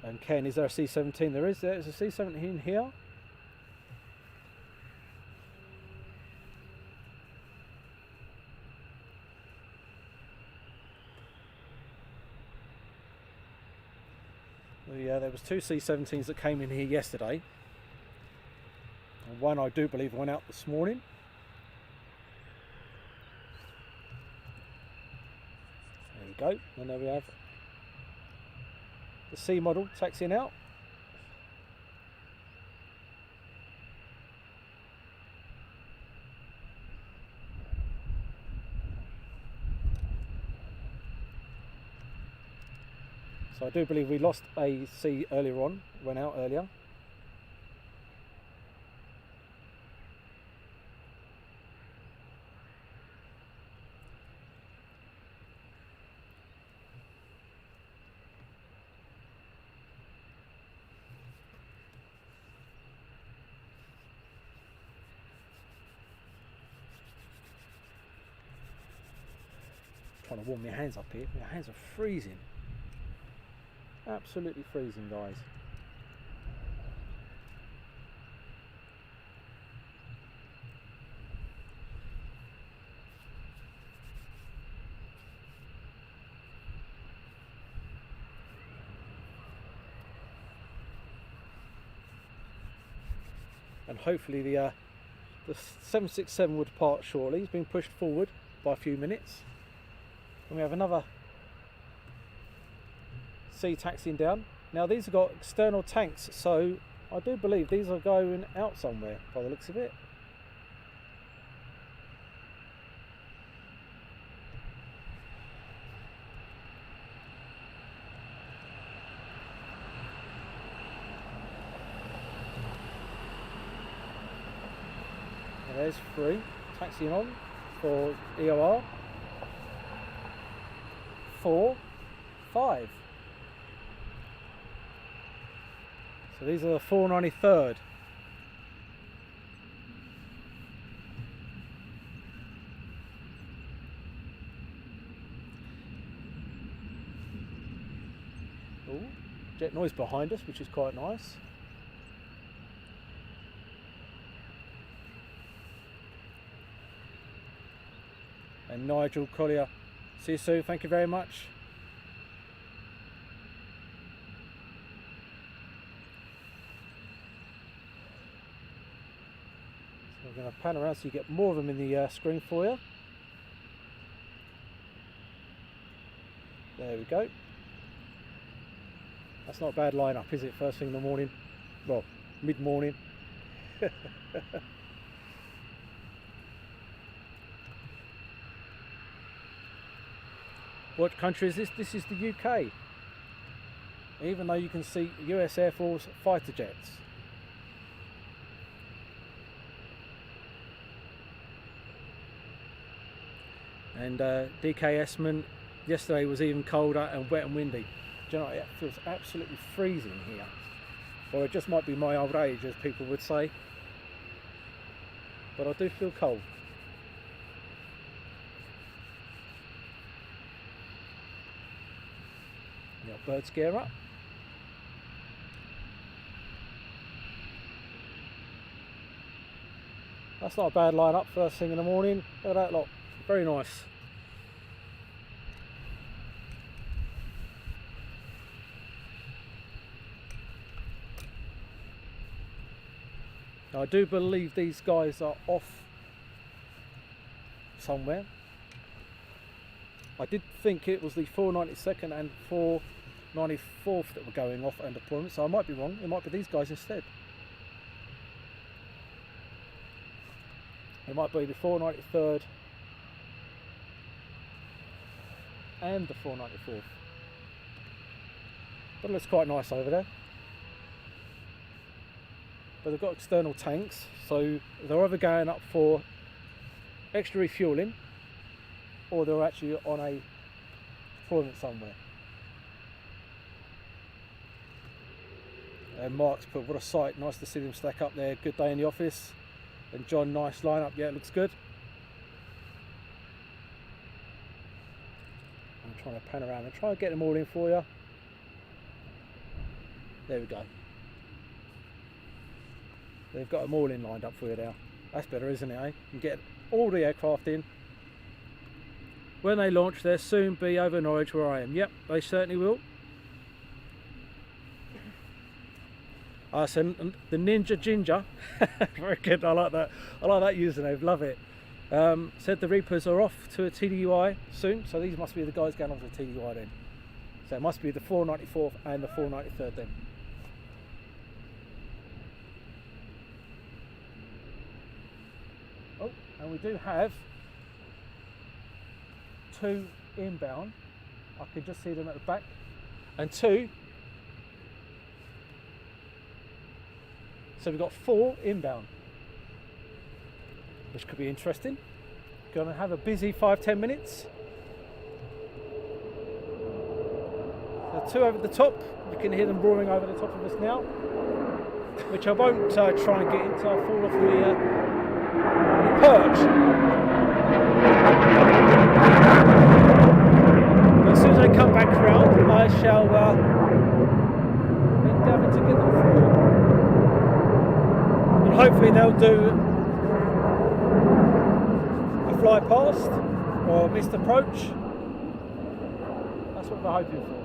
And Ken, is there a C-17? There's a C-17 here. Well, yeah, there was 2 C-17s that came in here yesterday. And one I do believe went out this morning. There we go, and there we have the C model taxiing out. So I do believe we lost a C earlier on, went out earlier. Trying to warm my hands up here. My hands are freezing. Absolutely freezing, guys. And hopefully the 767 would depart shortly. It's been pushed forward by a few minutes. And we have another C taxiing down. Now these have got external tanks, so I do believe these are going out somewhere by the looks of it. And there's 3 taxiing on for EOR. 4, 5. So these are the 493rd. Oh, jet noise behind us, which is quite nice. And Nigel Collier, see you soon, thank you very much. So we're going to pan around so you get more of them in the screen for you. There we go. That's not a bad lineup, is it? First thing in the morning. Well, mid-morning. What country is this? This is the UK. Even though you can see US Air Force fighter jets. And DK Esmond, yesterday was even colder and wet and windy. Do you know, it feels absolutely freezing here. Or it just might be my old age, as people would say. But I do feel cold. Bird scare up. That's not a bad lineup first thing in the morning. Look at that lot, very nice. Now I do believe these guys are off somewhere. I did think it was the 492nd and 494th that were going off and deployment, so I might be wrong. It might be these guys instead. It might be the 493rd and the 494th. But it looks quite nice over there. But they've got external tanks, so they're either going up for extra refueling or they're actually on a deployment somewhere. And Mark's put, what a sight, nice to see them stack up there, good day in the office. And John, nice lineup, yeah, it looks good. I'm trying to pan around and try and get them all in for you. There we go. They've got them all in lined up for you now. That's better, isn't it, eh? You can get all the aircraft in. When they launch, they'll soon be over Norwich where I am. Yep, they certainly will. So the Ninja Ginger, very good, I like that. I like that username, love it. Said the Reapers are off to a TDI soon, so these must be the guys going off to a TDI then. So it must be the 494th and the 493rd then. Oh, and we do have 2 inbound. I can just see them at the back, and 2. So we've got 4 inbound, which could be interesting. Going to have a busy 5-10 minutes. So 2 over the top. You can hear them roaring over the top of us now, which I won't try and get into. I'll fall off the perch. But as soon as I come back round, I shall endeavour to get them through. And hopefully they'll do a fly past or a missed approach. That's what we're hoping for.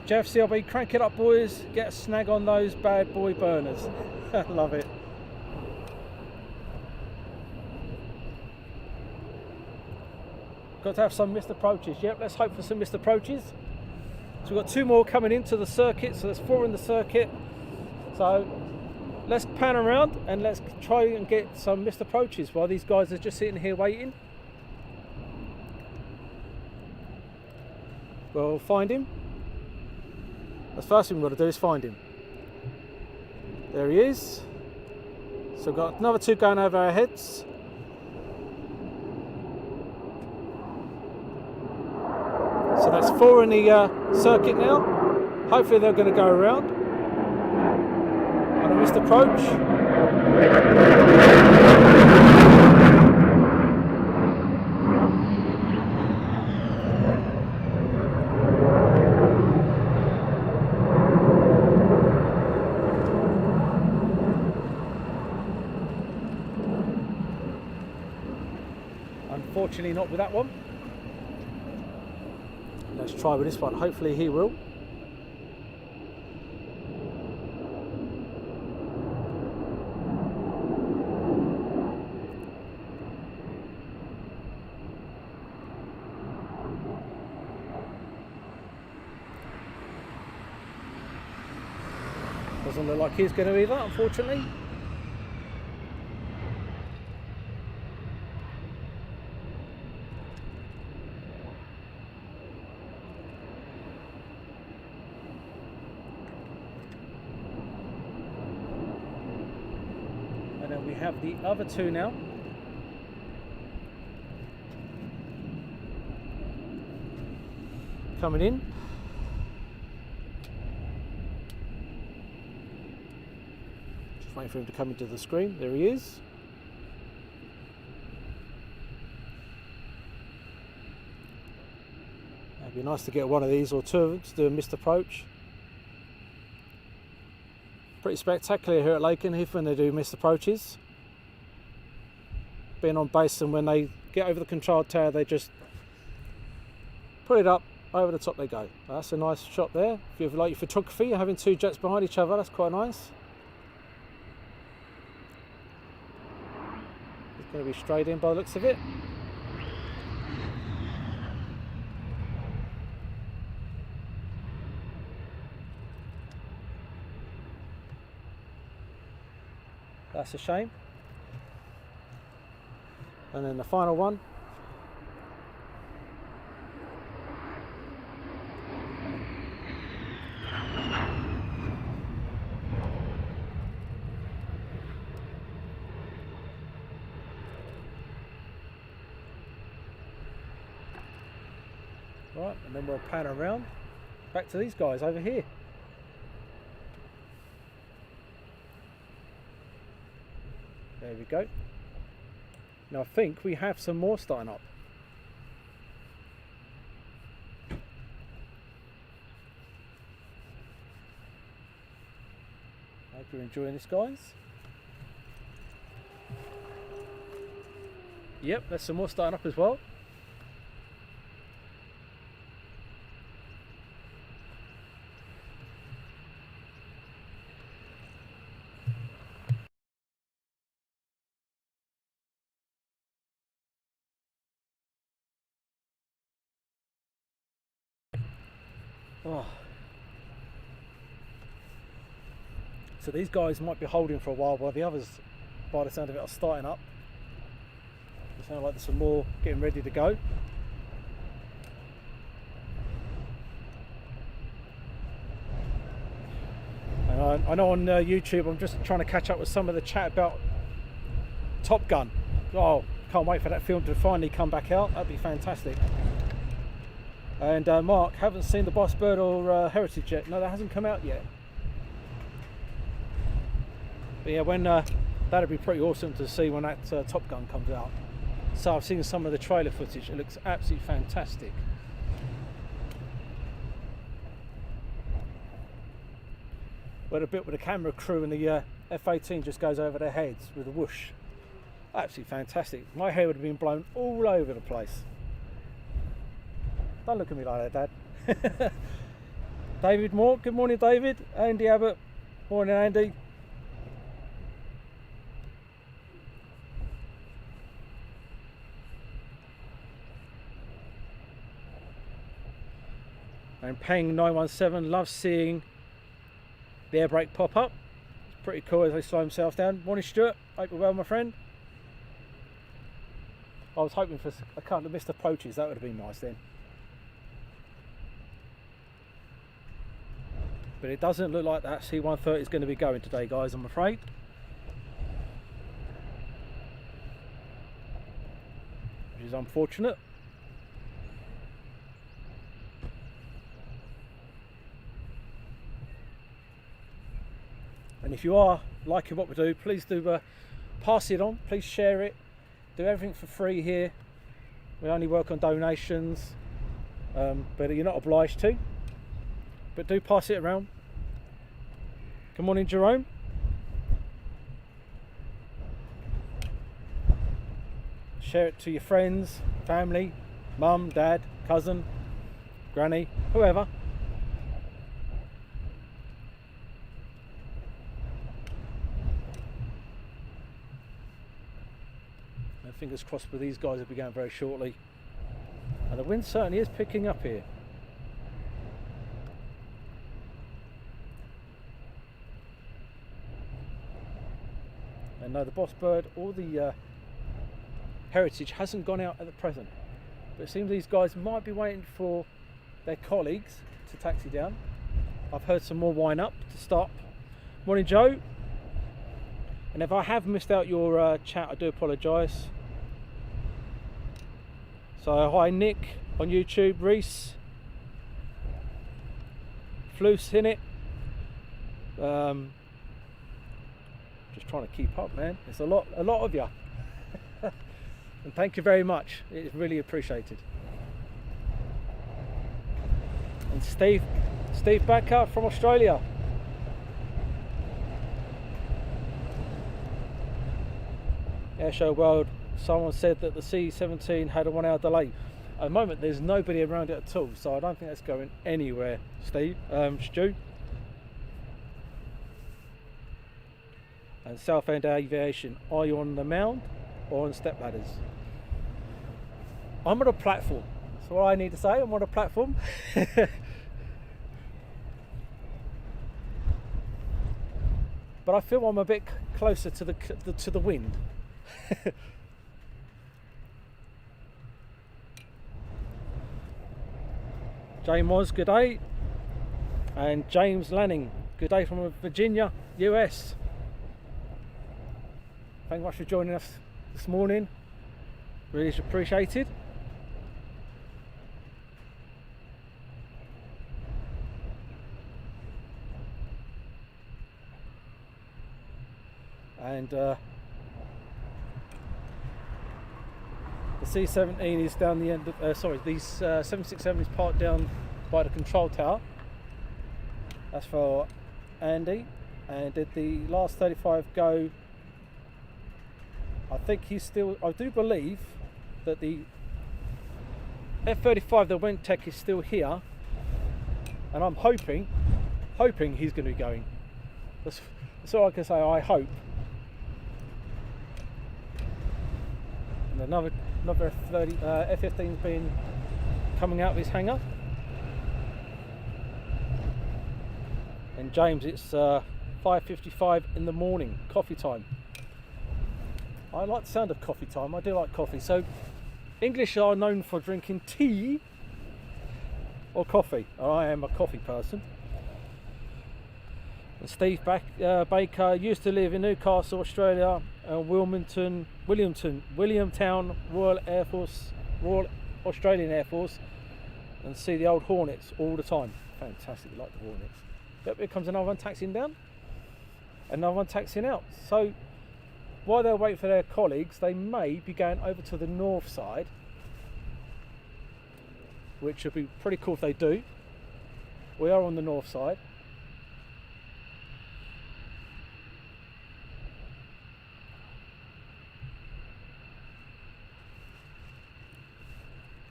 JFCLB, crank it up boys, get a snag on those bad boy burners. Love it. Got to have some missed approaches. Yep, let's hope for some missed approaches. So we've got 2 more coming into the circuit, so there's 4 in the circuit. So let's pan around and let's try and get some missed approaches while these guys are just sitting here waiting. We'll find him. The first thing we've got to do is find him. There he is. So we've got another 2 going over our heads. So that's 4 in the circuit now. Hopefully they're going to go around. On a missed approach. Unfortunately not with that one. Let's try with this one, hopefully he will. Doesn't look like he's going to either, unfortunately. And then we have the other 2 now. Coming in. Just waiting for him to come into the screen. There he is. It'd be nice to get one of these or 2 of them to do a missed approach. Pretty spectacular here at Lakenheath when they do missed approaches. Being on base, and when they get over the control tower, they just put it up, over the top they go. That's a nice shot there. If you like your photography, you're having 2 jets behind each other, that's quite nice. It's going to be straight in by the looks of it. That's a shame. And then the final one. Right, and then we'll pan around back to these guys over here. There we go. Now I think we have some more starting up. Hope you're enjoying this, guys. Yep, there's some more starting up as well. Oh. So these guys might be holding for a while the others, by the sound of it, are starting up. It sounds like there's some more getting ready to go. And I know on YouTube I'm just trying to catch up with some of the chat about Top Gun. Oh, can't wait for that film to finally come back out. That'd be fantastic. And Mark, haven't seen the Boss Bird or Heritage yet. No, that hasn't come out yet. But yeah, when that'd be pretty awesome to see when that Top Gun comes out. So I've seen some of the trailer footage. It looks absolutely fantastic. Where the bit with the camera crew and the F-15 just goes over their heads with a whoosh. Absolutely fantastic. My hair would have been blown all over the place. Don't look at me like that, Dad. David Moore, good morning, David. Andy Abbott, morning, Andy. And Peng 917 loves seeing the air brake pop up. It's pretty cool as they slow themselves down. Morning, Stuart. Hope you're well, my friend. I was hoping for a couple of missed approaches. That would have been nice then. But it doesn't look like that C-130 is going to be going today, guys, I'm afraid. Which is unfortunate. And if you are liking what we do, please do pass it on, please share it. Do everything for free here. We only work on donations, but you're not obliged to. But do pass it around. Good morning, Jerome. Share it to your friends, family, mum, dad, cousin, granny, whoever. And fingers crossed with these guys will be going very shortly. And the wind certainly is picking up here. And no, the Boss Bird or the Heritage hasn't gone out at the present. But it seems these guys might be waiting for their colleagues to taxi down. I've heard some more wind up to stop. Morning, Joe. And if I have missed out your chat, I do apologise. So hi Nick on YouTube, Reese, Floose in it. Just trying to keep up, man. It's a lot of you. And thank you very much. It's really appreciated. And Steve Backer from Australia. Airshow World. Someone said that the C-17 had a 1 hour delay. At the moment there's nobody around it at all, so I don't think that's going anywhere, Steve. Stu. And Southend Aviation, are you on the mound or on step ladders? I'm on a platform. That's all I need to say. I'm on a platform. But I feel I'm a bit closer to the wind. James Moz, good day. And James Lanning, good day from Virginia, US. Thank you much for joining us this morning. Really appreciated. And the C-17 is down the end of, sorry, the 767 is parked down by the control tower. That's for Andy. And did the last 35 go? I think he's still, I do believe that the F35, the wind tech, is still here, and I'm hoping he's going to be going. That's all I can say. I hope. And another F15's been coming out of his hangar. And James, it's 5:55 in the morning, coffee time. I like the sound of coffee time. I do like coffee. So English are known for drinking tea or coffee. I am a coffee person. And Steve Baker used to live in Newcastle, Australia, and Williamtown, Royal Australian Air Force, and see the old Hornets all the time. Fantastic, like the Hornets. Yep, here comes another one taxiing down, another one taxiing out. So while they'll wait for their colleagues, they may be going over to the north side, which would be pretty cool if they do. We are on the north side.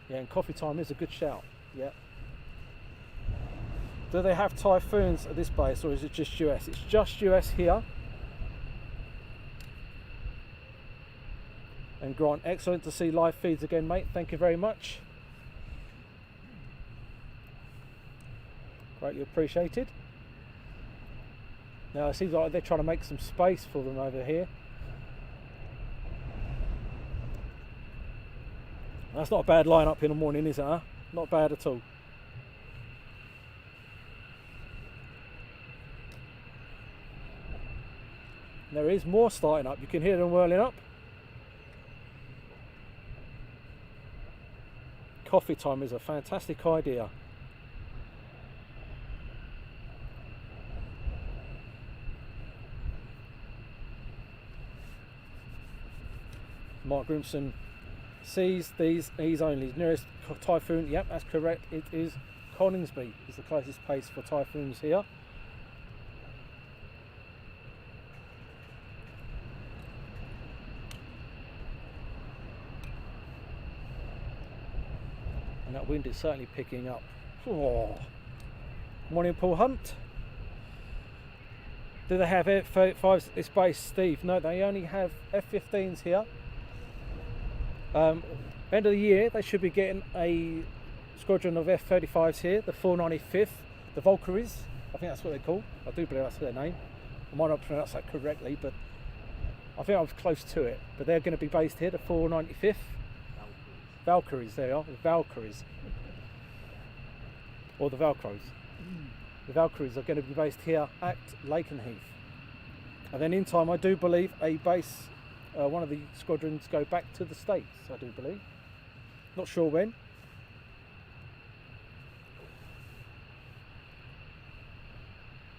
Yeah, and coffee time is a good shout. Yeah. Do they have typhoons at this base, or is it just US? It's just US here. And Grant, excellent to see live feeds again, mate. Thank you very much. Greatly appreciated. Now it seems like they're trying to make some space for them over here. That's not a bad line-up in the morning, is it, huh? Not bad at all. There is more starting up. You can hear them whirling up. Coffee time is a fantastic idea. Mark Grimson sees these only. Nearest typhoon, yep, that's correct. It is Coningsby is the closest place for typhoons here. And that wind is certainly picking up. Oh. Morning, Paul Hunt. Do they have F35s at this base, Steve? No, they only have F15s here. End of the year, they should be getting a squadron of F35s here, the 495th, the Valkyries. I think that's what they're called. I do believe that's their name. I might not pronounce that correctly, but I think I was close to it. But they're going to be based here, the 495th. Valkyries, there they are, the Valkyries. Or the Velcros. The Valkyries are going to be based here at Lakenheath. And then in time, I do believe a base, one of the squadrons go back to the States, I do believe. Not sure when.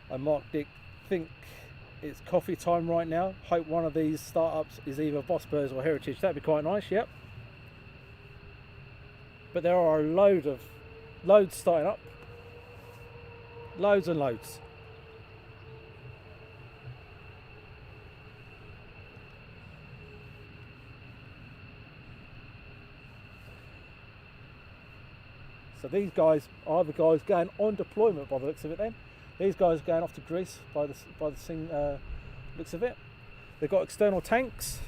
And Mark Dick think it's coffee time right now. Hope one of these startups is either Bossbirds or Heritage. That'd be quite nice, yep. But there are a loads starting up. Loads and loads. So these guys are the guys going on deployment by the looks of it then. These guys are going off to Greece by the looks of it. They've got external tanks.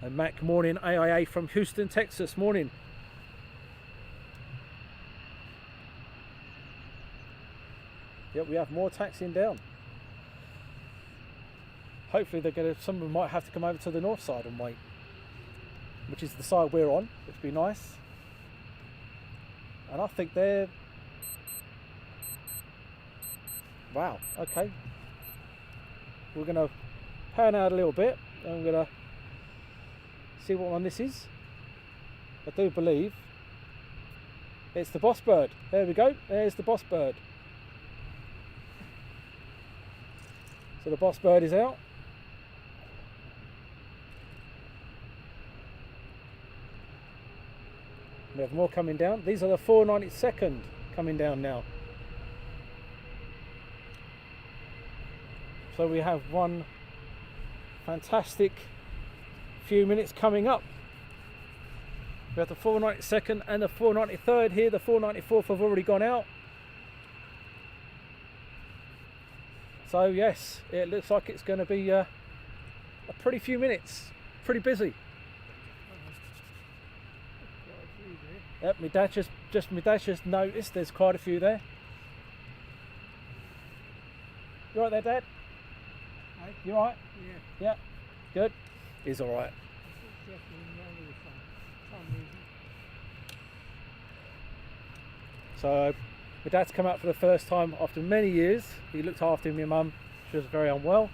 And Mac, morning, AIA from Houston, Texas, morning. Yep, we have more taxiing down. Hopefully some of them might have to come over to the north side and wait, which is the side we're on, which would be nice. And I think they're... Wow, okay. We're going to pan out a little bit, and we're going to see what one this is. I do believe it's the Bossbird. There we go, there's the Bossbird. So the Bossbird is out. We have more coming down. These are the 492nd coming down now. So we have one fantastic few minutes coming up. We have the 492nd and the 493rd here. The 494th have already gone out. So yes, it looks like it's going to be a pretty few minutes. Pretty busy. Yep, my dad just noticed there's quite a few there. You right there, Dad? Hey? You right? Yeah. Yeah. Good. He's all right. So my dad's come out for the first time after many years. He looked after my mum. She was very unwell,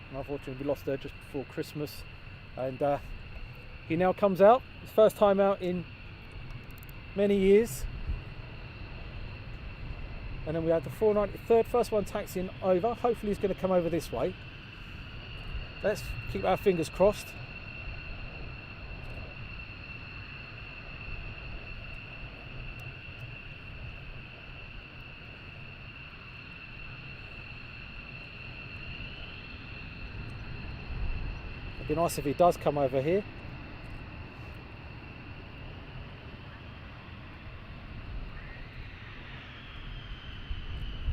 and unfortunately we lost her just before Christmas. And he now comes out. His first time out in many years. And then we had the 493rd, first one taxiing over. Hopefully he's going to come over this way. Let's keep our fingers crossed. It'd be nice if he does come over here.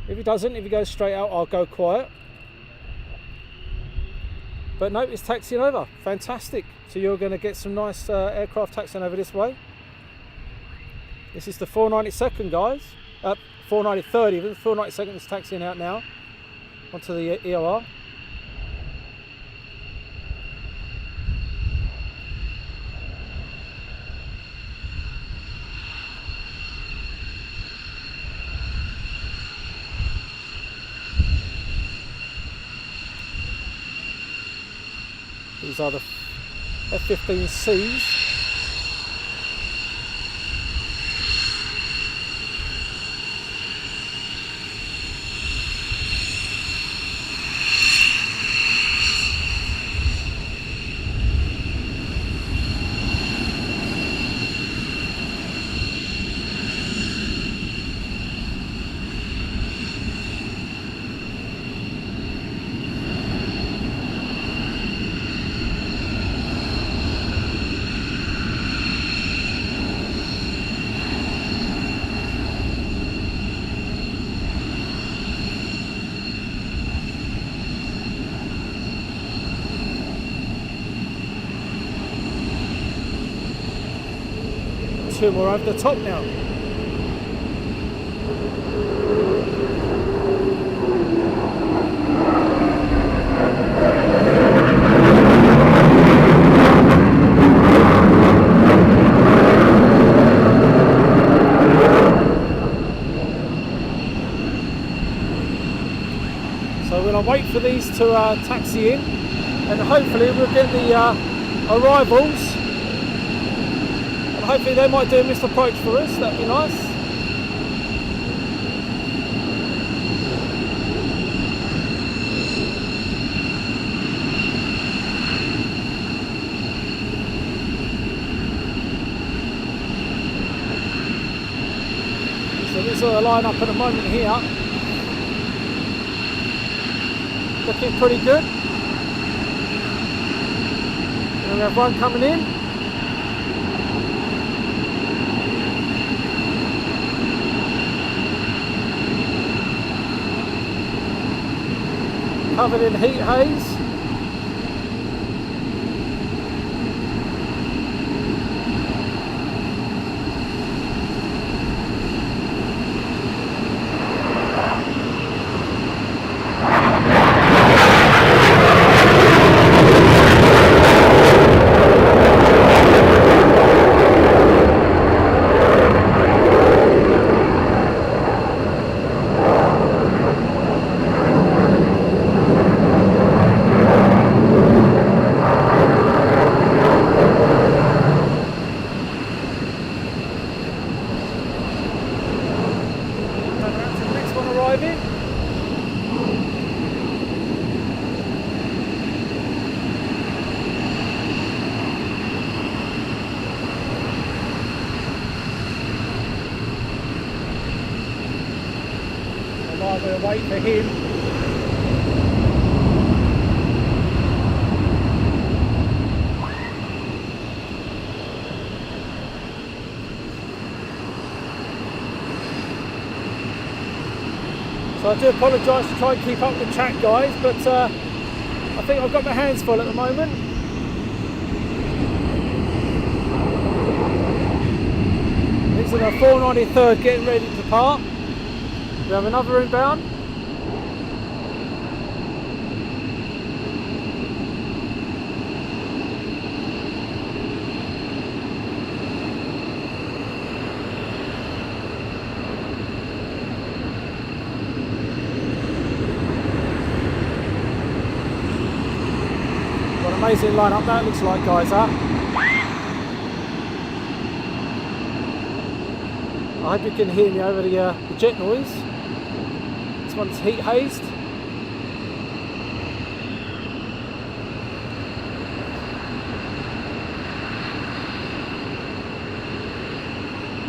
If he doesn't, if he goes straight out, I'll go quiet. But no, it's taxiing over. Fantastic. So you're going to get some nice aircraft taxiing over this way. This is the 492nd, guys. 493rd even. 492nd is taxiing out now onto the EOR. These are the F15Cs. Two more over the top now. So we're going to wait for these to taxi in, and hopefully we'll get the arrivals. Hopefully they might do a missed approach for us, that'd be nice. So this is the line up at the moment here. Looking pretty good. And we have one coming in. Covered in heat haze. We'll wait for him. So I do apologise to try and keep up with the chat, guys, but I think I've got my hands full at the moment. These are the 493rd getting ready to depart. We have another inbound. What an amazing lineup that looks like, guys, huh? I hope you can hear me over the jet noise. This one's heat hazed.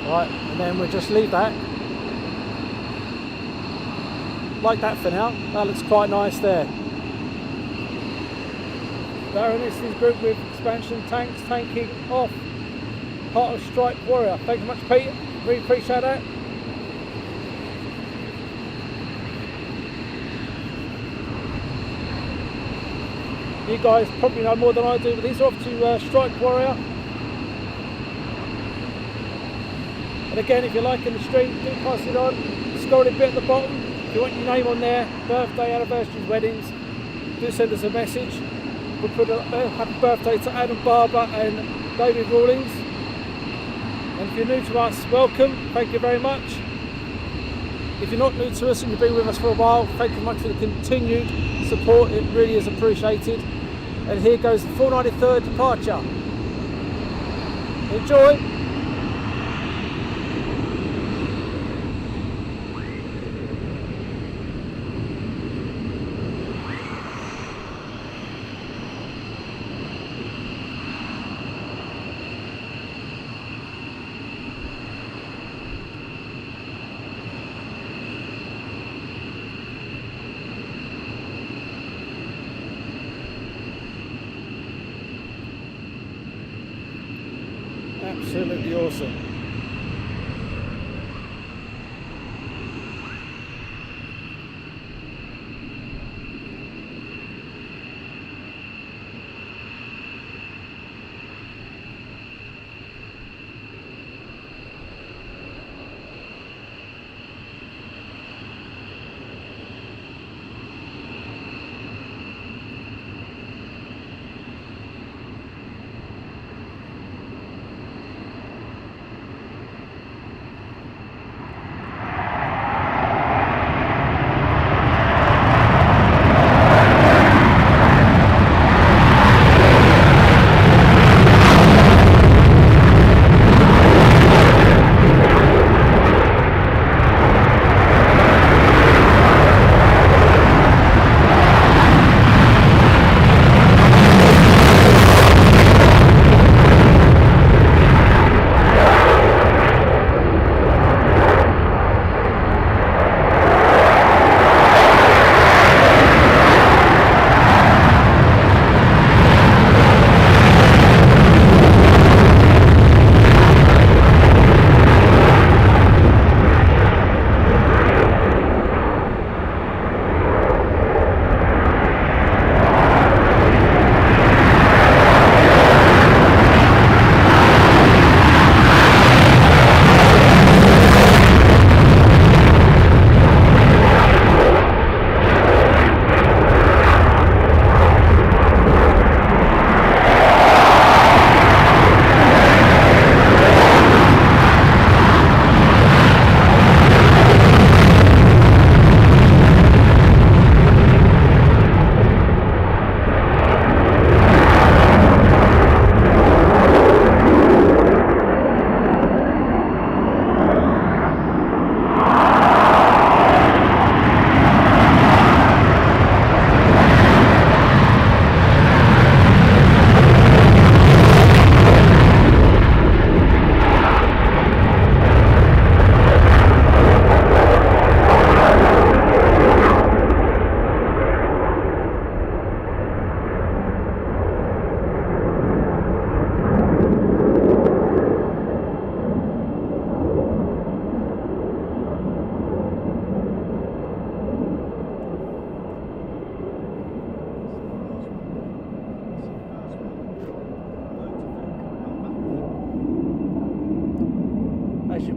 Right, and then we'll just leave that like that for now. That looks quite nice there. Darren, this is group with expansion tanks tanking off. Part of Strike Warrior. Thank you much, Pete. Really appreciate that. You guys probably know more than I do, but these are off to Strike Warrior. And again, if you're liking the stream, do pass it on. Scroll a bit at the bottom. If you want your name on there, birthday, anniversaries, weddings, do send us a message. We'll put it up there. Happy birthday to Adam Barber and David Rawlings. And if you're new to us, welcome, thank you very much. If you're not new to us and you've been with us for a while, thank you much for the continued support, it really is appreciated. And here goes the 493rd departure. Enjoy! Absolutely awesome.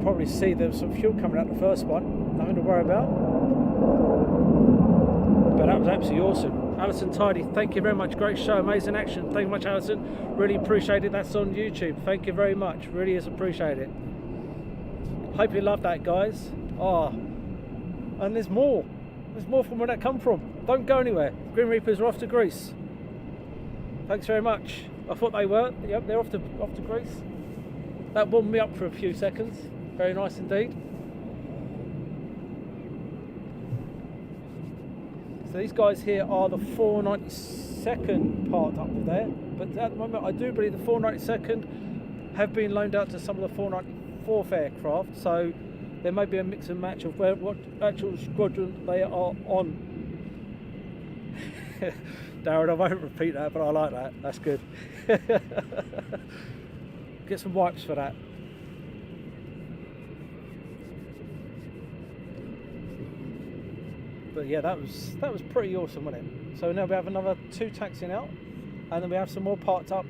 can probably see there's some fuel coming out the first one. Nothing to worry about. But that was absolutely awesome. Alison Tidy, thank you very much. Great show, amazing action. Thank you much, Alison. Really appreciate it. That's on YouTube. Thank you very much. Really is appreciated. Hope you love that, guys. Oh, and there's more. There's more from where that come from. Don't go anywhere. Grim Reapers are off to Greece. Thanks very much. I thought they were. Yep, they're off to Greece. That warmed me up for a few seconds. Very nice indeed. So these guys here are the 492nd part up there, but at the moment I do believe the 492nd have been loaned out to some of the 494th aircraft, so there may be a mix and match of what actual squadron they are on. Darren, I won't repeat that, but I like that. That's good. Get some wipes for that. But yeah, that was pretty awesome, wasn't it? So now we have another 2 taxiing out, and then we have some more parked up,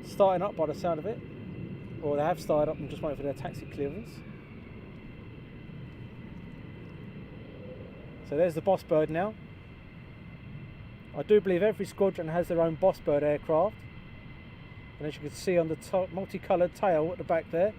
starting up by the sound of it, or they have started up and just waiting for their taxi clearance. So there's the Boss Bird now. I do believe every squadron has their own Boss Bird aircraft, and as you can see on the multicoloured tail at the back there.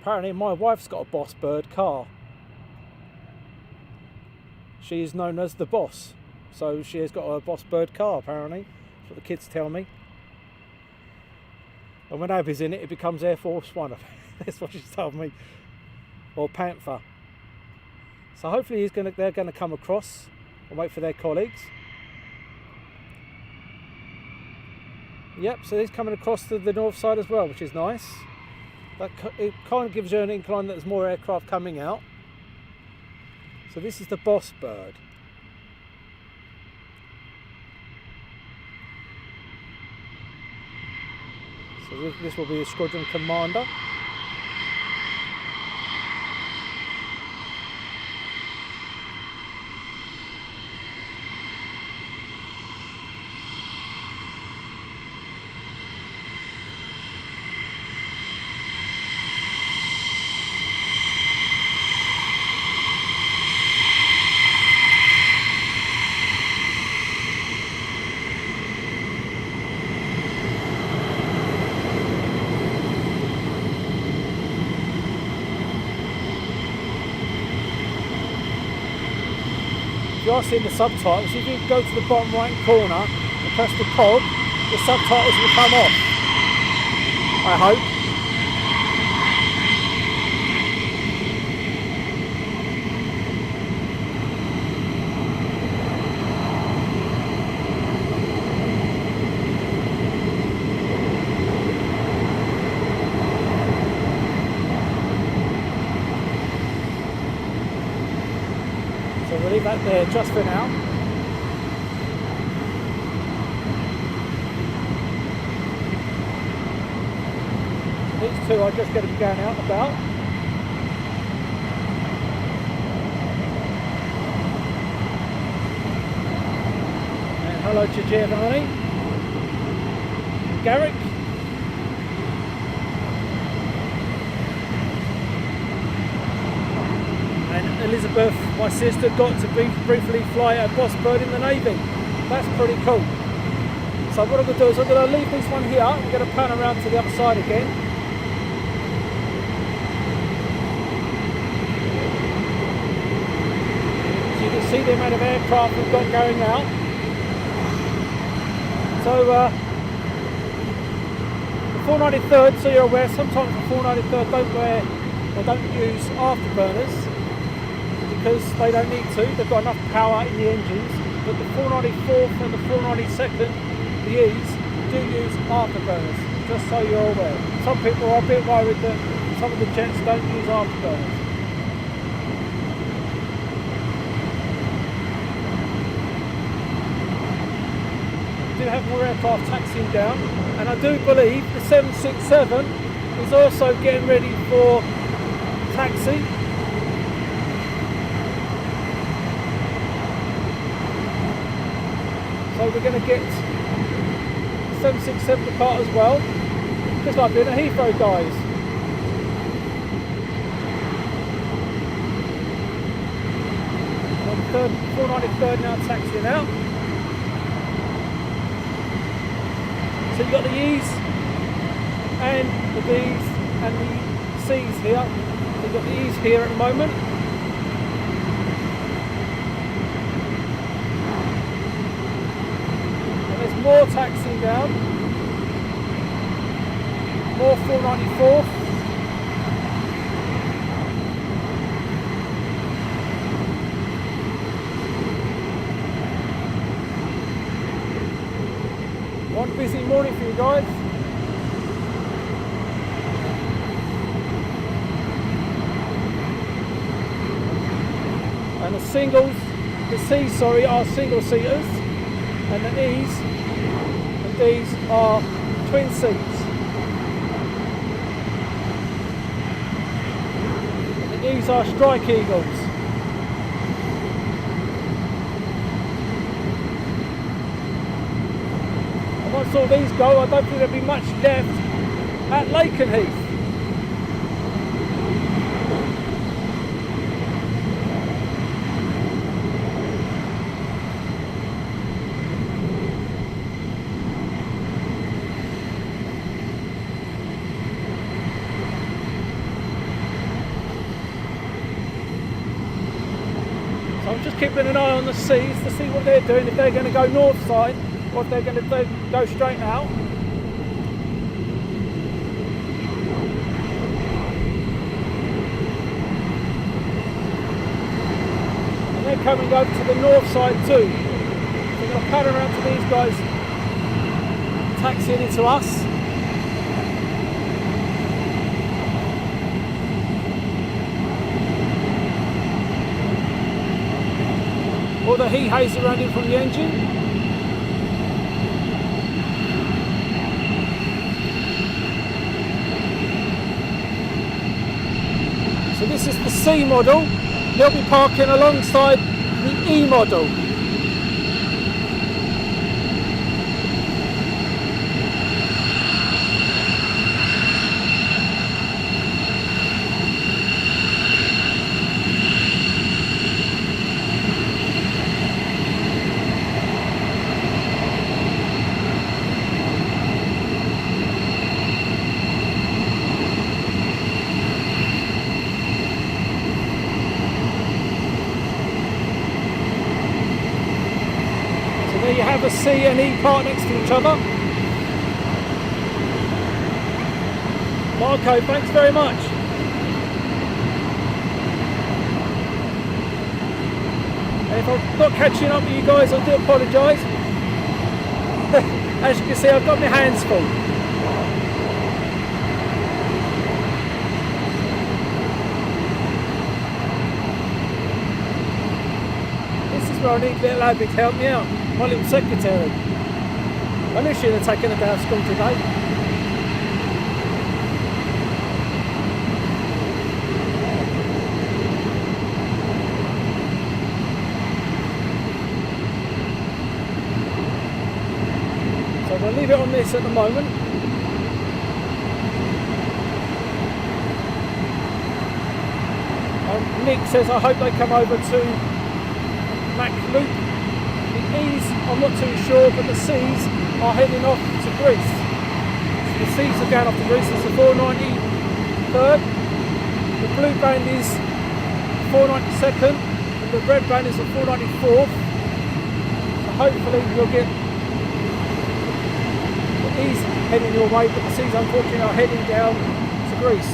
Apparently my wife's got a Boss Bird car. She is known as the boss, so she has got a Boss Bird car apparently. That's what the kids tell me. And when Abby's in it, it becomes Air Force One. That's what she's told me. Or Panther. So hopefully they're going to come across and wait for their colleagues. Yep, so he's coming across to the north side as well, which is nice. It kind of gives you an incline that there's more aircraft coming out. So this is the Boss Bird. So this will be the squadron commander. If you are seeing the subtitles, if you go to the bottom right corner and press the cog, the subtitles will come off. I hope. So we'll leave that there just for now. These two are just going to be going out and about. And hello to Giovanni, Garrick. And Elizabeth, my sister, got to briefly fly a Boss Bird in the Navy. That's pretty cool. So what I'm going to do is I'm going to leave this one here. I'm going to pan around to the other side again. So you can see the amount of aircraft we've got going out. So the 493rd, so you're aware, sometimes the 493rd don't use afterburners, because they don't need to, they've got enough power in the engines, but the 494th and the 492nd, the E's, do use afterburners, just so you're aware. Some people are a bit worried that some of the jets don't use afterburners. We do have more aircraft taxiing down, and I do believe the 767 is also getting ready for taxi. So we're going to get 767 apart as well, just like being a Heathrow, guys. On the 493rd now, taxiing out. So you've got the E's and the D's and the C's here. So you've got the E's here at the moment. And there's more taxiing down. More 494. One busy morning for you guys. And the singles, the C's, sorry, are single seaters, and the E's and D's are twin seats. And the E's are Strike Eagles. Once all these go, I don't think there'll be much left at Lakenheath. So I'm just keeping an eye on the C's to see what they're doing, if they're going to go north side, or if they're going to go straight out. And they're coming over to the north side too. So we're going to cut around to these guys taxiing into us. Or the heat haze around in from the engine. So this is the C model. They'll be parking alongside the E model. There you have a C and E part next to each other. Okay, thanks very much. And if I'm not catching up with you guys, I do apologise. As you can see, I've got my hands full. This is where I need little Abby to help me out. My little secretary. I knew she'd have taken her down to school today. So we'll leave it on this at the moment. Nick says I hope they come over to Mac Loop. The E's, I'm not too sure, but the C's are heading off to Greece. The C's are going off to Greece. It's the 493rd. The blue band is 492nd, and the red band is the 494th. So hopefully you'll get the E's heading your way, but the C's unfortunately are heading down to Greece.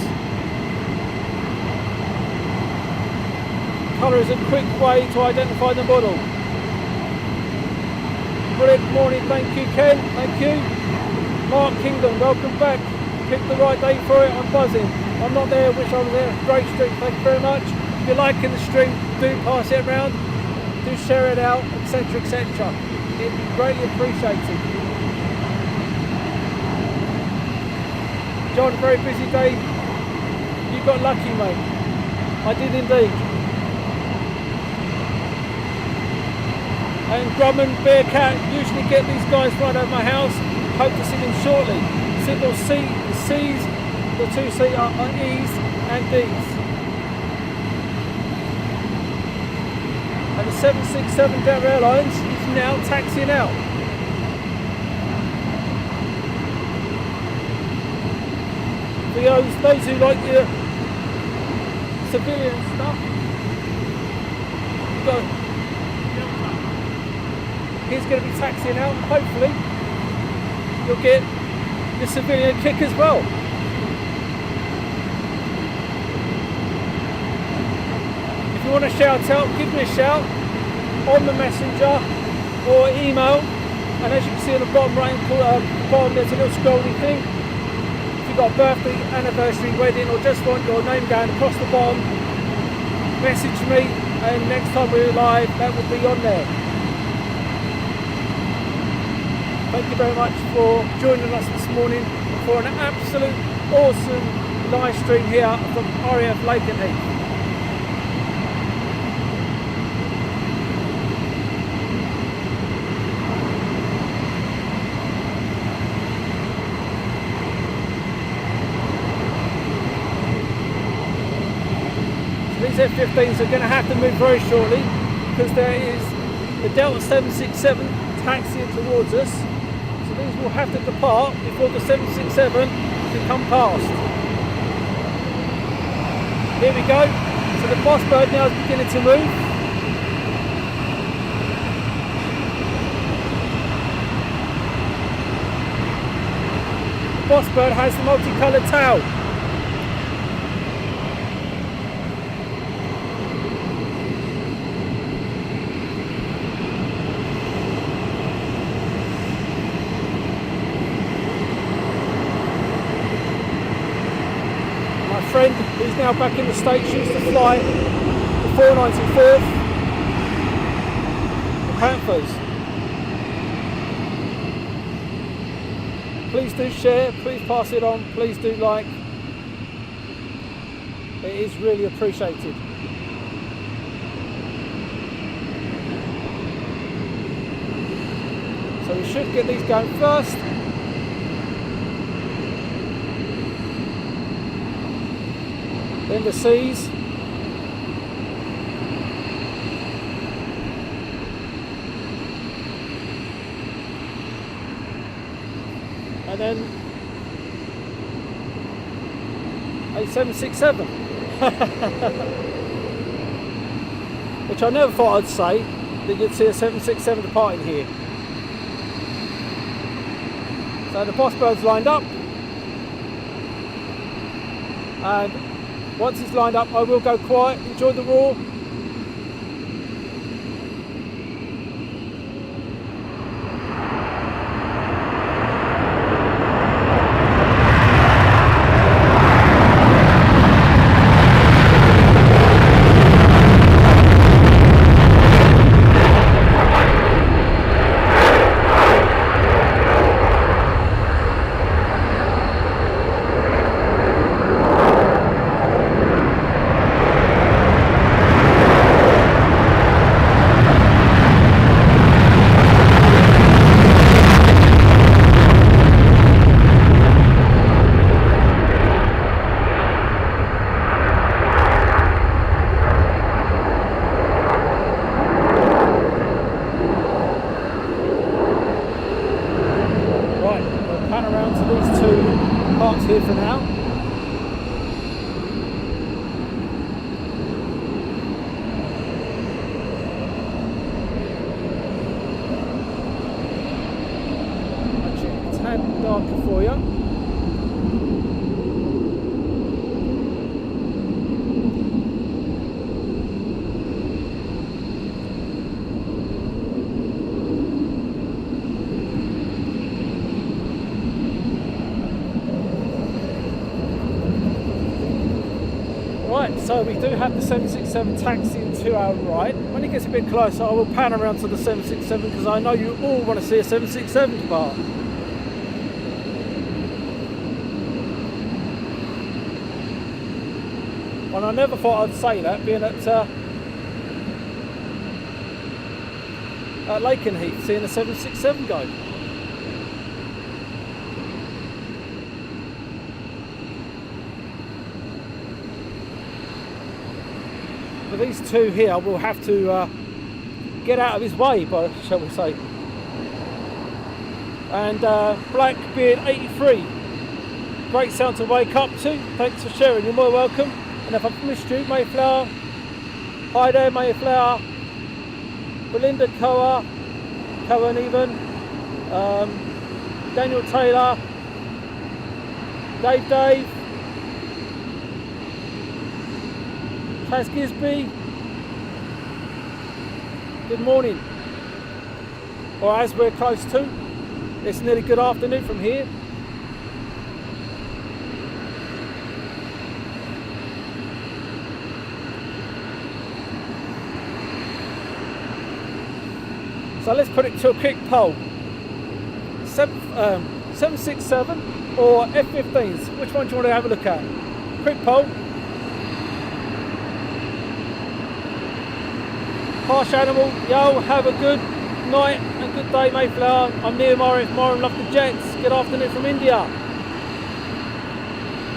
Colour is a quick way to identify the model. Brilliant morning, thank you Ken, thank you. Mark Kingdom, welcome back. Picked the right day for it, I'm buzzing. I'm not there, wish I was there. Great stream, thank you very much. If you're liking the stream, do pass it around, do share it out, etc, etc. It'd be greatly appreciated. John, very busy day. You got lucky, mate. I did indeed. And Grumman, Bearcat usually get these guys right over my house. Hope to see them shortly. Signal C's, the 2-seater on E's and D's. And the 767 Delta Airlines is now taxiing out. For those who like the civilian stuff, he's going to be taxiing out. Hopefully you'll get the civilian kick as well. If you want to shout out, give me a shout on the messenger or email, and as you can see on the bottom right bottom there's a little scrolling thing. If you've got a birthday, anniversary, wedding, or just want your name going across the bottom, message me, and next time we're live that will be on there. Thank you very much for joining us this morning for an absolute awesome live stream here from RAF Lakenheath. So these F15s are going to have to move very shortly because there is the Delta 767 taxiing towards us. These will have to depart before the 767 can come past. Here we go. So the boss bird now is beginning to move. The boss bird has the multicoloured tail. Friend who's now back in the States used to fly the 494th, the Panthers. Please do share, please pass it on, please do like. It is really appreciated. So we should get these going first. Then the C's. And then a 767. Which I never thought I'd say, that you'd see a 767 departing here. So the boss bird's lined up. And once he's lined up, I will go quiet, enjoy the roar. Here for now. Actually, a tad darker for you. So we do have the 767 taxiing to our right. When it gets a bit closer, I will pan around to the 767 because I know you all want to see a 767 depart. And I never thought I'd say that, being at Lakenheath, seeing the 767 go. But these two here will have to get out of his way, shall we say. And Blackbeard 83, great sound to wake up to. Thanks for sharing, you're more welcome. And if I've missed you, Mayflower, hi there Mayflower, Belinda Cohen even, Daniel Taylor, Dave, Taz Gisby, good morning. Or as we're close to, it's nearly good afternoon from here. So let's put it to a quick poll. 767 or F15s? Which one do you want to have a look at? Quick poll. Harsh Animal, yo, have a good night and good day Mayflower. I'm near Moran, love the jets. Good afternoon from India.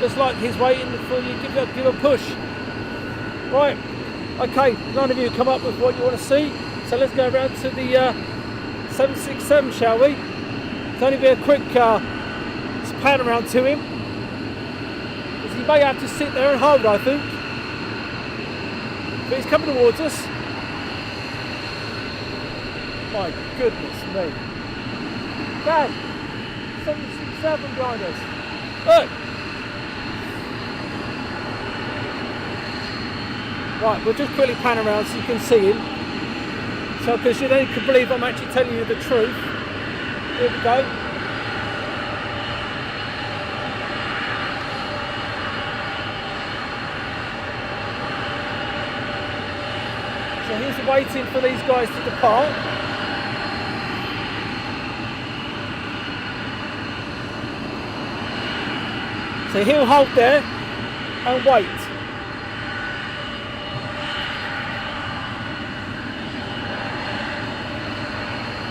Looks like he's waiting for you to give a push. Right, okay, none of you come up with what you want to see. So let's go around to the 767, shall we? It's only be a quick pan around to him. Because he may have to sit there and hold, I think. But he's coming towards us. My goodness me. Dad, 767 behind us. Look! Right, we'll just quickly pan around so you can see him. So, because you then can believe I'm actually telling you the truth. Here we go. So he's waiting for these guys to depart. So he'll hold there and wait.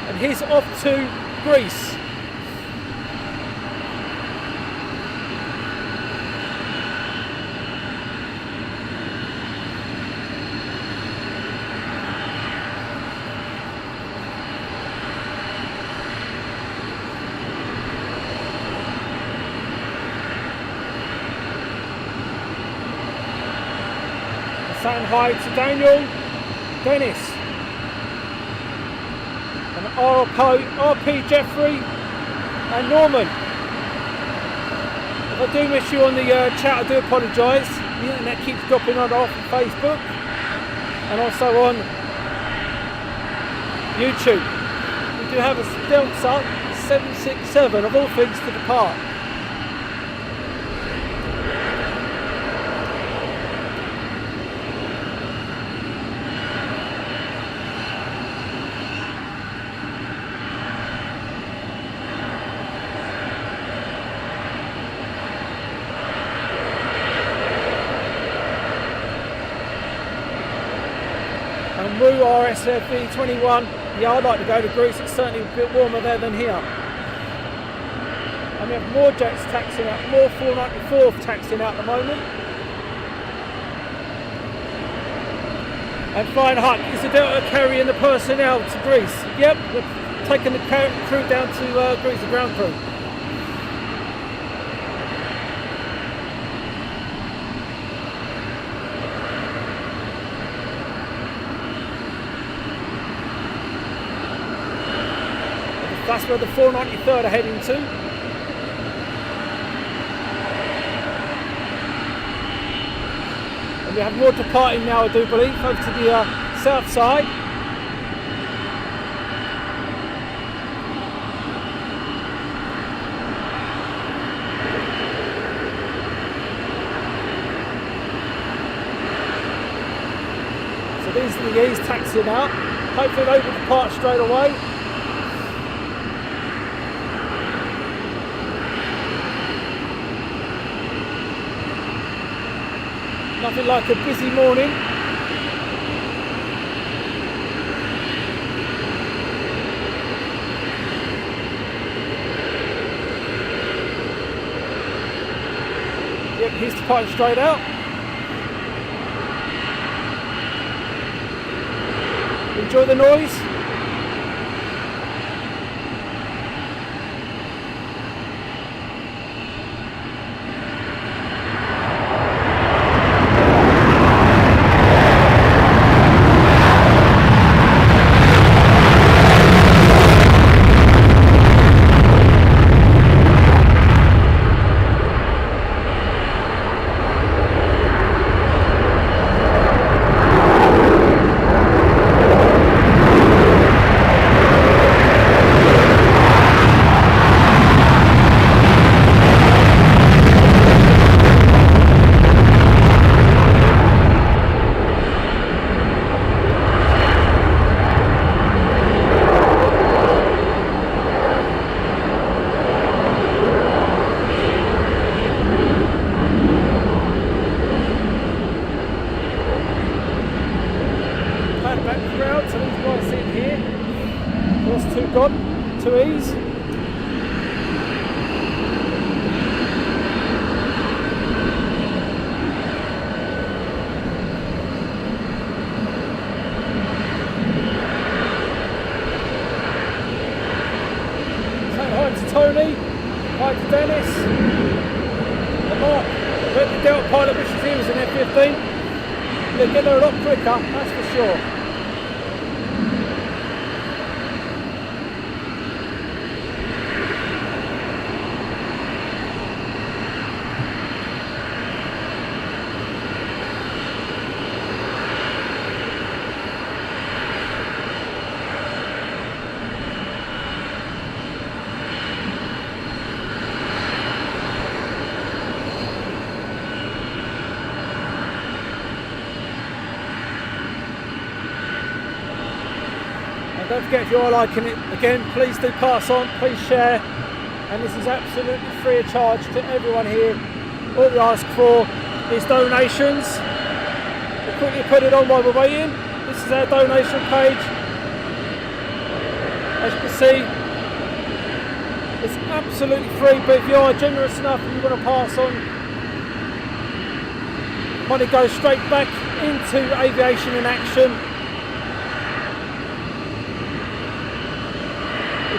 And he's off to Greece. Saying hi to Daniel, Dennis, and RP Jeffrey, and Norman. If I do miss you on the chat, I do apologise. The internet keeps dropping on off Facebook and also on YouTube. We do have a Delta 767 of all things to depart. Moo RSF V21, yeah, I'd like to go to Greece, it's certainly a bit warmer there than here. And we have more jets taxiing out, more 494 taxiing out at the moment. And Flying Hut, is the Delta carrying the personnel to Greece? Yep, we're taking the crew down to Greece, the ground crew. That's where the 493rd are heading to. And we have more departing now, I do believe, over to the south side. So these are the E's taxiing out. Hopefully they will depart straight away. Nothing like a busy morning. Yep, here's the pipe straight out. Enjoy the noise. So these guys sitting here, there's two gone, 2Es. Say hi to Tony, hi to Dennis, and Mark. The Delta pilot wishes he was an F15. They'll get there a lot quicker, that's for sure. Don't forget, if you are liking it, again, please do pass on, please share, and this is absolutely free of charge to everyone here. All we ask for is donations. We'll quickly put it on while we're waiting. This is our donation page. As you can see, it's absolutely free, but if you are generous enough and you want to pass on, money goes straight back into Aviation Action.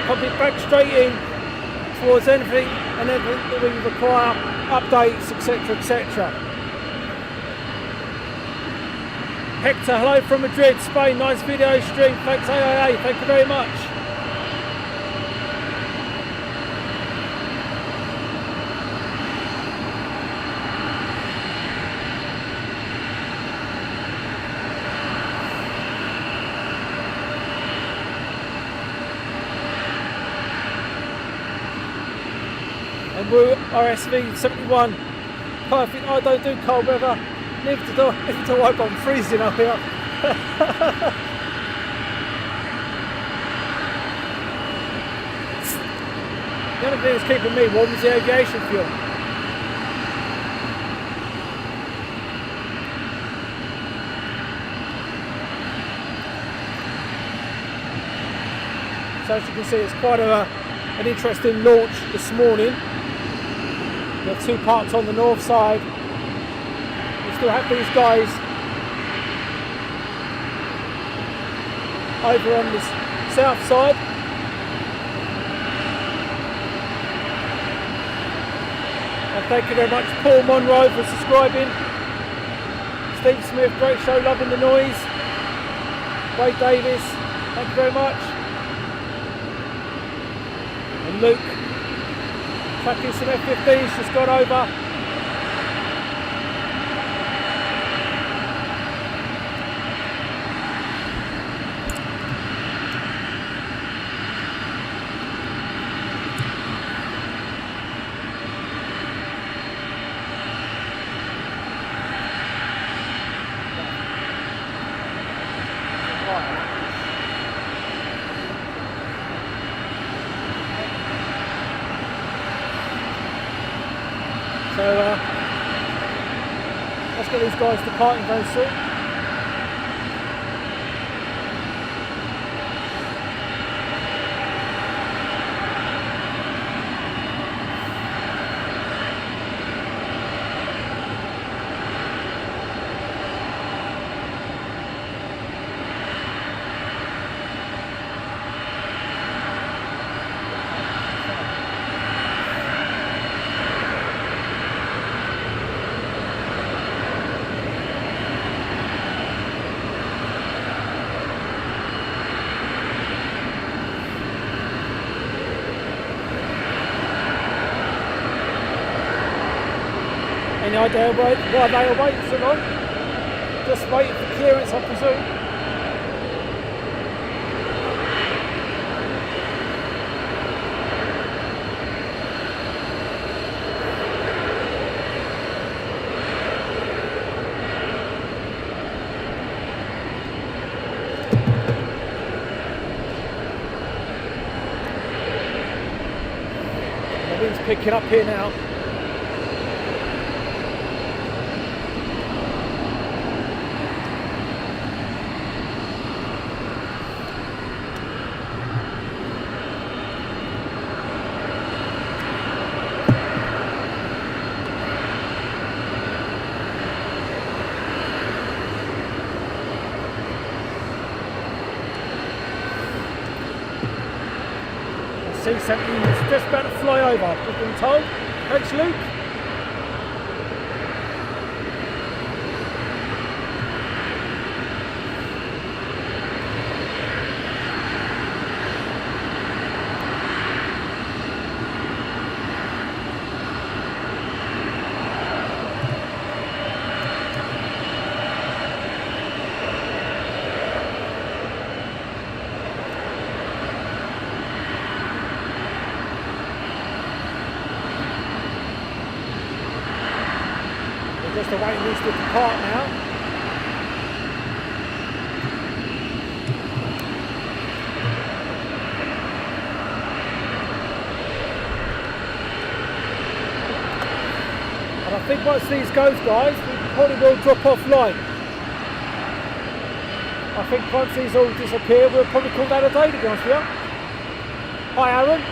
Pump it back straight in towards anything and everything that we require, updates, etc, etc. Hector, hello from Madrid, Spain, nice video stream, thanks AIA, thank you very much. Woo RSV 71, perfect. I don't do cold weather, neither do I, but I'm freezing up here. The only thing that's keeping me warm is the aviation fuel. So as you can see, it's quite an interesting launch this morning. We have two parts on the north side. We still have these guys over on the south side. And thank you very much, Paul Monroe, for subscribing. Steve Smith, great show, loving the noise. Wade Davis, thank you very much. And Luke, tracking some F15s, just gone over. So get these guys departing very soon. Any idea why they are waiting so long? Just waiting for clearance, I presume. The wind's picking up here now. See something that's just about to fly over, I've been told. Thanks, Luke. Just awaiting these to depart now. And I think once these goes, guys, we probably will drop offline. I think once these all disappear, we'll probably call that a day, to be honest with you. Hi, Aaron.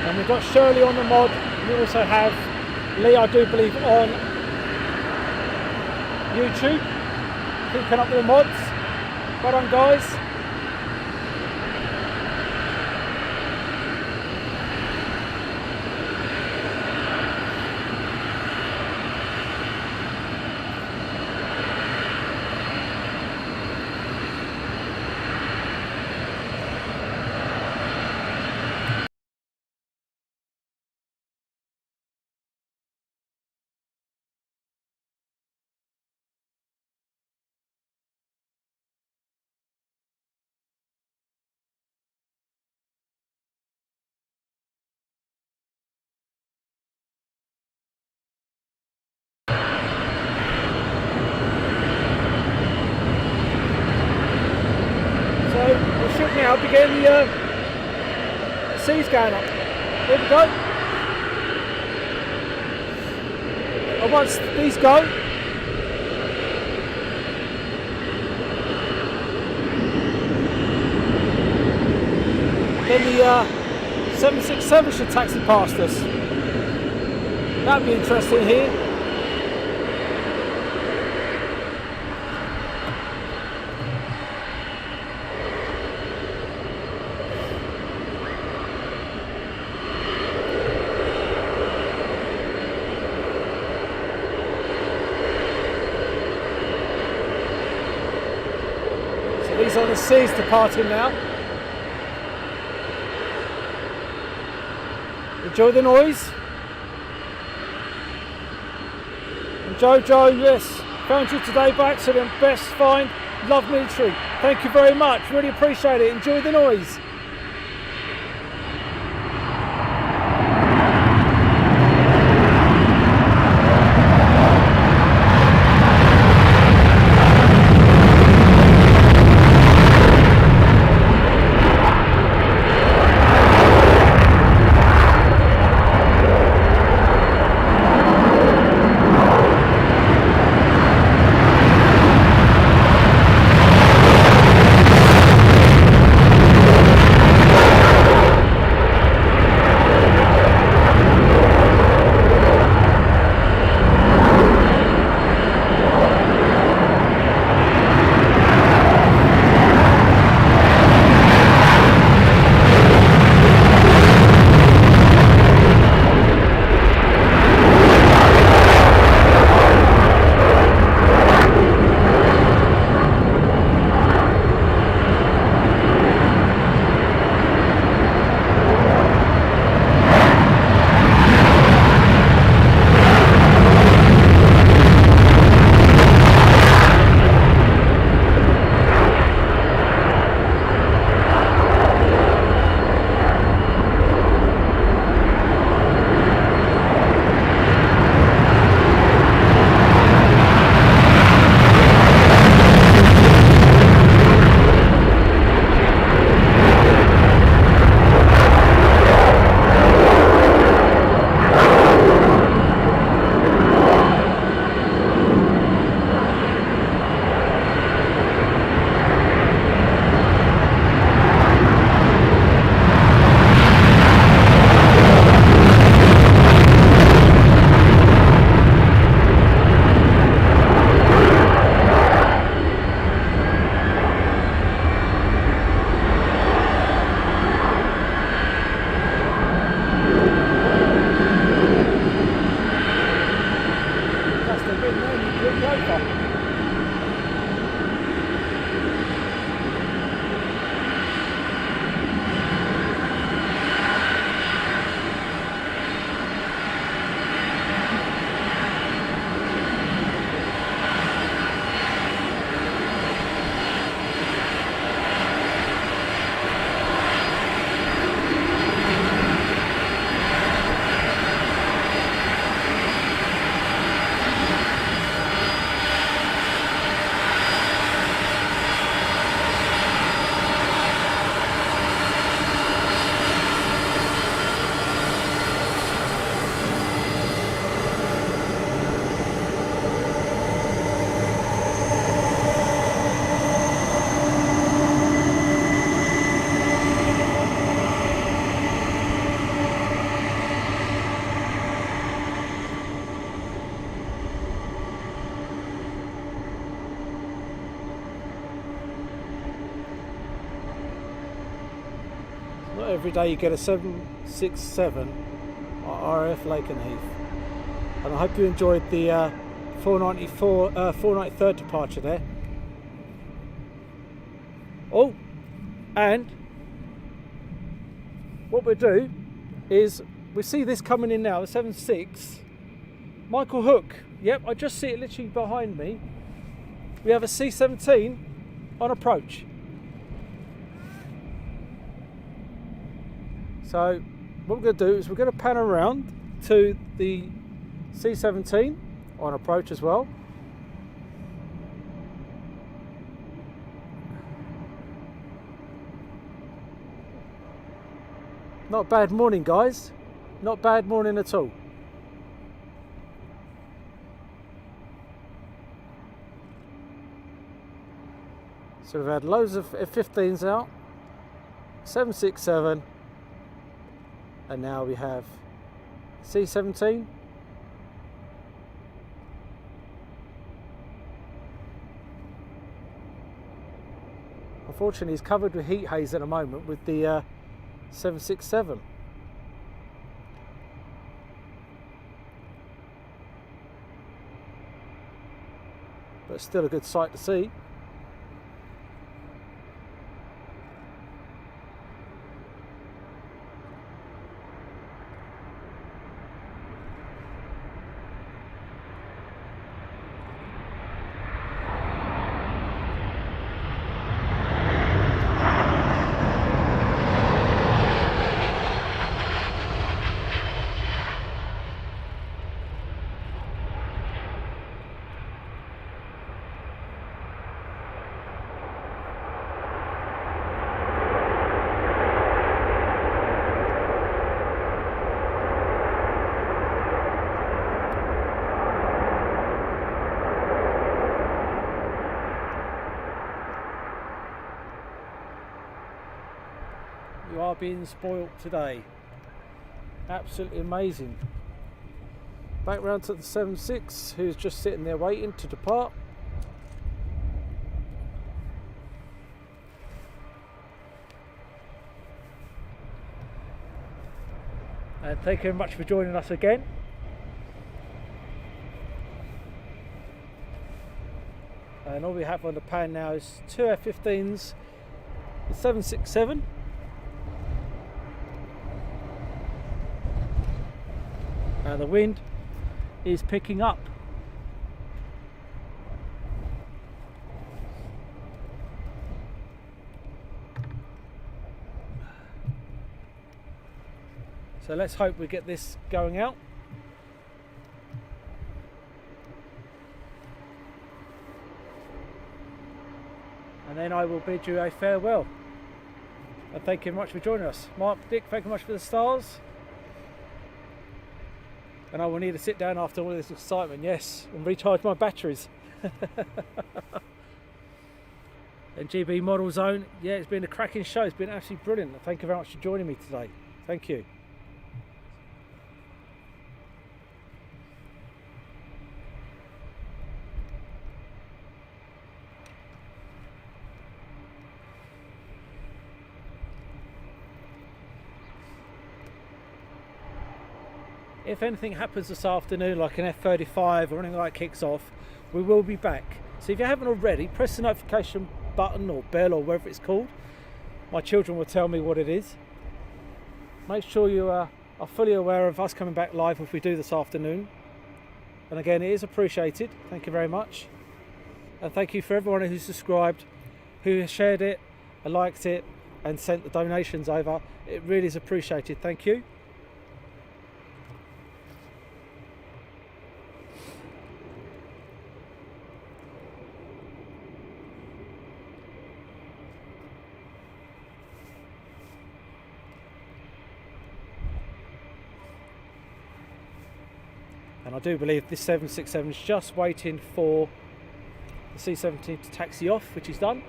And we've got Shirley on the mod. We also have Lee, I do believe, on YouTube, keeping up with the mods. Well done, guys. We should now begin the seas going up. Here we go. And once these go, then the 767 should taxi past us. That'd be interesting here. These are the seas departing now. Enjoy the noise. And Jojo, yes, found you today by accident. Best find, love military. Thank you very much, really appreciate it. Enjoy the noise. Not every day you get a 767 at RAF Lakenheath. And I hope you enjoyed the 493rd departure there. Oh, and what we'll do is we see this coming in now, the 76 Michael Hook. Yep, I just see it literally behind me. We have a C-17 on approach. So what we're going to do is we're going to pan around to the C-17 on approach as well. Not a bad morning, guys. Not bad morning at all. So we've had loads of F15s out, 767, and now we have C-17. Unfortunately, he's covered with heat haze at the moment with the 767. But still a good sight to see. You are being spoilt today. Absolutely amazing. Back round to the 76, who's just sitting there waiting to depart. And thank you very much for joining us again. And all we have on the pan now is two F15s, the 767. And the wind is picking up. So let's hope we get this going out. And then I will bid you a farewell. And thank you very much for joining us. Mark, Dick, thank you very much for the stars. And I will need to sit down after all this excitement, yes, and recharge my batteries. And GB Model Zone, yeah, it's been a cracking show. It's been absolutely brilliant. Thank you very much for joining me today. Thank you. If anything happens this afternoon, like an F-35 or anything like that kicks off, we will be back. So if you haven't already, press the notification button or bell or whatever it's called. My children will tell me what it is. Make sure you are fully aware of us coming back live if we do this afternoon. And again, it is appreciated. Thank you very much. And thank you for everyone who's subscribed, who shared it, and liked it, and sent the donations over. It really is appreciated. Thank you. And I do believe this 767 is just waiting for the C-17 to taxi off, which is done.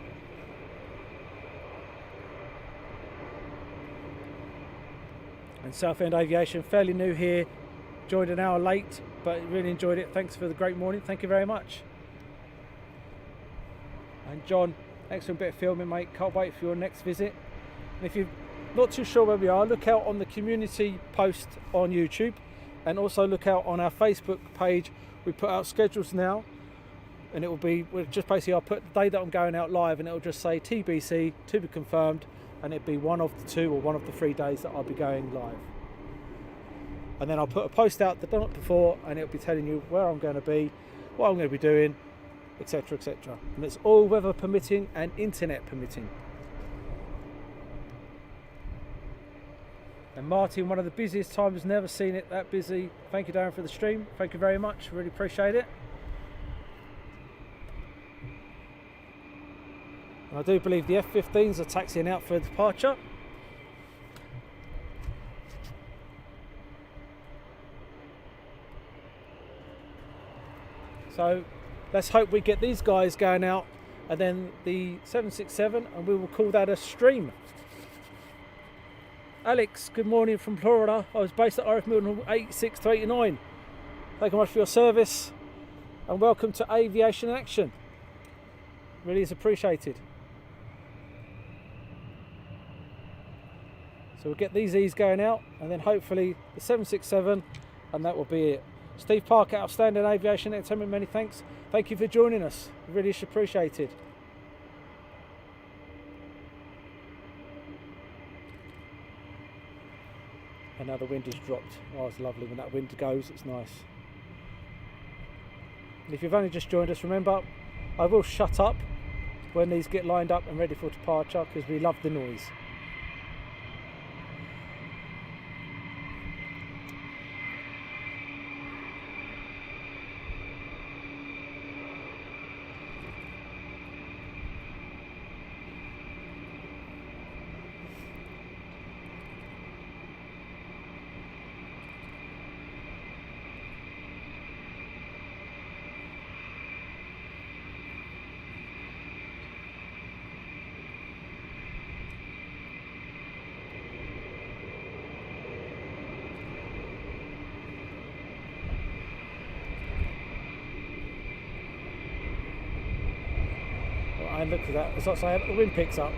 And Southend Aviation, fairly new here, joined an hour late, but really enjoyed it. Thanks for the great morning. Thank you very much. And John, excellent bit of filming, mate. Can't wait for your next visit. And if you not too sure where we are, look out on the community post on YouTube, and also look out on our Facebook page. We put out schedules now, and it will be just basically I'll put the day that I'm going out live, and it will just say TBC, to be confirmed, and it'll be one of the 2 or one of the 3 days that I'll be going live. And then I'll put a post out the night before, and it'll be telling you where I'm going to be, what I'm going to be doing, etc, etc. And it's all weather permitting and internet permitting. And Martin, one of the busiest times, never seen it that busy. Thank you, Darren, for the stream. Thank you very much, really appreciate it. And I do believe the F15s are taxiing out for departure. So let's hope we get these guys going out, and then the 767, and we will call that a stream. Alex, good morning from Florida. I was based at RAF Milton 86 to 89. Thank you much for your service, and welcome to Aviation Action. Really is appreciated. So we'll get these E's going out, and then hopefully the 767, and that will be it. Steve Parker, outstanding aviation entertainment, many thanks. Thank you for joining us, really is appreciated. And now the wind has dropped. Oh, it's lovely when that wind goes, it's nice. And if you've only just joined us, remember, I will shut up when these get lined up and ready for departure, because we love the noise. And look at that, as I say, the wind picks up.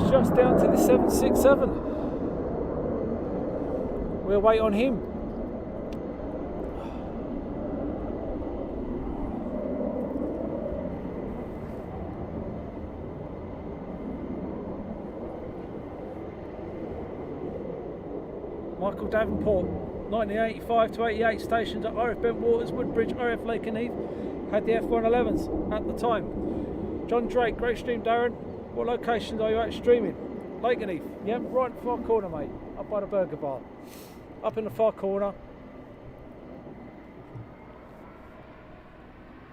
Just down to the 767. We'll wait on him. Michael Davenport, 1985 to 88, stationed at RAF Bentwaters, Woodbridge, RAF Lakenheath, had the F111s at the time. John Drake, great stream, Darren. What locations are you at streaming? Lakenheath, yep, right in the far corner, mate, up by the burger bar. Up in the far corner.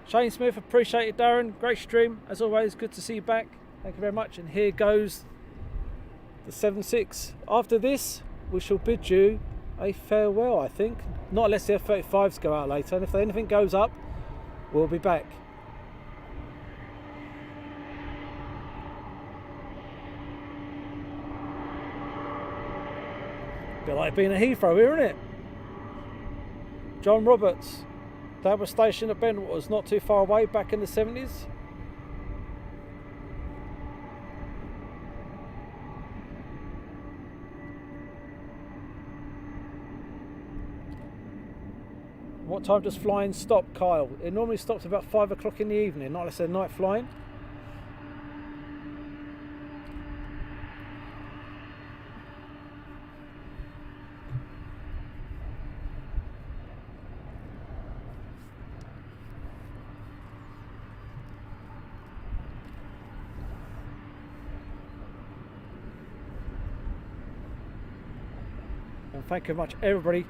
Shane Smith, appreciate it, Darren. Great stream, as always, good to see you back. Thank you very much, and here goes the 7.6. After this, we shall bid you a farewell, I think. Not unless the F35s go out later, and if anything goes up, we'll be back. Bit like being a Heathrow here, isn't it? John Roberts, they were stationed at Bentwaters, not too far away, back in the 70s. What time does flying stop, Kyle? It normally stops about 5 o'clock in the evening, not unless they're night flying. And thank you very much everybody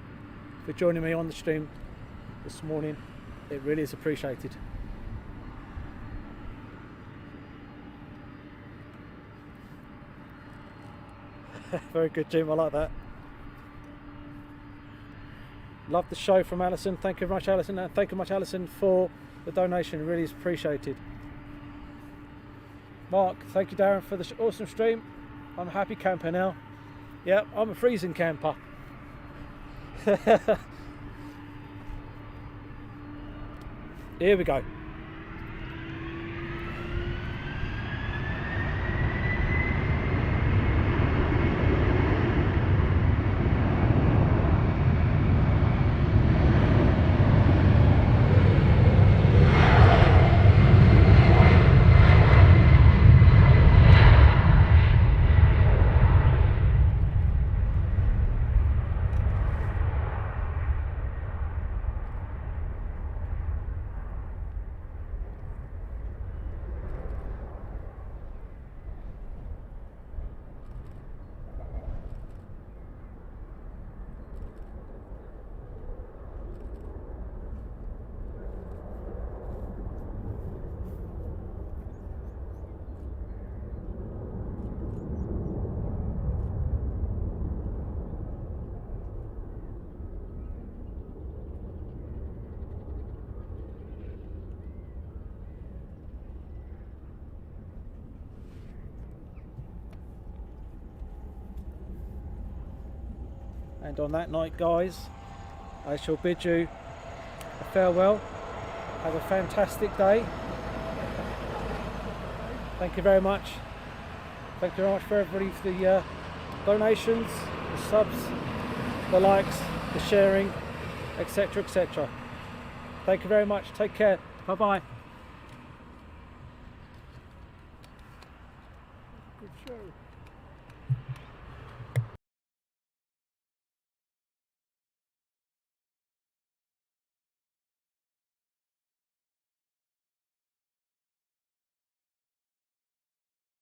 for joining me on the stream this morning. It really is appreciated. Very good, Jim, I like that. Love the show from Alison. Thank you very much, Alison, and thank you very much, Alison, for the donation. It really is appreciated. Mark, thank you, Darren, for the awesome stream. I'm a happy camper now. Yep, I'm a freezing camper. Here we go. And on that night, guys, I shall bid you a farewell. Have a fantastic day. Thank you very much. Thank you very much for everybody for the donations, the subs, the likes, the sharing, etc., etc. Thank you very much. Take care. Bye-bye.